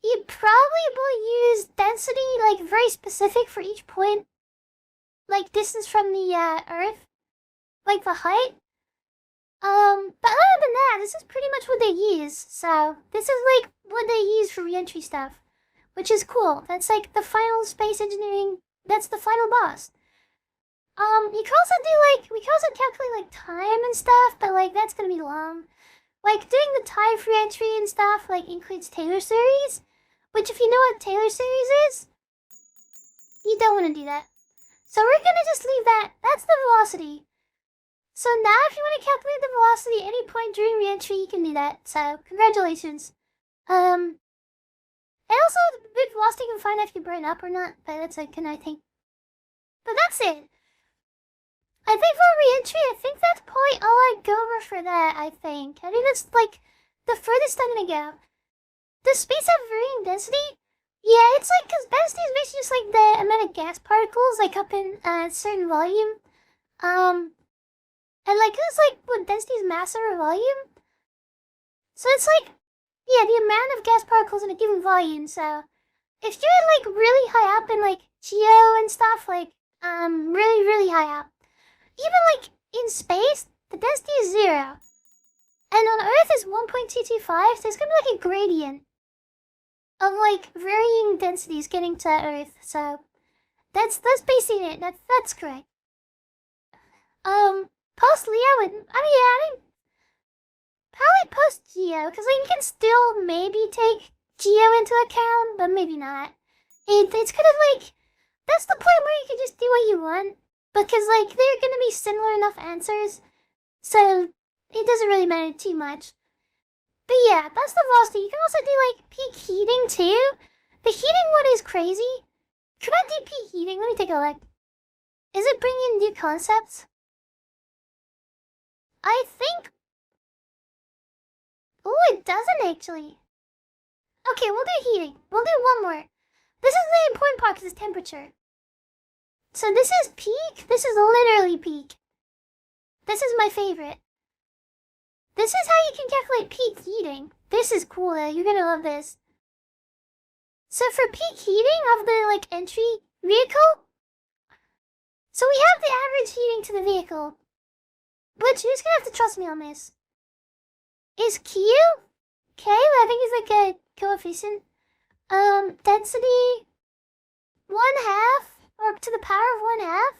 you probably will use density, like, very specific for each point. Like, distance from the, Earth. Like, the height. But other than that, this is pretty much what they use. So, this is, like, what they use for re-entry stuff. Which is cool. That's, like, the final space engineering. That's the final boss. You can also do, like, we can also calculate, like, time and stuff, but, like, that's gonna be long. Like, doing the time for entry and stuff, like, includes Taylor series. Which, if you know what Taylor series is, you don't want to do that. So we're gonna just leave that. That's the velocity. So now if you want to calculate the velocity at any point during re-entry, you can do that. So, congratulations. And also, with velocity you can find out if you burn up or not, but that's a good, I think. But that's it. I think for re-entry, I think that's probably all I go over for that, I think. I think that's, like, the furthest I'm gonna go. Does space have varying density? Yeah, it's like, because density is basically just like the amount of gas particles, like, up in a certain volume. And, like, it's like, what, density is mass over volume? So it's like, yeah, the amount of gas particles in a given volume, so. If you're, like, really high up in, like, geo and stuff, like, really, really high up. Even, like, in space, the density is 0. And on Earth is 1.225, so it's gonna be like a gradient of, like, varying densities getting to Earth, so. That's basically it. That's correct. Post Leo and, I mean, probably post Geo, because, like, you can still maybe take Geo into account, but maybe not. It's kind of like, that's the point where you can just do what you want, because, like, there are gonna be similar enough answers, so it doesn't really matter too much. But yeah, that's the velocity. You can also do, like, peak heating, too. The heating one is crazy. Can I do peak heating? Let me take a look. Is it bringing new concepts? I think... Oh, it doesn't actually. Okay, we'll do heating. We'll do one more. This is the important part because it's temperature. So this is peak. This is literally peak. This is my favorite. This is how you can calculate peak heating. This is cool though. You're gonna love this. So for peak heating of the, like, entry vehicle, so we have the average heating to the vehicle, which you're just gonna have to trust me on this. Is Q? K, I think is like a coefficient. Density 1/2, or to the power of 1/2.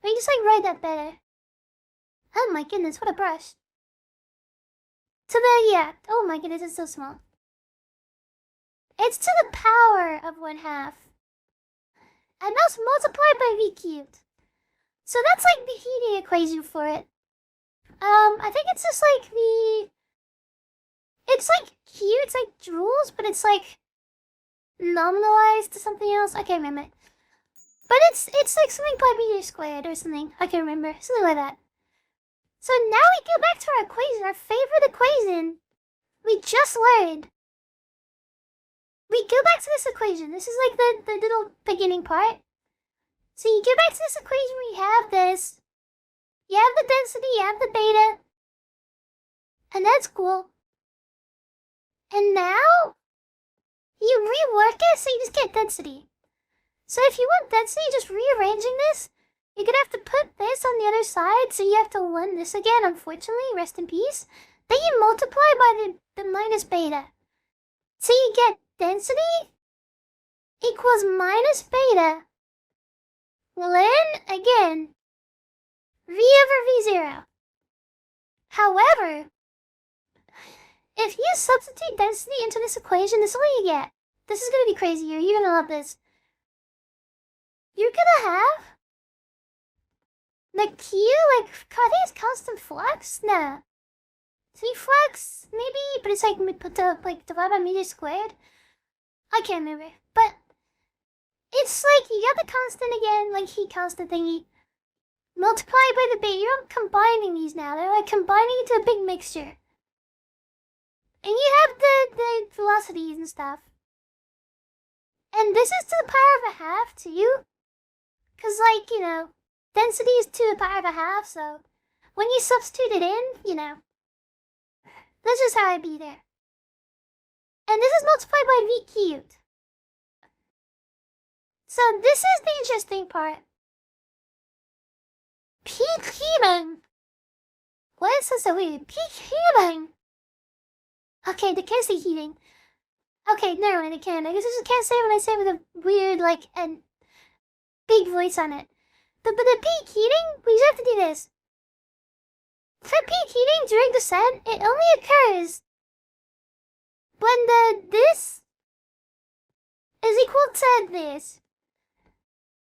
Or you just, like, write that better. Oh my goodness, what a brush. To the, yeah, oh my goodness, it's so small. It's to the power of 1/2. And that's multiplied by v cubed. So that's, like, the heating equation for it. I think it's just, like, it's, like, Q, it's, like, joules, but it's, like, nominalized to something else. I can't remember. But it's, like, something by meter squared or something. I can't remember. Something like that. So now we go back to our equation, our favorite equation we just learned. We go back to this equation. This is, like, the little beginning part. So you go back to this equation where you have this. You have the density, you have the beta. And that's cool. And now, you rework it so you just get density. So if you want density, just rearranging this, you're gonna have to put this on the other side, so you have to learn this again, unfortunately, rest in peace. Then you multiply by the minus beta. So you get density equals minus beta. Ln, again, V over V0. However, if you substitute density into this equation, this is what you get. This is gonna be crazy. You're gonna love this. You're gonna have the Q, like, I think it's constant flux? No. See, flux, maybe, but it's like, divided by meter squared? I can't remember. But it's like, you got the constant again, like heat constant thingy. Multiplied by the beta. You're not combining these now. They're like combining into a big mixture. And you have the velocities and stuff. And this is to the power of a half, too. Because, like, you know, density is to the power of a half, so when you substitute it in, you know, that's just how it be there. And this is multiplied by v cubed. So this is the interesting part. Peak heating. What is this so weird? Peak heating. Okay, they can't say heating. Okay, never mind, they can. I guess I just can't say when I say with a weird, like, and big voice on it. But the peak heating, we just have to do this. For peak heating during descent, it only occurs when this is equal to this.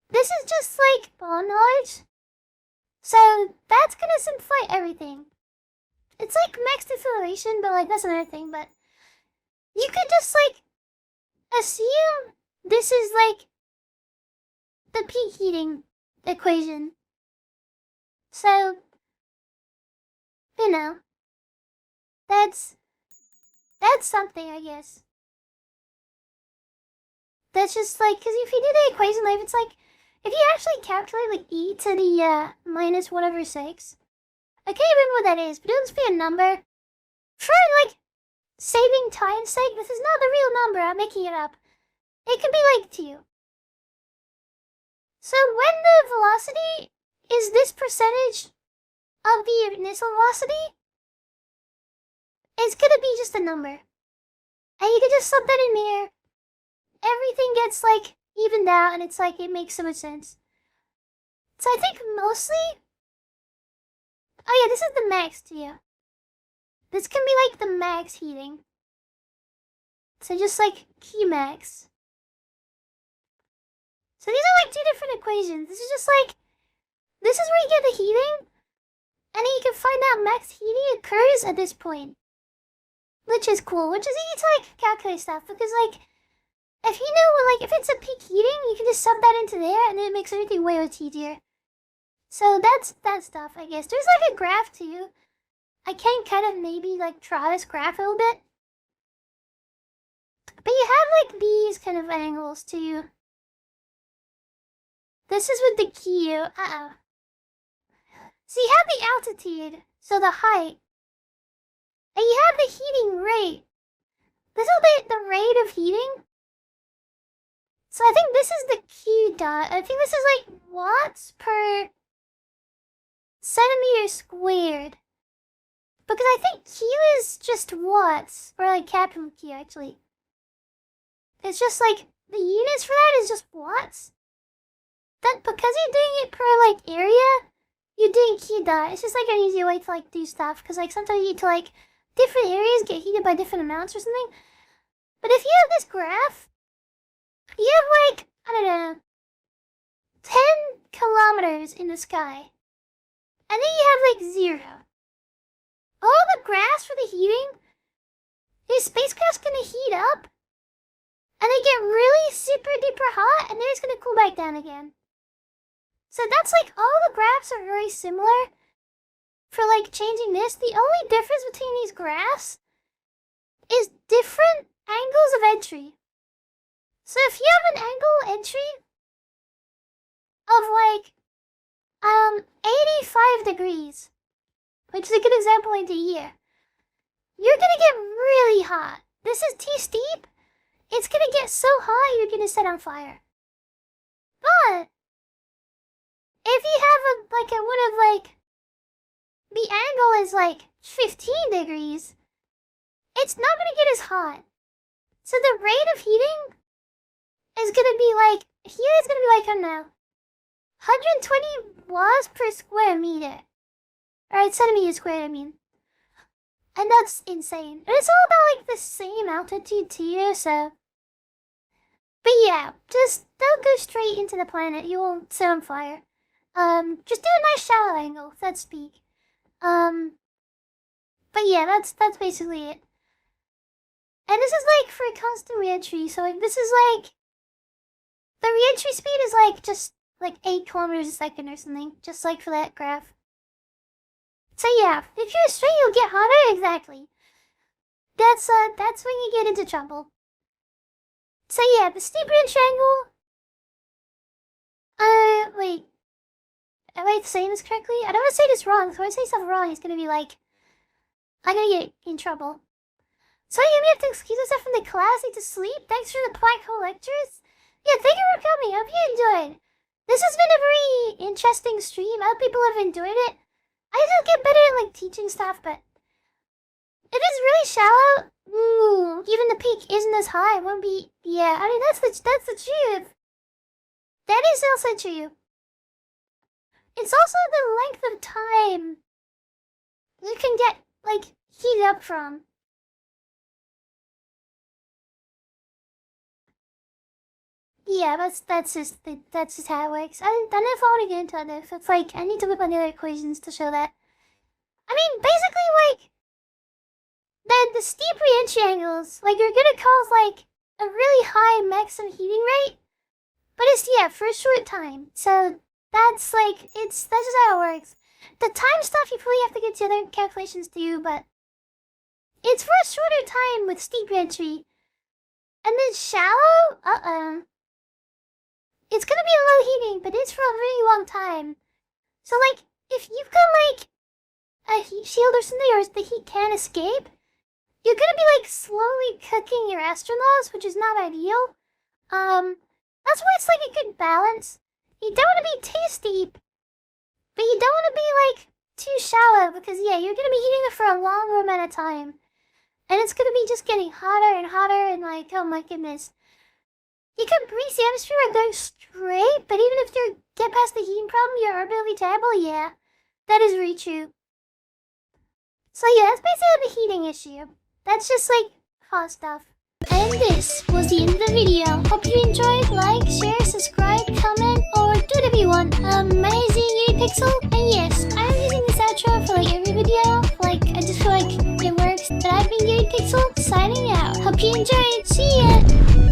This is just like bond knowledge. So that's gonna simplify everything. It's like max deceleration, but like that's another thing, but you could just like assume this is like the peak heating equation. So, you know, that's something, I guess. That's just like, because if you do the equation, like, it's like, if you actually calculate like e to the minus whatever 6, I can't remember what that is, but it'll just be a number. For like saving time's sake, this is not the real number, I'm making it up. It could be like 2. So when the velocity is this percentage of the initial velocity, it's gonna be just a number. And you can just sub that in there. Everything gets like evened out and it's like, it makes so much sense. So I think mostly, oh yeah, this is the max too. This can be like the max heating. So just like key max. So these are like 2 different equations. This is just like, this is where you get the heating. And then you can find out max heating occurs at this point. Which is cool, which is easy to like calculate stuff. Because like, if you know, like, if it's a peak heating, you can just sub that into there and then it makes everything way much easier. So that's that stuff, I guess. There's like a graph too. I can kind of maybe like try this graph a little bit. But you have like these kind of angles too. This is with the Q. So you have the altitude, so the height. And you have the heating rate. This will be the rate of heating. So I think this is the Q dot. I think this is like watts per centimeter squared. Because I think Q is just watts. Or like capital Q actually. It's just like, the units for that is just watts. That because you're doing it per like area, you're doing Q dot. It's just like an easier way to like do stuff. Because like sometimes you need to like, different areas get heated by different amounts or something. But if you have this graph, you have like, I don't know, 10 kilometers in the sky. And then you have like 0. All the graphs for the heating, these spacecraft's gonna heat up. And they get really super duper hot and then it's gonna cool back down again. So that's like, all the graphs are very similar. For like changing this, the only difference between these graphs is different angles of entry. So if you have an angle entry of like 85 degrees, which is a good example into here, you're gonna get really hot. This is too steep. It's gonna get so hot you're gonna set on fire. But if you have the angle is like 15 degrees, it's not gonna get as hot. So the rate of heating is gonna be like, here is gonna be like, I don't know, 120 watts per square meter. Alright, centimeter squared, I mean. And that's insane. And it's all about like the same altitude too, so. But yeah, just don't go straight into the planet. You will set on fire. Just do a nice shallow angle. That's peak. But yeah, that's basically it. And this is like for a constant reentry, so like this is like the reentry speed is like just like 8 kilometers a second or something, just like for that graph. So yeah, if you're straight, you'll get hotter. Exactly. That's when you get into trouble. So yeah, the steep reentry angle. Wait. Am I saying this correctly? I don't want to say this wrong. So if I say stuff wrong, it's gonna be like, I'm gonna get in trouble. So you may have to excuse yourself from the class. Need to sleep. Thanks for the black hole lectures. Yeah, thank you for coming. I hope you enjoyed. This has been a very interesting stream. I hope people have enjoyed it. I just get better at like teaching stuff, but it is really shallow. Ooh, even the peak isn't as high. It won't be. Yeah, I mean that's the truth. That is also true. It's also the length of time you can get like heated up from. Yeah, that's just how it works. I don't know if I want to get into it though. It's like I need to whip on the other equations to show that. I mean, basically, like the steep reentry angles, like you're gonna cause like a really high maximum heating rate, but it's for a short time. So that's like that's just how it works. The time stuff you probably have to get to other calculations too, but it's for a shorter time with steep reentry, and then shallow. It's gonna be a low heating, but it's for a really long time. So, like, if you've got, like, a heat shield or something, or the heat can escape, you're gonna be, like, slowly cooking your astronauts, which is not ideal. That's why it's, like, a good balance. You don't want to be too steep, but you don't want to be, like, too shallow, because, yeah, you're gonna be heating it for a longer amount of time. And it's gonna be just getting hotter and hotter, and, like, oh my goodness. You can breeze the atmosphere by going straight, but even if you get past the heating problem, your orbit will be terrible. Yeah, that is really true. So yeah, that's basically the heating issue. That's just like hot stuff. And this was the end of the video. Hope you enjoyed. Like, share, subscribe, comment, or do whatever you want. Amazing YumiPixel. And yes, I'm using this outro for like every video. Like, I just feel like it works. But I've been YumiPixel, signing out. Hope you enjoyed. See ya!